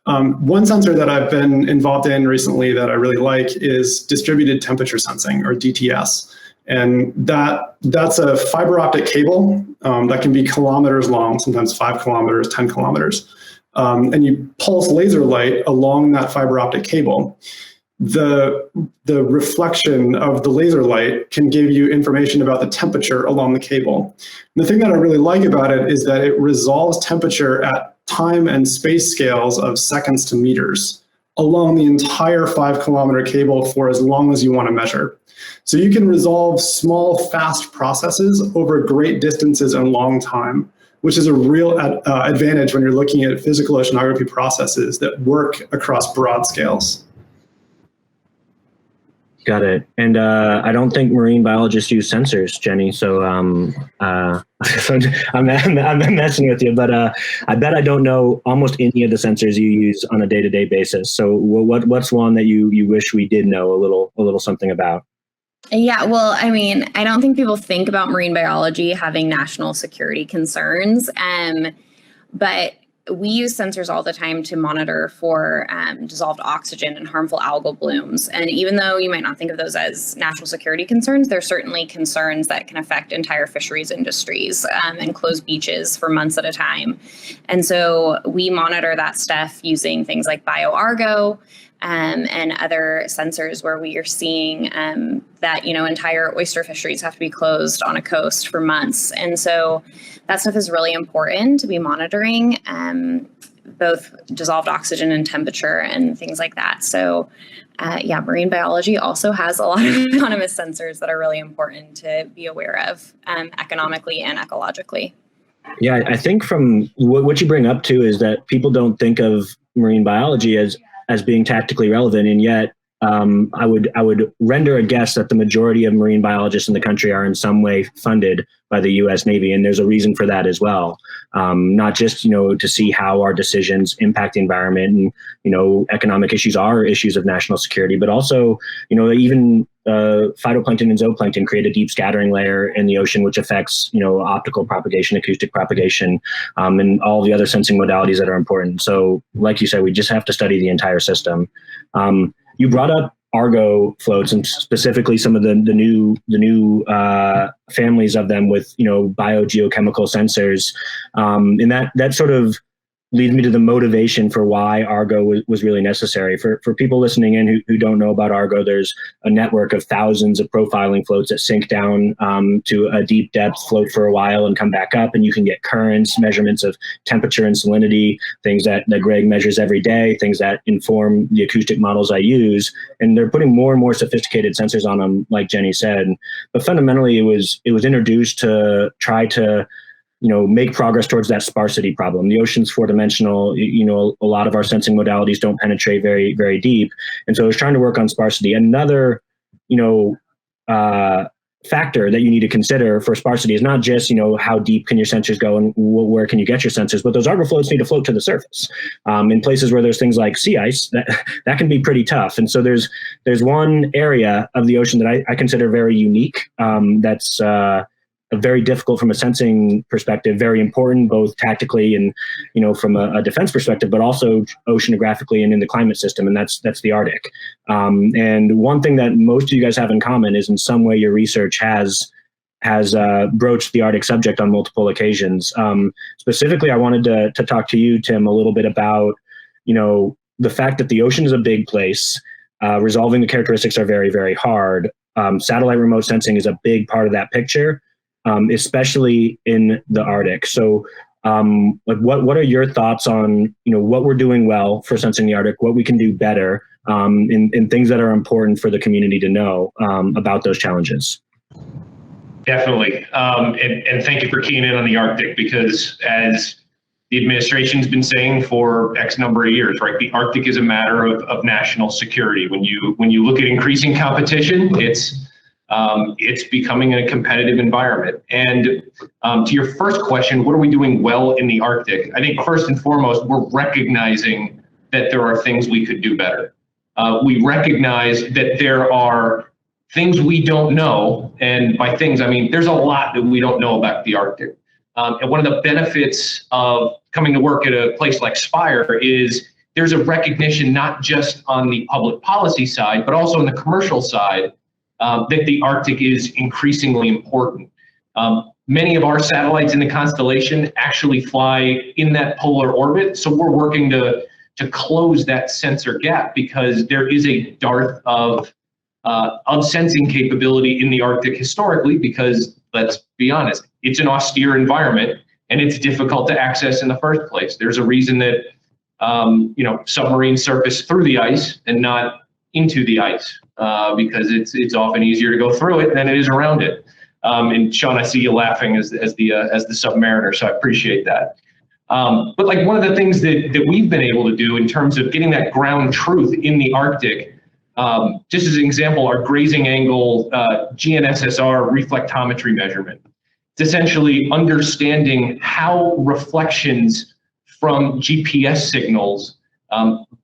One sensor that I've been involved in recently that I really like is distributed temperature sensing, or DTS. And that's a fiber optic cable that can be kilometers long, sometimes 5 kilometers, 10 kilometers. and you pulse laser light along that fiber optic cable, the reflection of the laser light can give you information about the temperature along the cable. And the thing that I really like about it is that it resolves temperature at time and space scales of seconds to meters along the entire 5-kilometer cable for as long as you want to measure. So you can resolve small, fast processes over great distances and long time, which is a real advantage when you're looking at physical oceanography processes that work across broad scales. Got it. And I don't think marine biologists use sensors, Jenny. So so I'm messing with you, but I bet I don't know almost any of the sensors you use on a day-to-day basis. So what's one that you wish we did know a little something about? Yeah, well, I mean, I don't think people think about marine biology having national security concerns, but we use sensors all the time to monitor for dissolved oxygen and harmful algal blooms. And even though you might not think of those as national security concerns, they're certainly concerns that can affect entire fisheries industries and close beaches for months at a time. And so we monitor that stuff using things like BioArgo, and other sensors where we are seeing that, entire oyster fisheries have to be closed on a coast for months. And so that stuff is really important to be monitoring, both dissolved oxygen and temperature and things like that. So marine biology also has a lot of autonomous sensors that are really important to be aware of economically and ecologically. Yeah, I think from what you bring up too is that people don't think of marine biology as being tactically relevant, and yet I would render a guess that the majority of marine biologists in the country are in some way funded by the U.S. Navy, and there's a reason for that as well. Not just to see how our decisions impact the environment, and economic issues are issues of national security, but also even phytoplankton and zooplankton create a deep scattering layer in the ocean, which affects optical propagation, acoustic propagation, and all the other sensing modalities that are important. So, like you said, we just have to study the entire system. You brought up Argo floats, and specifically some of the new families of them with biogeochemical sensors, and that sort of leads me to the motivation for why Argo was really necessary. For people listening in who don't know about Argo, there's a network of thousands of profiling floats that sink down to a deep depth, float for a while, and come back up. And you can get currents, measurements of temperature and salinity, things that Greg measures every day, things that inform the acoustic models I use. And they're putting more and more sophisticated sensors on them, like Jenny said. But fundamentally, it was introduced to try to make progress towards that sparsity problem. The ocean's 4-dimensional. A lot of our sensing modalities don't penetrate very, very deep. And so I was trying to work on sparsity. Another, factor that you need to consider for sparsity is not just, how deep can your sensors go and where can you get your sensors, but those Argo floats need to float to the surface. In places where there's things like sea ice, that can be pretty tough. And so there's one area of the ocean that I consider very unique, that's very difficult from a sensing perspective, very important both tactically and from a defense perspective, but also oceanographically and in the climate system, and that's the Arctic. And one thing that most of you guys have in common is in some way your research has broached the Arctic subject on multiple occasions. Specifically, I wanted to talk to you, Tim, a little bit about the fact that the ocean is a big place. Resolving the characteristics are very, very hard. Satellite remote sensing is a big part of that picture. Especially in the Arctic. So what are your thoughts on what we're doing well for sensing the Arctic, what we can do better, and things that are important for the community to know about those challenges? Definitely. And thank you for keying in on the Arctic, because as the administration's been saying for X number of years, right, the Arctic is a matter of national security. When you look at increasing competition, it's becoming a competitive environment. And to your first question, what are we doing well in the Arctic? I think first and foremost, we're recognizing that there are things we could do better. We recognize that there are things we don't know. And by things, I mean, there's a lot that we don't know about the Arctic. And one of the benefits of coming to work at a place like Spire is there's a recognition, not just on the public policy side, but also on the commercial side, that the Arctic is increasingly important. many of our satellites in the constellation actually fly in that polar orbit. So we're working to close that sensor gap, because there is a dearth of sensing capability in the Arctic historically, because let's be honest, it's an austere environment and it's difficult to access in the first place. There's a reason that submarines surface through the ice and not into the ice, because it's often easier to go through it than it is around it. And Sean, I see you laughing as the submariner, so I appreciate that. But like one of the things that we've been able to do in terms of getting that ground truth in the Arctic, just as an example, our grazing angle GNSSR reflectometry measurement. It's essentially understanding how reflections from GPS signals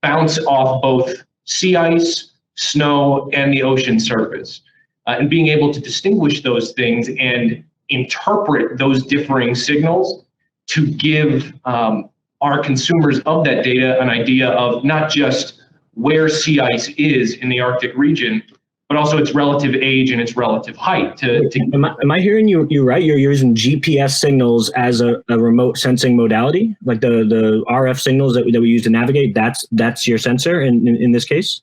bounce off both sea ice, snow, and the ocean surface. And being able to distinguish those things and interpret those differing signals to give our consumers of that data an idea of not just where sea ice is in the Arctic region, but also its relative age and its relative height. Am I hearing you right? You're using GPS signals as a remote sensing modality, like the RF signals that we use to navigate. That's your sensor in this case?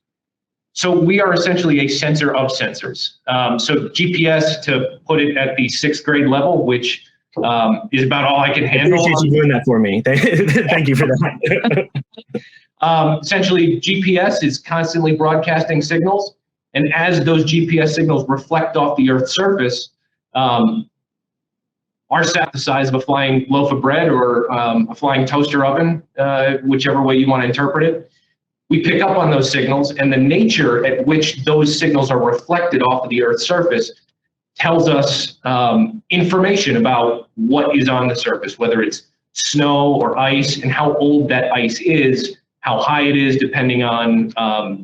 So we are essentially a sensor of sensors. So GPS, to put it at the 6th grade level, which is about all I can handle. I appreciate you doing that for me. Thank you for that. Essentially, GPS is constantly broadcasting signals. And as those GPS signals reflect off the Earth's surface, our sat the size of a flying loaf of bread or a flying toaster oven, whichever way you want to interpret it. We pick up on those signals, and the nature at which those signals are reflected off of the Earth's surface tells us information about what is on the surface, whether it's snow or ice, and how old that ice is, how high it is, depending on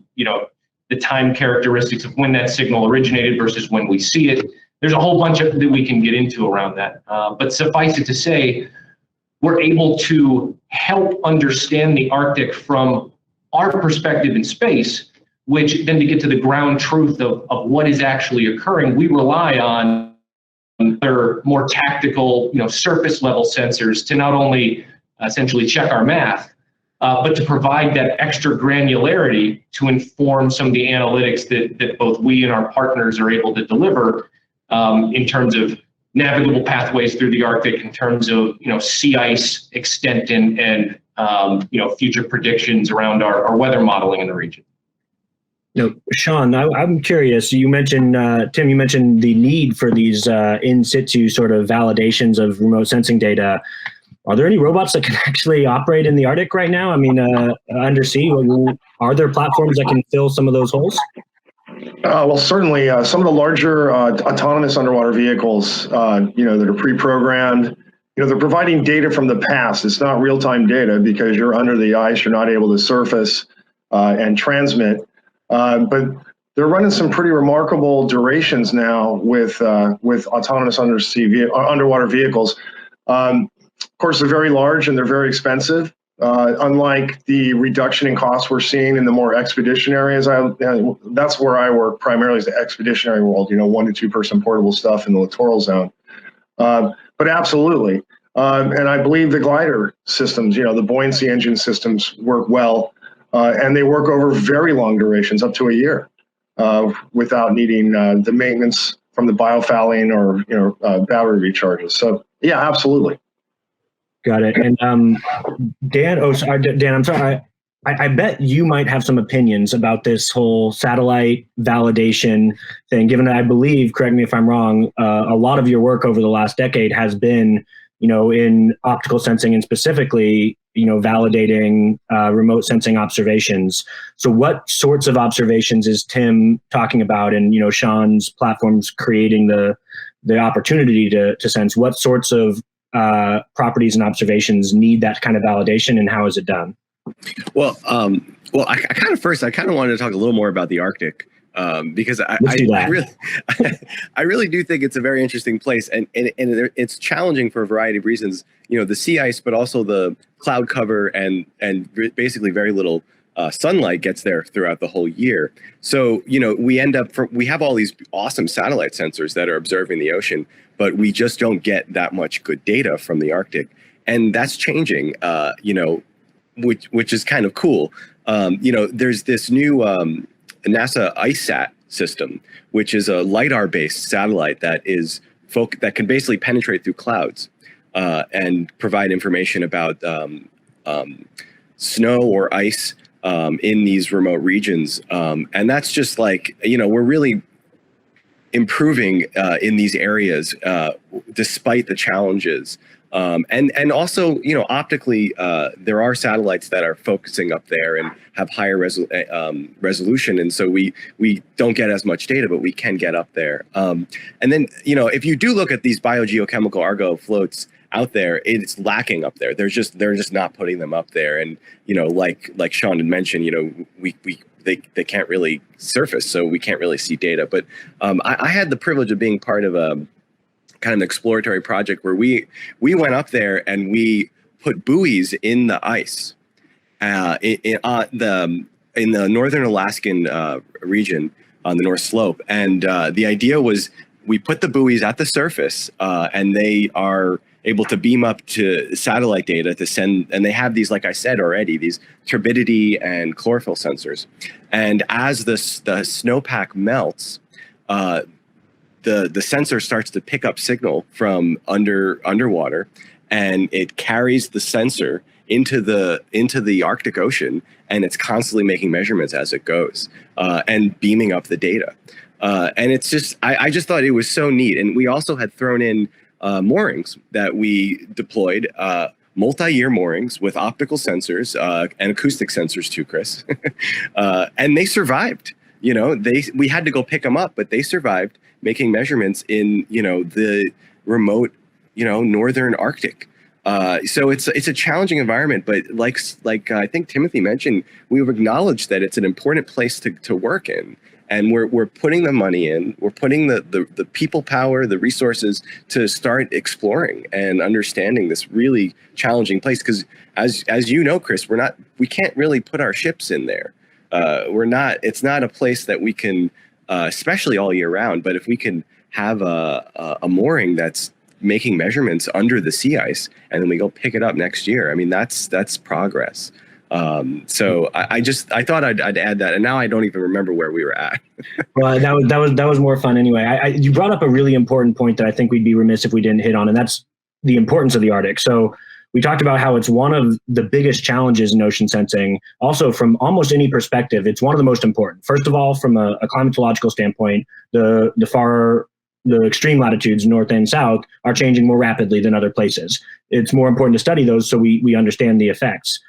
the time characteristics of when that signal originated versus when we see it. There's a whole bunch that we can get into around that. But suffice it to say, we're able to help understand the Arctic from our perspective in space, which then to get to the ground truth of what is actually occurring, we rely on their more tactical, surface level sensors to not only essentially check our math, but to provide that extra granularity to inform some of the analytics that both we and our partners are able to deliver in terms of navigable pathways through the Arctic, in terms of sea ice extent and future predictions around our weather modeling in the region. Sean, I'm curious. You mentioned, Tim, you mentioned the need for these in situ sort of validations of remote sensing data. Are there any robots that can actually operate in the Arctic right now? I mean, undersea, are there platforms that can fill some of those holes? Well, certainly some of the larger autonomous underwater vehicles, that are pre-programmed, they're providing data from the past. It's not real-time data because you're under the ice. You're not able to surface and transmit. But they're running some pretty remarkable durations now with autonomous underwater vehicles. Of course, they're very large and they're very expensive. Unlike the reduction in costs we're seeing in the more expedition areas, that's where I work primarily, is the expeditionary world. 1 to 2 person portable stuff in the littoral zone. But absolutely, and I believe the glider systems, the buoyancy engine systems, work well, and they work over very long durations, up to a year, without needing the maintenance from the biofouling or battery recharges. So yeah, absolutely. Got it. And Dan, I'm sorry. I bet you might have some opinions about this whole satellite validation thing, given that I believe, correct me if I'm wrong, a lot of your work over the last decade has been, in optical sensing and specifically, validating remote sensing observations. So what sorts of observations is Tim talking about, and, Sean's platforms creating the opportunity to sense? What sorts of properties and observations need that kind of validation, and how is it done? Well, I kind of wanted to talk a little more about the Arctic, because I really do think it's a very interesting place, and it's challenging for a variety of reasons. The sea ice, but also the cloud cover and basically very little sunlight gets there throughout the whole year. So, we have all these awesome satellite sensors that are observing the ocean, but we just don't get that much good data from the Arctic. And that's changing, which is kind of cool. There's this new NASA IceSat system, which is a LiDAR-based satellite that can basically penetrate through clouds and provide information about snow or ice in these remote regions. And that's just we're really improving in these areas despite the challenges. And also, optically, there are satellites that are focusing up there and have higher resolution. And so we don't get as much data, but we can get up there. And then, if you do look at these biogeochemical Argo floats out there, it's lacking up there. They're just not putting them up there. And, like Sean had mentioned, they can't really surface, so we can't really see data. But I had the privilege of being part of a kind of an exploratory project where we went up there and we put buoys in the ice in the northern Alaskan region on the North Slope. And the idea was we put the buoys at the surface and they are able to beam up to satellite data to send, and they have these, like I said already, these turbidity and chlorophyll sensors. And as the snowpack melts, the sensor starts to pick up signal from underwater, and it carries the sensor into the Arctic Ocean, and it's constantly making measurements as it goes and beaming up the data. And it's just, I just thought it was so neat. And we also had thrown in moorings that we deployed, multi-year moorings with optical sensors and acoustic sensors too, Chris. And they survived. We had to go pick them up, but they survived making measurements in the remote northern Arctic. So it's a challenging environment, but like I think Timothy mentioned, we've acknowledged that it's an important place to work in. And we're putting the money in, we're putting the people power, the resources to start exploring and understanding this really challenging place. Because as you know, Chris, we can't really put our ships in there. It's not a place that we can, especially all year round. But if we can have a mooring that's making measurements under the sea ice, and then we go pick it up next year, I mean, that's progress. So I thought I'd add that, and now I don't even remember where we were at. Well, that was more fun anyway. You brought up a really important point that I think we'd be remiss if we didn't hit on, and that's the importance of the Arctic. So we talked about how it's one of the biggest challenges in ocean sensing. Also, from almost any perspective, it's one of the most important. First of all, from a climatological standpoint, the extreme latitudes, north and south, are changing more rapidly than other places. It's more important to study those so we understand the effects.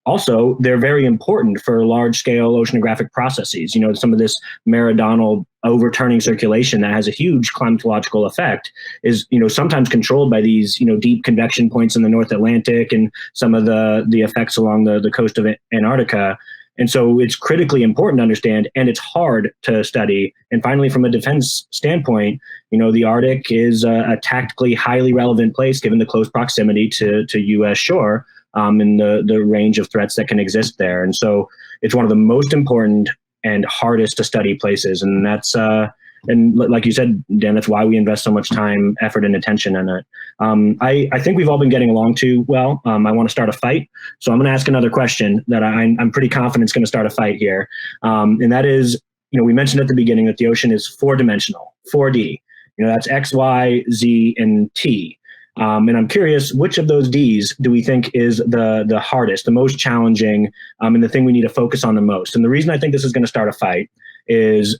Also, they're very important for large-scale oceanographic processes. Some of this meridional overturning circulation that has a huge climatological effect is, sometimes controlled by these, deep convection points in the North Atlantic and some of the effects along the coast of Antarctica. And so it's critically important to understand, and it's hard to study. And finally, from a defense standpoint, the Arctic is a tactically highly relevant place given the close proximity to U.S. shore. And the range of threats that can exist there. And so it's one of the most important and hardest to study places. And that's, and like you said, Dan, that's why we invest so much time, effort, and attention in it. I think we've all been getting along too well. I want to start a fight. So I'm going to ask another question that I'm pretty confident is going to start a fight here. And that is, we mentioned at the beginning that the ocean is 4-dimensional, 4D. That's X, Y, Z, and T. And I'm curious, which of those Ds do we think is the hardest, the most challenging, and the thing we need to focus on the most? And the reason I think this is going to start a fight is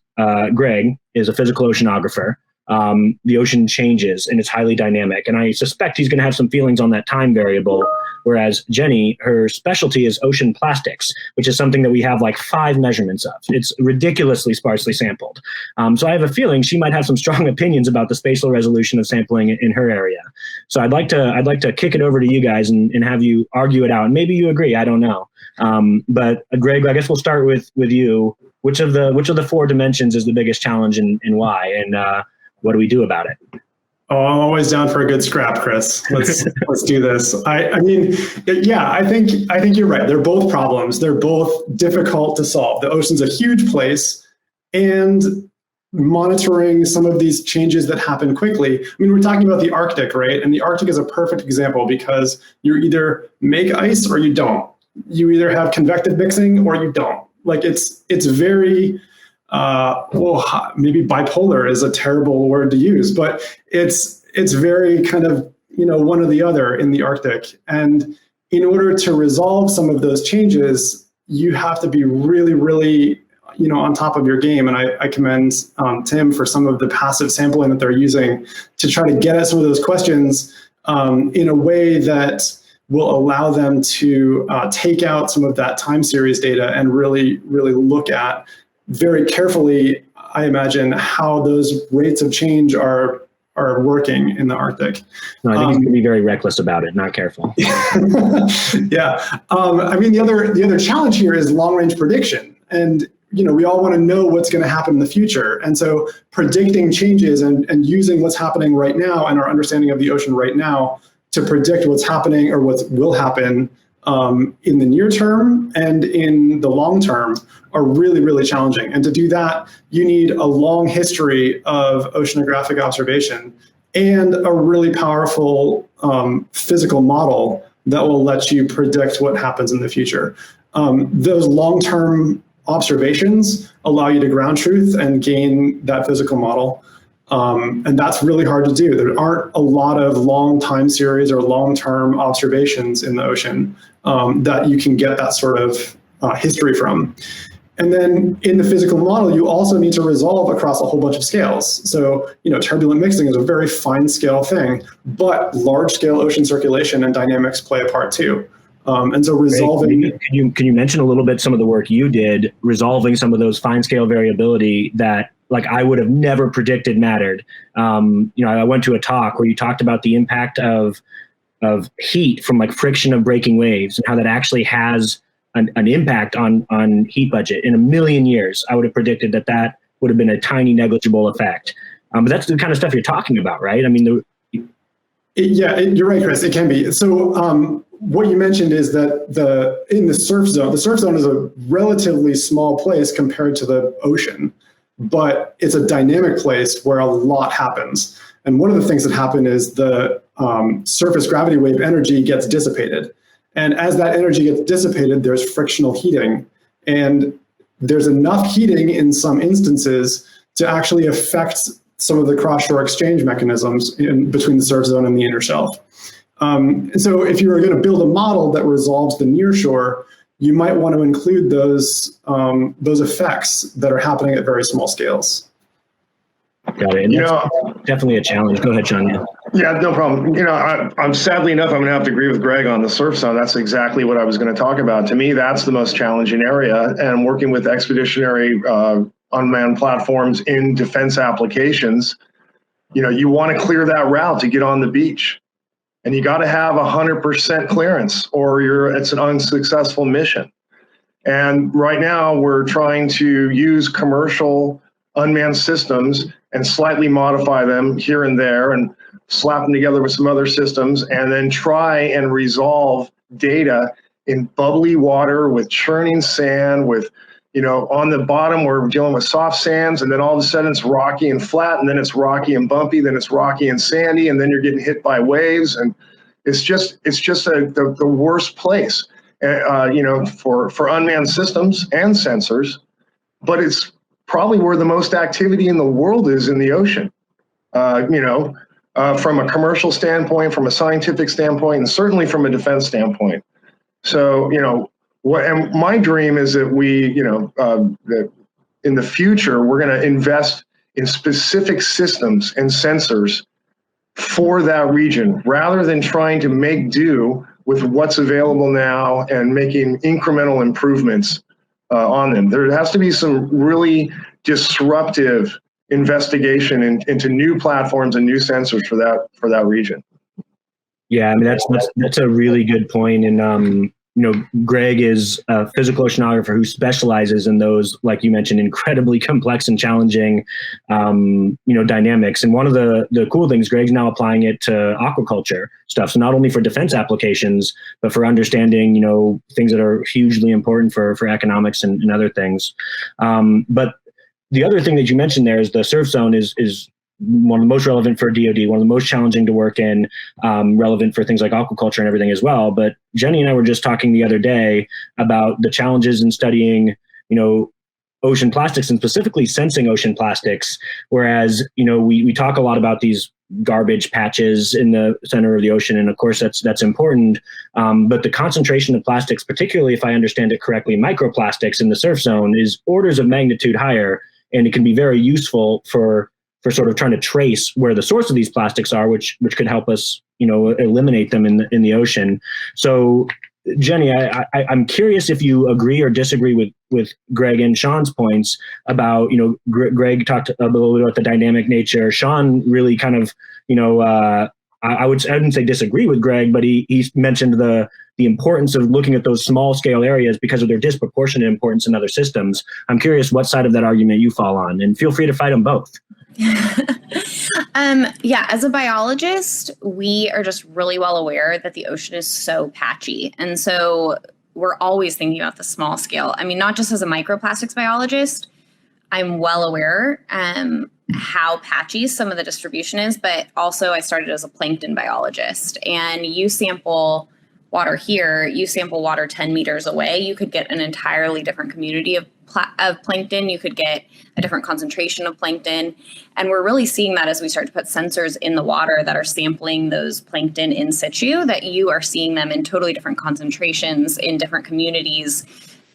Greg is a physical oceanographer. The ocean changes and it's highly dynamic. And I suspect he's going to have some feelings on that time variable. Whereas Jenny, her specialty is ocean plastics, which is something that we have like 5 measurements of. It's ridiculously sparsely sampled. So I have a feeling she might have some strong opinions about the spatial resolution of sampling in her area. So I'd like to kick it over to you guys and have you argue it out. And maybe you agree, I don't know. But Greg, I guess we'll start with you. Which of the 4 dimensions is the biggest challenge and why? And what do we do about it? Oh, I'm always down for a good scrap, Chris. Let's do this. I mean, yeah, I think you're right. They're both problems. They're both difficult to solve. The ocean's a huge place, and monitoring some of these changes that happen quickly. I mean, we're talking about the Arctic, right? And the Arctic is a perfect example because you either make ice or you don't. You either have convective mixing or you don't. Like it's very well, maybe bipolar is a terrible word to use, but it's very kind of, one or the other in the Arctic. And in order to resolve some of those changes, you have to be really, really, on top of your game. And I commend Tim for some of the passive sampling that they're using to try to get at some of those questions in a way that will allow them to take out some of that time series data and really, really look at very carefully, I imagine, how those rates of change are working in the Arctic. No, I think he's going to be very reckless about it, not careful. Yeah. I mean, the other challenge here is long-range prediction. And, we all want to know what's going to happen in the future. And so predicting changes and using what's happening right now and our understanding of the ocean right now to predict what's happening or what will happen in the near term and in the long term are really, really challenging. And to do that, you need a long history of oceanographic observation and a really powerful physical model that will let you predict what happens in the future. Those long-term observations allow you to ground truth and gain that physical model. And that's really hard to do. There aren't a lot of long time series or long-term observations in the ocean that you can get that sort of history from. And then in the physical model, you also need to resolve across a whole bunch of scales. So, turbulent mixing is a very fine scale thing, but large scale ocean circulation and dynamics play a part too. And so resolving. Can you mention a little bit some of the work you did resolving some of those fine scale variability that I would have never predicted mattered? I went to a talk where you talked about the impact of heat from friction of breaking waves and how that actually has an impact on heat budget. In a million years, I would have predicted that would have been a tiny negligible effect. But that's the kind of stuff you're talking about, right? I mean, you're right, Chris. It can be. So what you mentioned is that in the surf zone is a relatively small place compared to the ocean, but it's a dynamic place where a lot happens. And one of the things that happen is the surface gravity wave energy gets dissipated. And as that energy gets dissipated, there's frictional heating. And there's enough heating in some instances to actually affect some of the cross-shore exchange mechanisms between the surf zone and the inner shelf. And so if you were going to build a model that resolves the near shore, you might want to include those effects that are happening at very small scales. Got it. And that's definitely a challenge. Go ahead, Sean. Yeah, no problem. I'm sadly enough, I'm going to have to agree with Greg on the surf zone. That's exactly what I was going to talk about. To me, that's the most challenging area. And working with expeditionary unmanned platforms in defense applications, you want to clear that route to get on the beach. And you got to have 100% clearance or it's an unsuccessful mission. And right now we're trying to use commercial unmanned systems and slightly modify them here and there and slap them together with some other systems and then try and resolve data in bubbly water with churning sand with, on the bottom we're dealing with soft sands, and then all of a sudden it's rocky and flat, and then it's rocky and bumpy, then it's rocky and sandy, and then you're getting hit by waves, and it's just the worst place, for unmanned systems and sensors, but it's probably where the most activity in the world is in the ocean, from a commercial standpoint, from a scientific standpoint, and certainly from a defense standpoint. So, and my dream is that that in the future, we're going to invest in specific systems and sensors for that region, rather than trying to make do with what's available now and making incremental improvements on them. There has to be some really disruptive investigation into new platforms and new sensors for that region. Yeah, I mean that's a really good point. And Greg is a physical oceanographer who specializes in those, like you mentioned, incredibly complex and challenging, dynamics. And one of the cool things, Greg's now applying it to aquaculture stuff. So not only for defense applications, but for understanding, things that are hugely important for economics and other things. But the other thing that you mentioned there is the surf zone is one of the most relevant for DoD, one of the most challenging to work in, relevant for things like aquaculture and everything as well. But Jenny and I were just talking the other day about the challenges in studying, ocean plastics and specifically sensing ocean plastics. Whereas, we talk a lot about these garbage patches in the center of the ocean. And of course, that's important. But the concentration of plastics, particularly if I understand it correctly, microplastics in the surf zone is orders of magnitude higher. And it can be very useful for sort of trying to trace where the source of these plastics are, which could help us, eliminate them in the ocean. So, Jenny, I'm curious if you agree or disagree with Greg and Sean's points about, Greg talked a little bit about the dynamic nature. Sean really kind of, I wouldn't say disagree with Greg, but he mentioned the importance of looking at those small scale areas because of their disproportionate importance in other systems. I'm curious what side of that argument you fall on, and feel free to fight them both. As a biologist, we are just really well aware that the ocean is so patchy. And so we're always thinking about the small scale. I mean, not just as a microplastics biologist, I'm well aware how patchy some of the distribution is, but also I started as a plankton biologist. And you sample water here, you sample water 10 meters away, you could get an entirely different community of plankton. You could get a different concentration of plankton. And we're really seeing that as we start to put sensors in the water that are sampling those plankton in situ, that you are seeing them in totally different concentrations in different communities.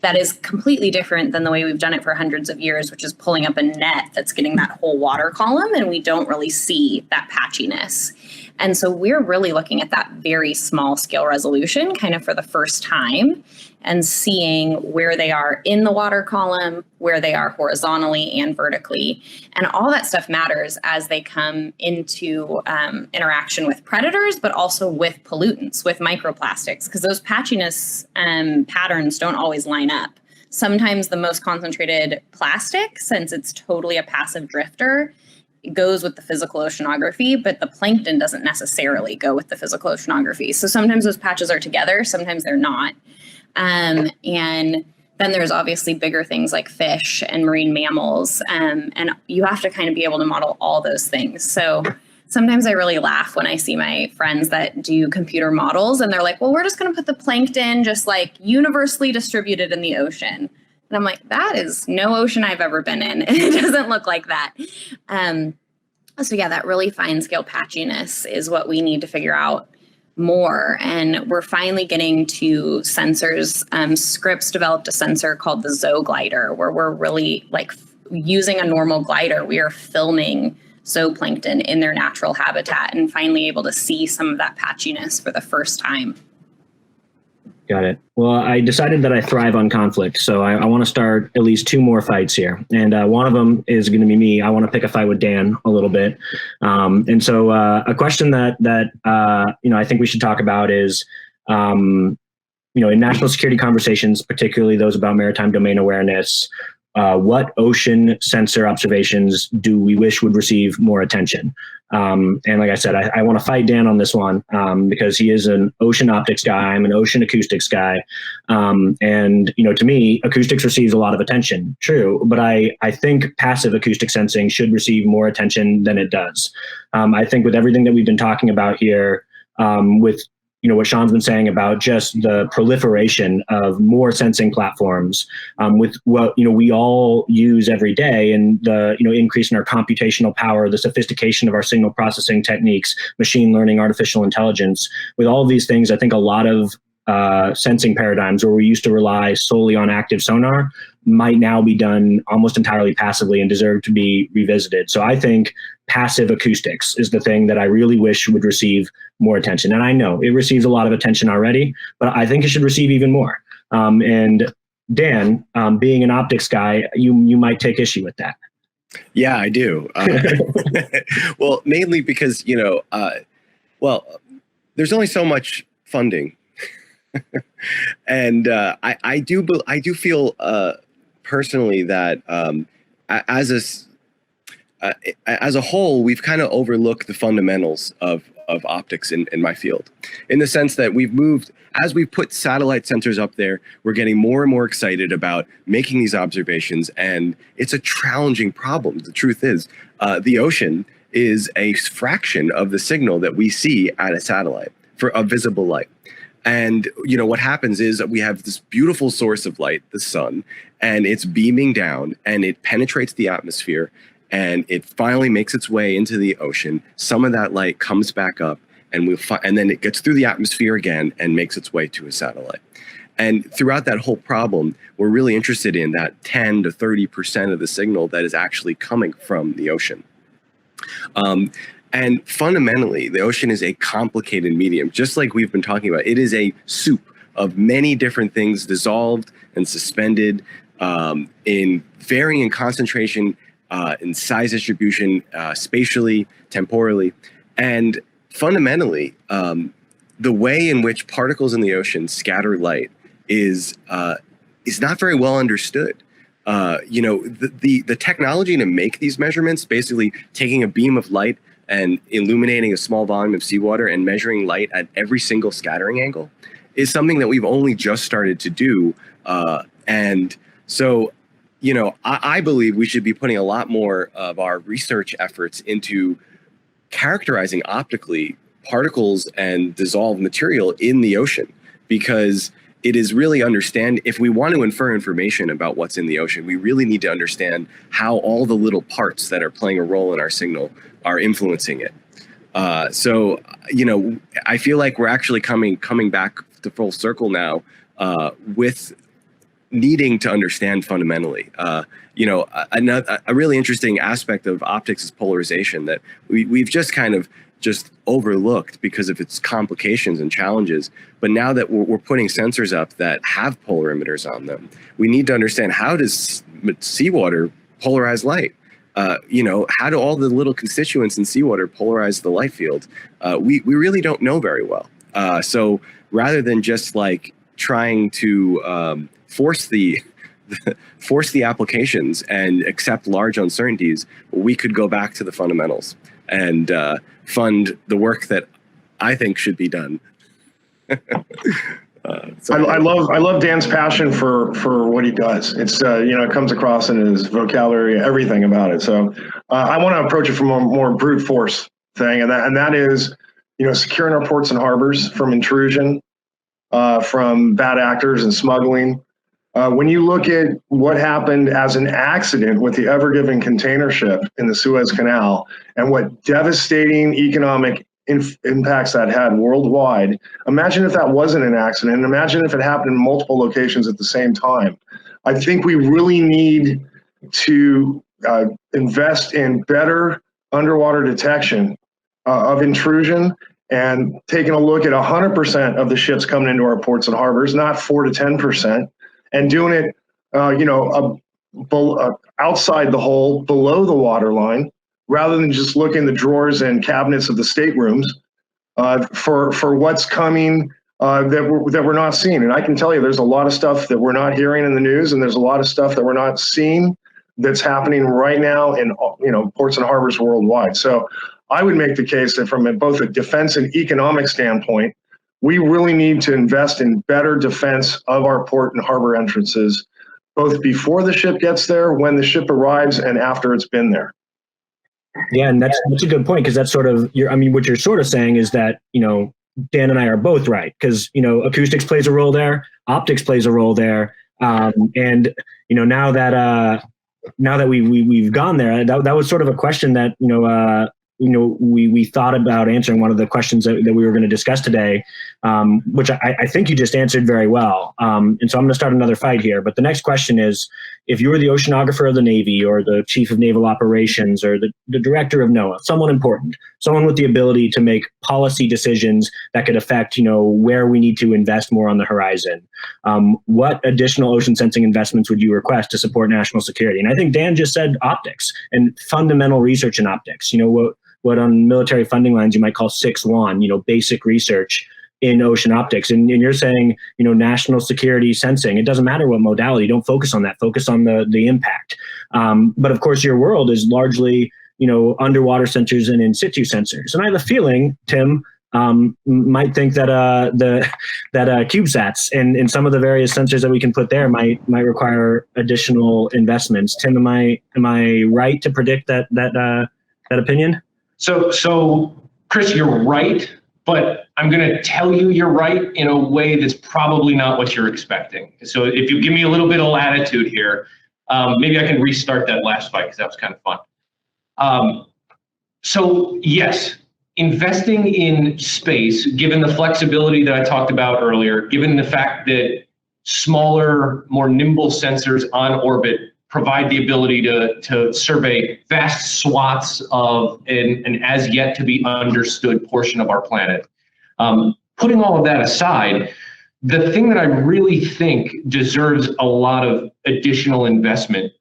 That is completely different than the way we've done it for hundreds of years, which is pulling up a net that's getting that whole water column, and we don't really see that patchiness. And so we're really looking at that very small scale resolution kind of for the first time and seeing where they are in the water column, where they are horizontally and vertically. And all that stuff matters as they come into interaction with predators, but also with pollutants, with microplastics, because those patchiness patterns don't always line up. Sometimes the most concentrated plastic, since it's totally a passive drifter, goes with the physical oceanography, but the plankton doesn't necessarily go with the physical oceanography. So sometimes those patches are together, sometimes they're not. And then there's obviously bigger things like fish and marine mammals. And you have to kind of be able to model all those things. So sometimes I really laugh when I see my friends that do computer models and they're like, well, we're just going to put the plankton just like universally distributed in the ocean. And I'm like, that is no ocean I've ever been in. It doesn't look like that. So yeah, that really fine scale patchiness is what we need to figure out more. And we're finally getting to sensors. Scripps developed a sensor called the Zooglider, where we're really like using a normal glider, we are filming zooplankton in their natural habitat and finally able to see some of that patchiness for the first time. Got it. Well, I decided that I thrive on conflict, so I want to start at least two more fights here. And one of them is going to be me. I want to pick a fight with Dan a little bit. And so a question that I think we should talk about is, in national security conversations, particularly those about maritime domain awareness, what ocean sensor observations do we wish would receive more attention? And like I said, I want to fight Dan on this one because he is an ocean optics guy. I'm an ocean acoustics guy. And, to me, acoustics receives a lot of attention. True. But I think passive acoustic sensing should receive more attention than it does. I think with everything that we've been talking about here, with what Sean's been saying about just the proliferation of more sensing platforms, with what we all use every day, and the increase in our computational power, the sophistication of our signal processing techniques, machine learning, artificial intelligence. With all of these things, I think a lot of sensing paradigms where we used to rely solely on active sonar might now be done almost entirely passively and deserve to be revisited. So I think passive acoustics is the thing that I really wish would receive more attention. And I know it receives a lot of attention already, but I think it should receive even more. And Dan, being an optics guy, you might take issue with that. Yeah, I do. Well, mainly because, there's only so much funding And I do feel personally that as a whole, we've kind of overlooked the fundamentals of optics in my field, in the sense that as we've put satellite sensors up there, we're getting more and more excited about making these observations, and it's a challenging problem. The truth is, the ocean is a fraction of the signal that we see at a satellite for a visible light. And what happens is that we have this beautiful source of light, the sun, and it's beaming down, and it penetrates the atmosphere, and it finally makes its way into the ocean. Some of that light comes back up, and then it gets through the atmosphere again and makes its way to a satellite. And throughout that whole problem, we're really interested in that 10 to 30% of the signal that is actually coming from the ocean. And fundamentally, the ocean is a complicated medium, just like we've been talking about. It is a soup of many different things dissolved and suspended in varying concentration, in size distribution, spatially, temporally. And fundamentally, the way in which particles in the ocean scatter light is not very well understood. The technology to make these measurements, basically taking a beam of light and illuminating a small volume of seawater and measuring light at every single scattering angle, is something that we've only just started to do. And so, I believe we should be putting a lot more of our research efforts into characterizing optically particles and dissolved material in the ocean, because it is really if we want to infer information about what's in the ocean, we really need to understand how all the little parts that are playing a role in our signal are influencing it. So, I feel like we're actually coming back to full circle now with needing to understand fundamentally. A really interesting aspect of optics is polarization that we've just kind of overlooked because of its complications and challenges. But now that we're putting sensors up that have polarimeters on them, we need to understand, how does seawater polarize light? How do all the little constituents in seawater polarize the light field? We really don't know very well. So rather than just trying to force the applications and accept large uncertainties, we could go back to the fundamentals and fund the work that I think should be done. I love Dan's passion for what he does. It's it comes across in his vocabulary, everything about it. So I want to approach it from a more brute force thing, and that is securing our ports and harbors from intrusion, from bad actors and smuggling. When you look at what happened as an accident with the Ever Given container ship in the Suez Canal, and what devastating economic impacts that had worldwide, imagine if that wasn't an accident, and imagine if it happened in multiple locations at the same time. I think we really need to invest in better underwater detection of intrusion, and taking a look at 100% of the ships coming into our ports and harbors, not 4 to 10%. And doing it, outside the hole, below the waterline, rather than just looking in the drawers and cabinets of the staterooms for what's coming that we're not seeing. And I can tell you, there's a lot of stuff that we're not hearing in the news, and there's a lot of stuff that we're not seeing that's happening right now in ports and harbors worldwide. So I would make the case that from both a defense and economic standpoint, we really need to invest in better defense of our port and harbor entrances, both before the ship gets there, when the ship arrives, and after it's been there. Yeah, and that's a good point, because that's sort of what you're sort of saying is that, Dan and I are both right, because, acoustics plays a role there, optics plays a role there. And, now that we've gone there, that was sort of a question that, we thought about answering, one of the questions that we were going to discuss today, which I think you just answered very well. And so I'm going to start another fight here. But the next question is, if you were the oceanographer of the Navy, or the chief of naval operations, or the director of NOAA, someone important, someone with the ability to make policy decisions that could affect, where we need to invest more on the horizon, what additional ocean sensing investments would you request to support national security? And I think Dan just said optics and fundamental research in optics. What on military funding lines you might call 6-1, basic research in ocean optics. And you're saying, national security sensing. It doesn't matter what modality. Don't focus on that. Focus on the impact. But of course, your world is largely, underwater sensors and in situ sensors. And I have a feeling, Tim, might think that CubeSats and some of the various sensors that we can put there might require additional investments. Tim, am I right to predict that opinion? So Chris, you're right, but I'm going to tell you you're right in a way that's probably not what you're expecting. So if you give me a little bit of latitude here, maybe I can restart that last fight because that was kind of fun. So yes, investing in space, given the flexibility that I talked about earlier, given the fact that smaller, more nimble sensors on orbit provide the ability to survey vast swaths of an as yet to be understood portion of our planet. Putting all of that aside, the thing that I really think deserves a lot of additional investment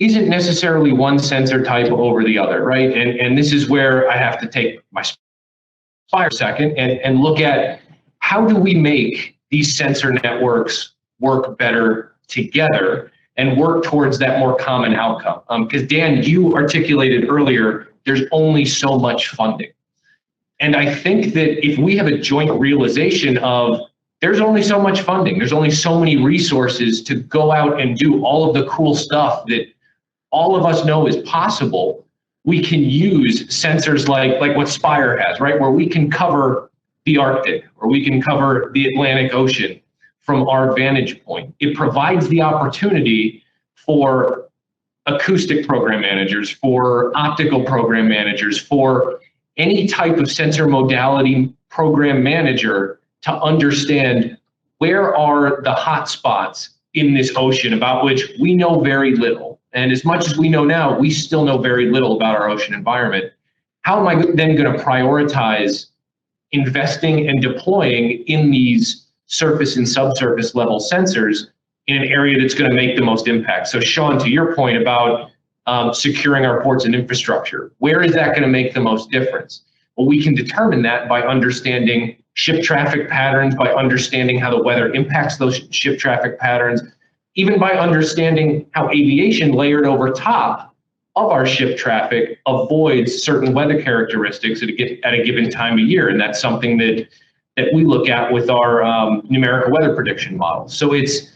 isn't necessarily one sensor type over the other, right? And this is where I have to take my Spire a second and look at how do we make these sensor networks work better together and work towards that more common outcome. Because Dan, you articulated earlier, there's only so much funding. And I think that if we have a joint realization of there's only so much funding, there's only so many resources to go out and do all of the cool stuff that all of us know is possible, we can use sensors like what Spire has, right? Where we can cover the Arctic or we can cover the Atlantic Ocean from our vantage point. It provides the opportunity for acoustic program managers, for optical program managers, for any type of sensor modality program manager to understand where are the hot spots in this ocean about which we know very little. And as much as we know now, we still know very little about our ocean environment. How am I then going to prioritize investing and deploying in these surface and subsurface level sensors in an area that's going to make the most impact? So Sean, to your point about securing our ports and infrastructure, where is that going to make the most difference? Well, we can determine that by understanding ship traffic patterns, by understanding how the weather impacts those ship traffic patterns, even by understanding how aviation layered over top of our ship traffic avoids certain weather characteristics at a given time of year. And that's something that we look at with our numerical weather prediction model. So it's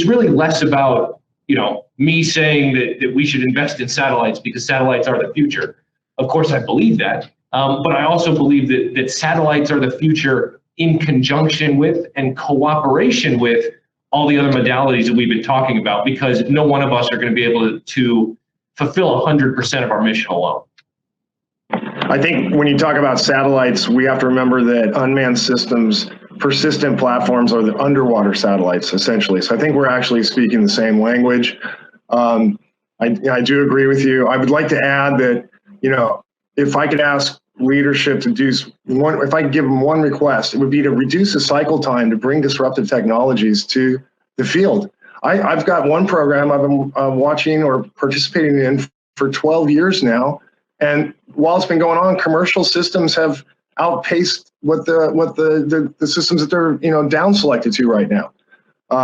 really less about me saying that we should invest in satellites because satellites are the future. Of course, I believe that, but I also believe that satellites are the future in conjunction with and cooperation with all the other modalities that we've been talking about, because no one of us are going to be able to fulfill 100% of our mission alone. I think when you talk about satellites, we have to remember that unmanned systems, persistent platforms are the underwater satellites, essentially. So I think we're actually speaking the same language. I do agree with you. I would like to add that, if I could ask leadership to do one, if I could give them one request, it would be to reduce the cycle time to bring disruptive technologies to the field. I've got one program I've been watching or participating in for 12 years now. And while it's been going on, commercial systems have outpaced what the systems that they're down selected to right now.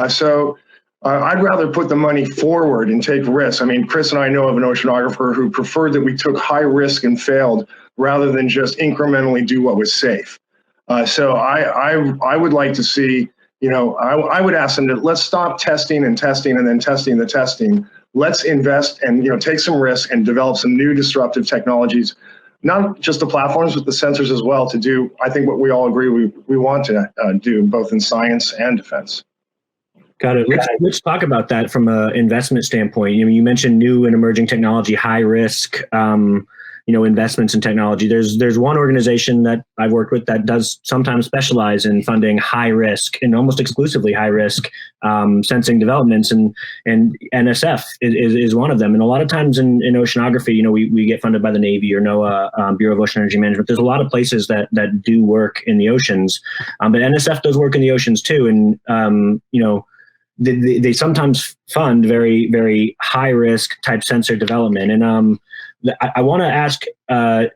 So I'd rather put the money forward and take risks. I mean, Chris and I know of an oceanographer who preferred that we took high risk and failed rather than just incrementally do what was safe. So I would like to see, I would ask them to let's stop testing and then testing the testing. Let's invest and take some risk and develop some new disruptive technologies, not just the platforms, but the sensors as well, to do, I think, what we all agree we want to do, both in science and defense. Got it. Let's talk about that from an investment standpoint. You mentioned new and emerging technology, high risk, investments in technology. There's one organization that I've worked with that does sometimes specialize in funding high risk and almost exclusively high risk sensing developments, and NSF is one of them. And a lot of times in oceanography, we get funded by the Navy or NOAA, Bureau of Ocean Energy Management. There's a lot of places that do work in the oceans, but NSF does work in the oceans too. And they sometimes fund very, very high risk type sensor development. And I want to ask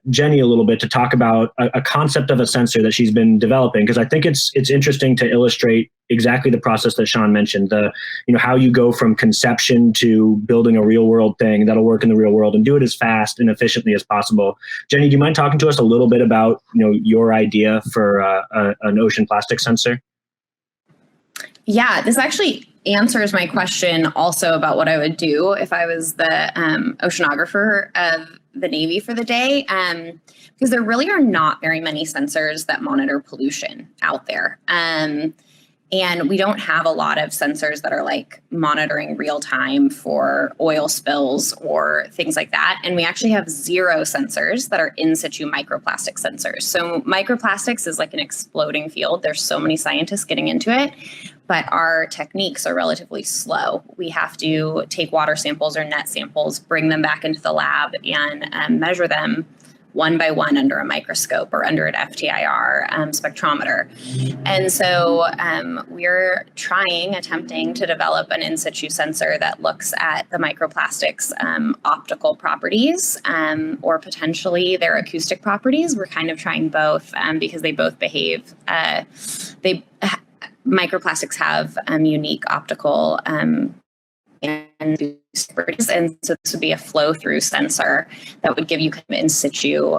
Jenny a little bit to talk about a concept of a sensor that she's been developing, because I think it's interesting to illustrate exactly the process that Sean mentioned, how you go from conception to building a real world thing that'll work in the real world and do it as fast and efficiently as possible. Jenny, do you mind talking to us a little bit about your idea for an ocean plastic sensor? Yeah, this actually answers my question also about what I would do if I was the oceanographer of the Navy for the day, because there really are not very many sensors that monitor pollution out there. And we don't have a lot of sensors that are like monitoring real time for oil spills or things like that. And we actually have 0 sensors that are in situ microplastic sensors. So microplastics is like an exploding field. There's so many scientists getting into it, but our techniques are relatively slow. We have to take water samples or net samples, bring them back into the lab and measure them one by one under a microscope or under an FTIR spectrometer. And so we're attempting to develop an in situ sensor that looks at the microplastics optical properties or potentially their acoustic properties. We're kind of trying both because they both behave, microplastics have unique optical and so this would be a flow-through sensor that would give you kind of in situ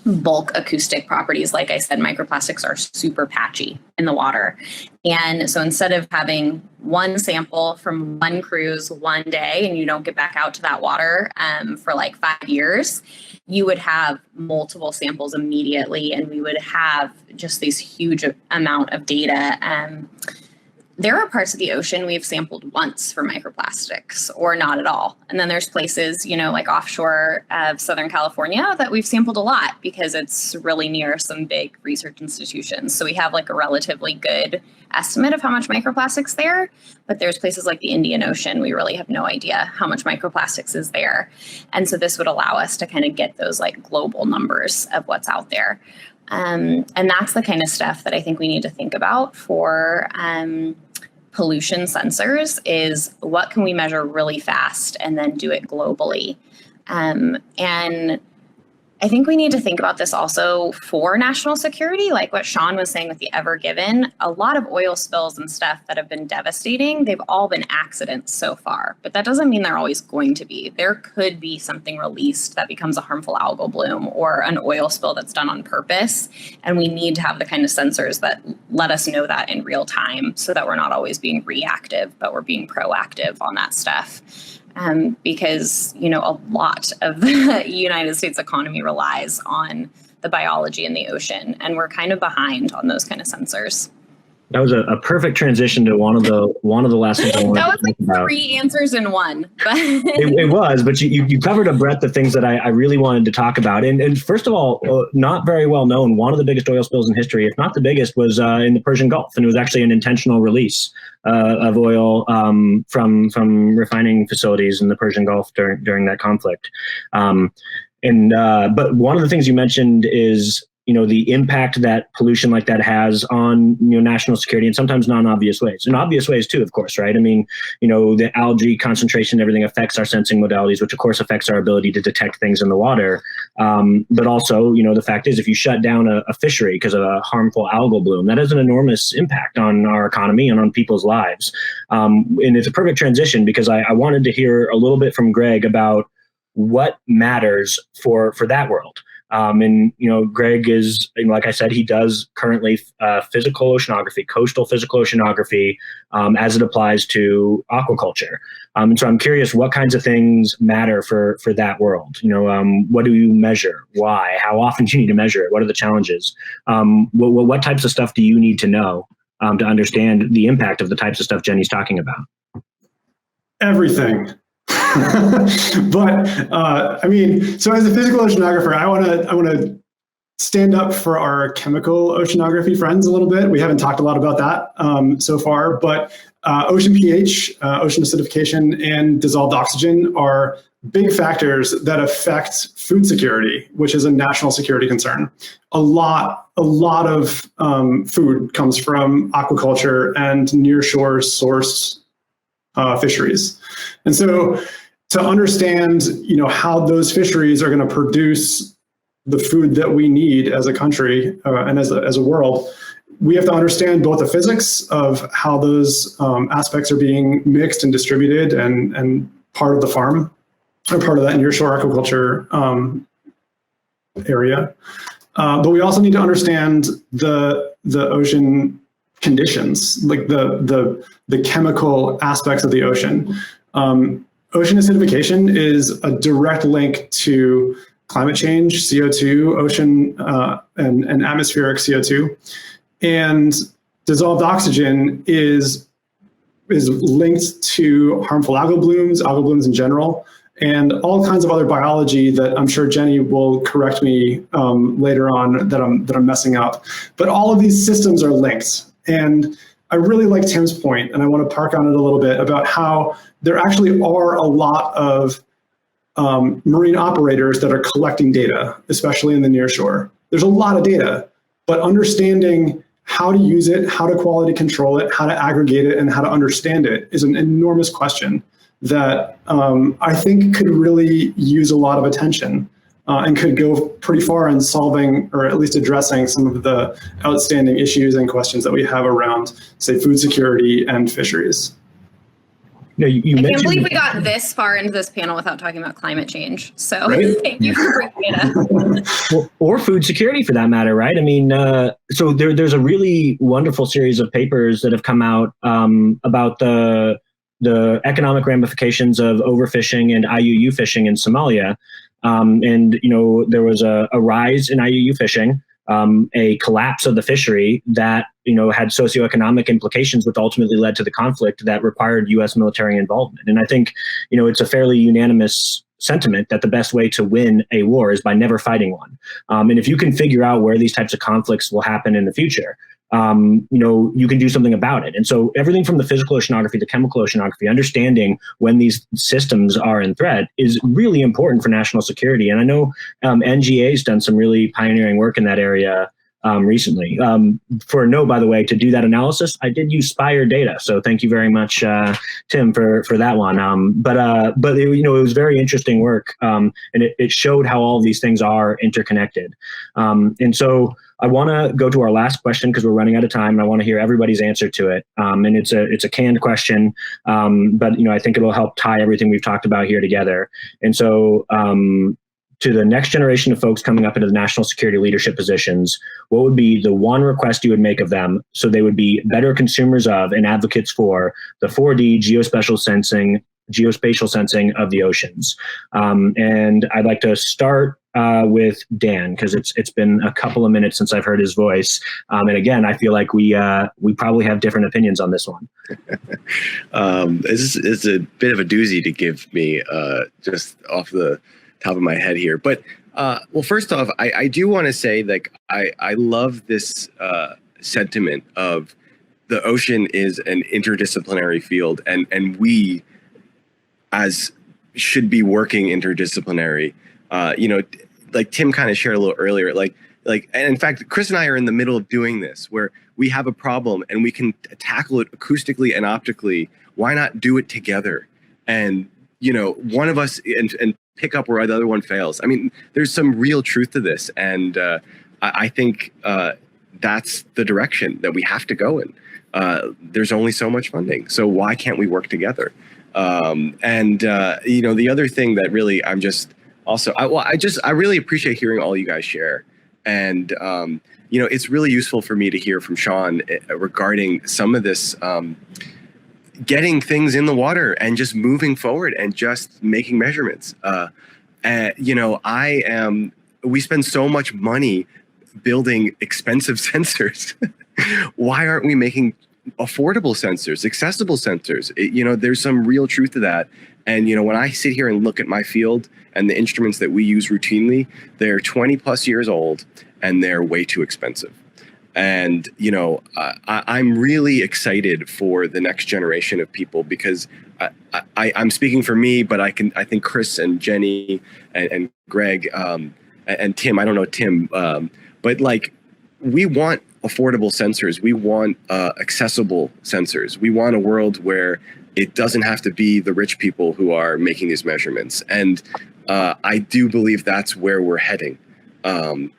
bulk acoustic properties. Like I said, microplastics are super patchy in the water. And so instead of having one sample from one cruise one day and you don't get back out to that water for like 5 years, you would have multiple samples immediately and we would have just these huge amount of data. There are parts of the ocean we've sampled once for microplastics or not at all. And then there's places, like offshore of Southern California that we've sampled a lot because it's really near some big research institutions. So we have like a relatively good estimate of how much microplastics there, but there's places like the Indian Ocean, we really have no idea how much microplastics is there. And so this would allow us to kind of get those like global numbers of what's out there. And that's the kind of stuff that I think we need to think about for pollution sensors is what can we measure really fast and then do it globally. And I think we need to think about this also for national security, like what Sean was saying with the Ever Given. A lot of oil spills and stuff that have been devastating, they've all been accidents so far, but that doesn't mean they're always going to be. There could be something released that becomes a harmful algal bloom or an oil spill that's done on purpose. And we need to have the kind of sensors that let us know that in real time so that we're not always being reactive, but we're being proactive on that stuff. Because, a lot of the United States economy relies on the biology in the ocean, and we're kind of behind on those kind of sensors. That was a perfect transition to one of the last things I wanted that was to talk about. 3 answers in one. It was, but you covered a breadth of things that I really wanted to talk about. And first of all, not very well known, one of the biggest oil spills in history, if not the biggest, was in the Persian Gulf. And it was actually an intentional release of oil from refining facilities in the Persian Gulf during that conflict. But one of the things you mentioned is the impact that pollution like that has on national security in sometimes non-obvious ways. In obvious ways too, of course, right? I mean, the algae concentration and everything affects our sensing modalities, which of course affects our ability to detect things in the water. But also, the fact is if you shut down a fishery because of a harmful algal bloom, that has an enormous impact on our economy and on people's lives. And it's a perfect transition because I wanted to hear a little bit from Greg about what matters for that world. Greg is, like I said, he does currently physical oceanography, coastal physical oceanography, as it applies to aquaculture. And so I'm curious what kinds of things matter for that world. What do you measure? Why? How often do you need to measure it? What are the challenges? What types of stuff do you need to know to understand the impact of the types of stuff Jenny's talking about? Everything. But so as a physical oceanographer, I want to stand up for our chemical oceanography friends a little bit. We haven't talked a lot about that so far, but ocean pH, ocean acidification, and dissolved oxygen are big factors that affect food security, which is a national security concern. A lot of food comes from aquaculture and nearshore source fisheries. And so to understand, how those fisheries are going to produce the food that we need as a country and as a world, we have to understand both the physics of how those aspects are being mixed and distributed and part of the farm, or part of that nearshore aquaculture area. But we also need to understand the ocean conditions, like the chemical aspects of the ocean. Ocean acidification is a direct link to climate change, CO2, ocean and atmospheric CO2. And dissolved oxygen is linked to harmful algal blooms in general, and all kinds of other biology that I'm sure Jenny will correct me later on that I'm messing up. But all of these systems are linked. And I really like Tim's point, and I want to park on it a little bit, about how there actually are a lot of marine operators that are collecting data, especially in the nearshore. There's a lot of data, but understanding how to use it, how to quality control it, how to aggregate it, and how to understand it is an enormous question that I think could really use a lot of attention and could go pretty far in solving, or at least addressing, some of the outstanding issues and questions that we have around, say, food security and fisheries. No, you I mentioned, can't believe we got this far into this panel without talking about climate change. So right? Thank you for bringing it up. or food security for that matter, right? I mean, so there's a really wonderful series of papers that have come out about the economic ramifications of overfishing and IUU fishing in Somalia. And, there was a rise in IUU fishing, a collapse of the fishery that, had socioeconomic implications, which ultimately led to the conflict that required U.S. military involvement. And I think, it's a fairly unanimous sentiment that the best way to win a war is by never fighting one. And if you can figure out where these types of conflicts will happen in the future, you can do something about it. And so everything from the physical oceanography, the chemical oceanography, understanding when these systems are in threat is really important for national security. And I know NGA has done some really pioneering work in that area recently. For a note, by the way, to do that analysis, I did use Spire data. So thank you very much, Tim, for that one. But it was very interesting work, and it showed how all of these things are interconnected. And so I want to go to our last question because we're running out of time, and I want to hear everybody's answer to it. And it's a canned question, but I think it'll help tie everything we've talked about here together. And so, to the next generation of folks coming up into the national security leadership positions, what would be the one request you would make of them so they would be better consumers of and advocates for the 4D geospatial sensing of the oceans? And I'd like to start with Dan, because it's been a couple of minutes since I've heard his voice. And again, I feel like we probably have different opinions on this one. It's a bit of a doozy to give me just off the top of my head here. But well, first off, I do want to say, like, I love this sentiment of the ocean is an interdisciplinary field, and we as should be working interdisciplinary. Like Tim kind of shared a little earlier, like, and in fact, Chris and I are in the middle of doing this, where we have a problem and we can tackle it acoustically and optically. Why not do it together? And, one of us and pick up where the other one fails. I mean, there's some real truth to this. And I think that's the direction that we have to go in. There's only so much funding. So why can't we work together? The other thing that really I'm just also, I really appreciate hearing all you guys share. And, it's really useful for me to hear from Sean regarding some of this, getting things in the water and just moving forward and just making measurements. We spend so much money building expensive sensors. Why aren't we making affordable sensors, accessible sensors? There's some real truth to that. And, when I sit here and look at my field and the instruments that we use routinely, they're 20 plus years old and they're way too expensive. And, I'm really excited for the next generation of people, because I'm speaking for me, but I think Chris and Jenny and Greg and Tim, I don't know Tim, but like, we want affordable sensors. We want accessible sensors. We want a world where it doesn't have to be the rich people who are making these measurements. And I do believe that's where we're heading. That's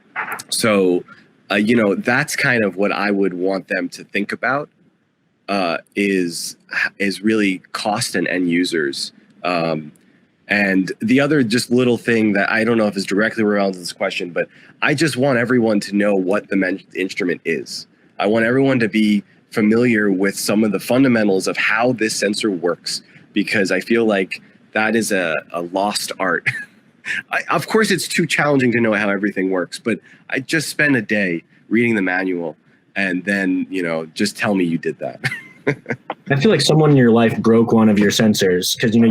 kind of what I would want them to think about, is really cost and end users. And the other just little thing that I don't know if is directly relevant to this question, but I just want everyone to know what the instrument is. I want everyone to be familiar with some of the fundamentals of how this sensor works, because I feel like that is a lost art. Of course, it's too challenging to know how everything works, but I just spent a day reading the manual and then, just tell me you did that. I feel like someone in your life broke one of your sensors, because you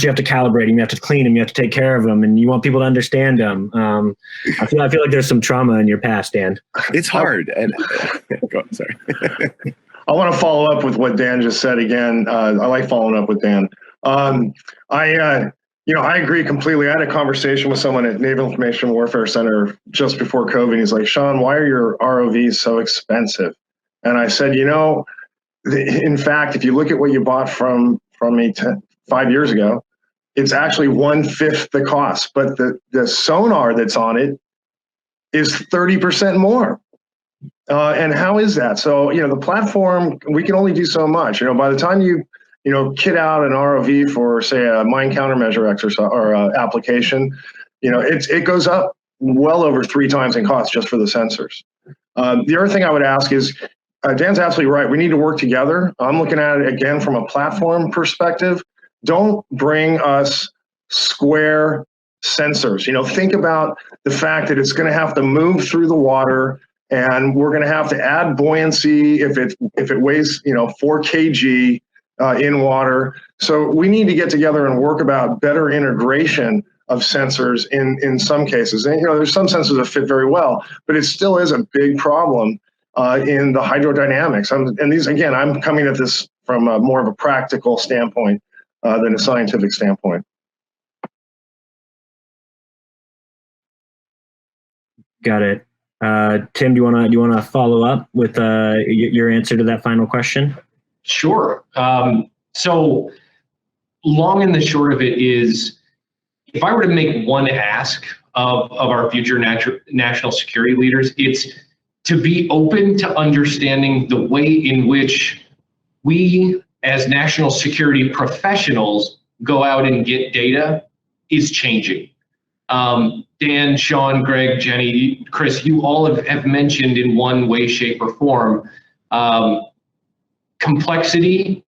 have to calibrate them, you have to clean them, you have to take care of them, and you want people to understand them. I feel like there's some trauma in your past, Dan. It's hard. And sorry. I want to follow up with what Dan just said again. I like following up with Dan. I agree completely. I had a conversation with someone at Naval Information Warfare Center just before COVID. He's like, Sean, why are your ROVs so expensive? And I said, in fact, if you look at what you bought from me 5 years ago, it's actually 1/5 the cost, but the sonar that's on it is 30% more. And how is that? So, the platform, we can only do so much. By the time you kit out an ROV for, say, a mine countermeasure exercise or application, it goes up well over 3 times in cost just for the sensors. The other thing I would ask is, Dan's absolutely right. We need to work together. I'm looking at it again from a platform perspective. Don't bring us square sensors. Think about the fact that it's going to have to move through the water, and we're going to have to add buoyancy if it weighs 4 kg in water. So we need to get together and work about better integration of sensors in some cases. And there's some sensors that fit very well, but it still is a big problem in the hydrodynamics. And these, again, I'm coming at this from more of a practical standpoint than a scientific standpoint. Got it. Tim, do you want to follow up with your answer to that final question? Sure. So long and the short of it is, if I were to make one ask of our future national security leaders, it's to be open to understanding the way in which we as national security professionals go out and get data is changing. Dan, Sean, Greg, Jenny, Chris, you all have mentioned in one way, shape, or form complexity,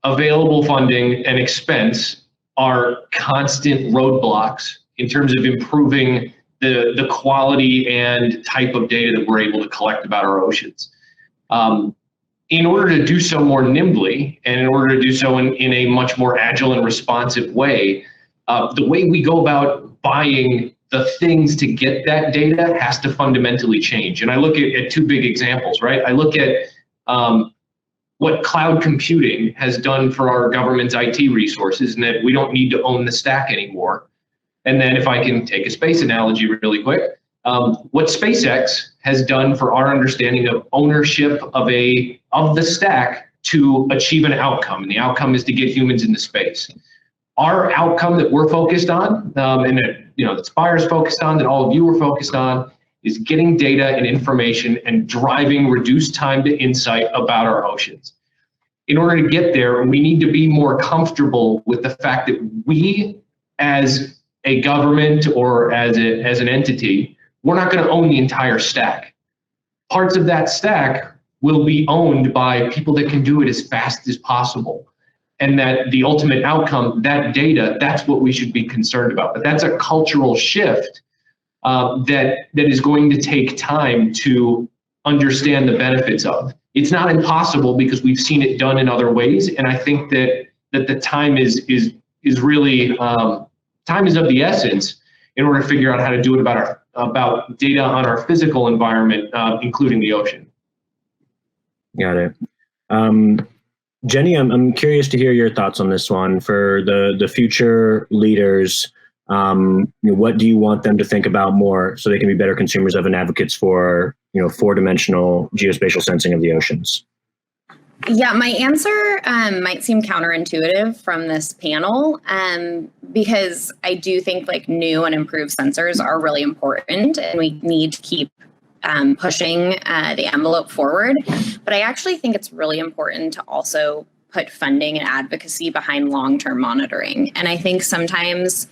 available funding, and expense are constant roadblocks in terms of improving the quality and type of data that we're able to collect about our oceans. In order to do so more nimbly, and in order to do so in a much more agile and responsive way, the way we go about buying the things to get that data has to fundamentally change. And I look at 2 big examples, right? I look at what cloud computing has done for our government's IT resources, and that we don't need to own the stack anymore. And then if I can take a space analogy really quick, what SpaceX has done for our understanding of ownership of the stack to achieve an outcome, and the outcome is to get humans into space. Our outcome that we're focused on, and that Spire's focused on, that all of you are focused on, is getting data and information and driving reduced time to insight about our oceans. In order to get there, we need to be more comfortable with the fact that we, as a government or as an entity, we're not going to own the entire stack. Parts of that stack will be owned by people that can do it as fast as possible. And that the ultimate outcome, that data, that's what we should be concerned about. But that's a cultural shift that is going to take time to understand the benefits of. It's not impossible because we've seen it done in other ways. And I think that the time is really, time is of the essence in order to figure out how to do it about data on our physical environment, including the ocean. Got it. Jenny, I'm curious to hear your thoughts on this one. For the future leaders, what do you want them to think about more so they can be better consumers of and advocates for 4-dimensional geospatial sensing of the oceans? Yeah, my answer might seem counterintuitive from this panel because I do think like new and improved sensors are really important and we need to keep pushing the envelope forward. But I actually think it's really important to also put funding and advocacy behind long-term monitoring. And I think sometimes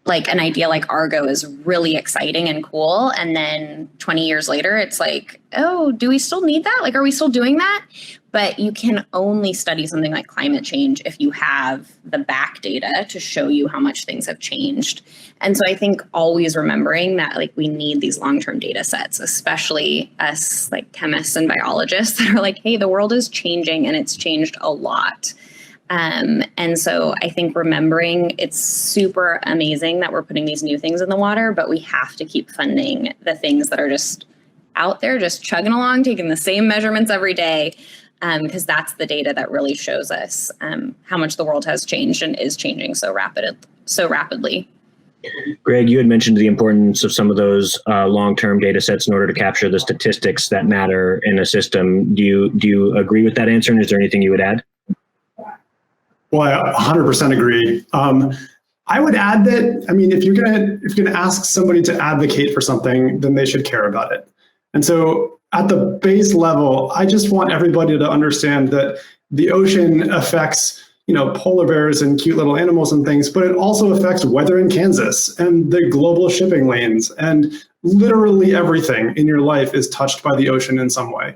like an idea like Argo is really exciting and cool. And then 20 years later, it's like, oh, do we still need that? Like, are we still doing that? But you can only study something like climate change if you have the back data to show you how much things have changed. And so I think always remembering that like we need these long-term data sets, especially us like chemists and biologists that are like, hey, the world is changing and it's changed a lot. And so I think remembering it's super amazing that we're putting these new things in the water, but we have to keep funding the things that are just out there, just chugging along, taking the same measurements every day, because that's the data that really shows us how much the world has changed and is changing so rapidly. Greg, you had mentioned the importance of some of those long-term data sets in order to capture the statistics that matter in a system. Do you agree with that answer? And is there anything you would add? Well, I 100% agree. I would add that, I mean, if you're gonna ask somebody to advocate for something, then they should care about it. And so at the base level, I just want everybody to understand that the ocean affects, polar bears and cute little animals and things, but it also affects weather in Kansas and the global shipping lanes, and literally everything in your life is touched by the ocean in some way.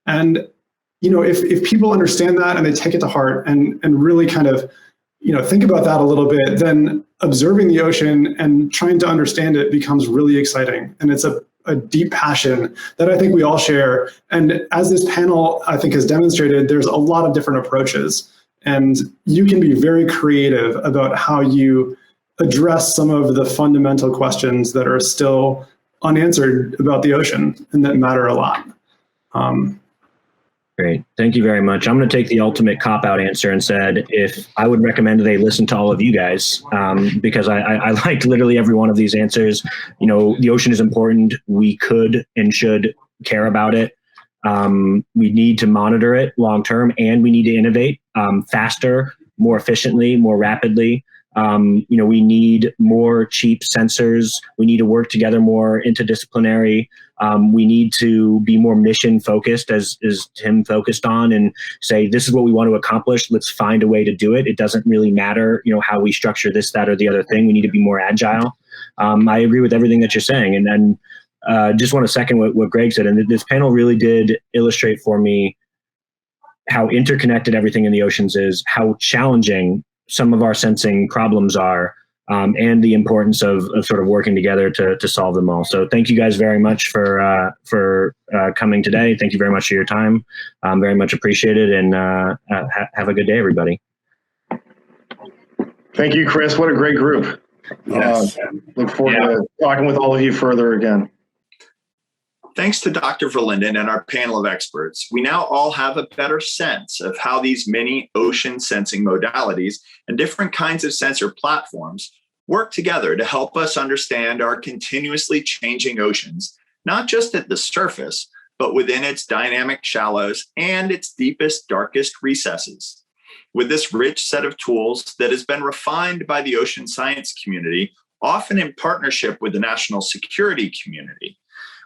And if people understand that and they take it to heart and really kind of, think about that a little bit, then observing the ocean and trying to understand it becomes really exciting. And it's a deep passion that I think we all share. And as this panel, I think, has demonstrated, there's a lot of different approaches. And you can be very creative about how you address some of the fundamental questions that are still unanswered about the ocean and that matter a lot. Great. Thank you very much. I'm going to take the ultimate cop-out answer and said, if I would recommend they listen to all of you guys, because I liked literally every one of these answers. The ocean is important. We could and should care about it. We need to monitor it long-term, and we need to innovate faster, more efficiently, more rapidly. We need more cheap sensors. We need to work together more interdisciplinary. We need to be more mission focused, as Tim focused on, and say, this is what we want to accomplish. Let's find a way to do it. It doesn't really matter, how we structure this, that, or the other thing. We need to be more agile. I agree with everything that you're saying. And then just want to second what Greg said. And this panel really did illustrate for me how interconnected everything in the oceans is, how challenging some of our sensing problems are, and the importance of sort of working together to solve them all. So thank you guys very much for coming today. Thank you very much for your time. Very much appreciated, and have a good day, everybody. Thank you, Chris. What a great group. Yes. Look forward to talking with all of you further again. Thanks to Dr. Verlinden and our panel of experts, we now all have a better sense of how these many ocean sensing modalities and different kinds of sensor platforms work together to help us understand our continuously changing oceans, not just at the surface, but within its dynamic shallows and its deepest, darkest recesses. With this rich set of tools that has been refined by the ocean science community, often in partnership with the national security community,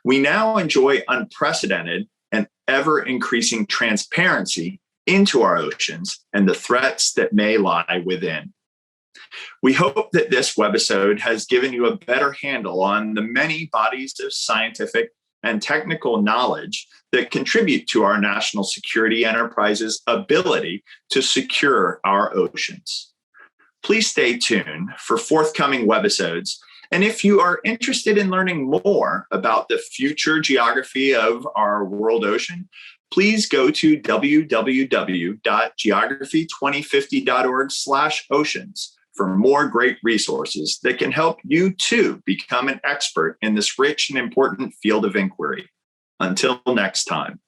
we now enjoy unprecedented and ever-increasing transparency into our oceans and the threats that may lie within. We hope that this webisode has given you a better handle on the many bodies of scientific and technical knowledge that contribute to our national security enterprise's ability to secure our oceans. Please stay tuned for forthcoming webisodes. And if you are interested in learning more about the future geography of our world ocean, please go to www.geography2050.org/oceans for more great resources that can help you too become an expert in this rich and important field of inquiry. Until next time.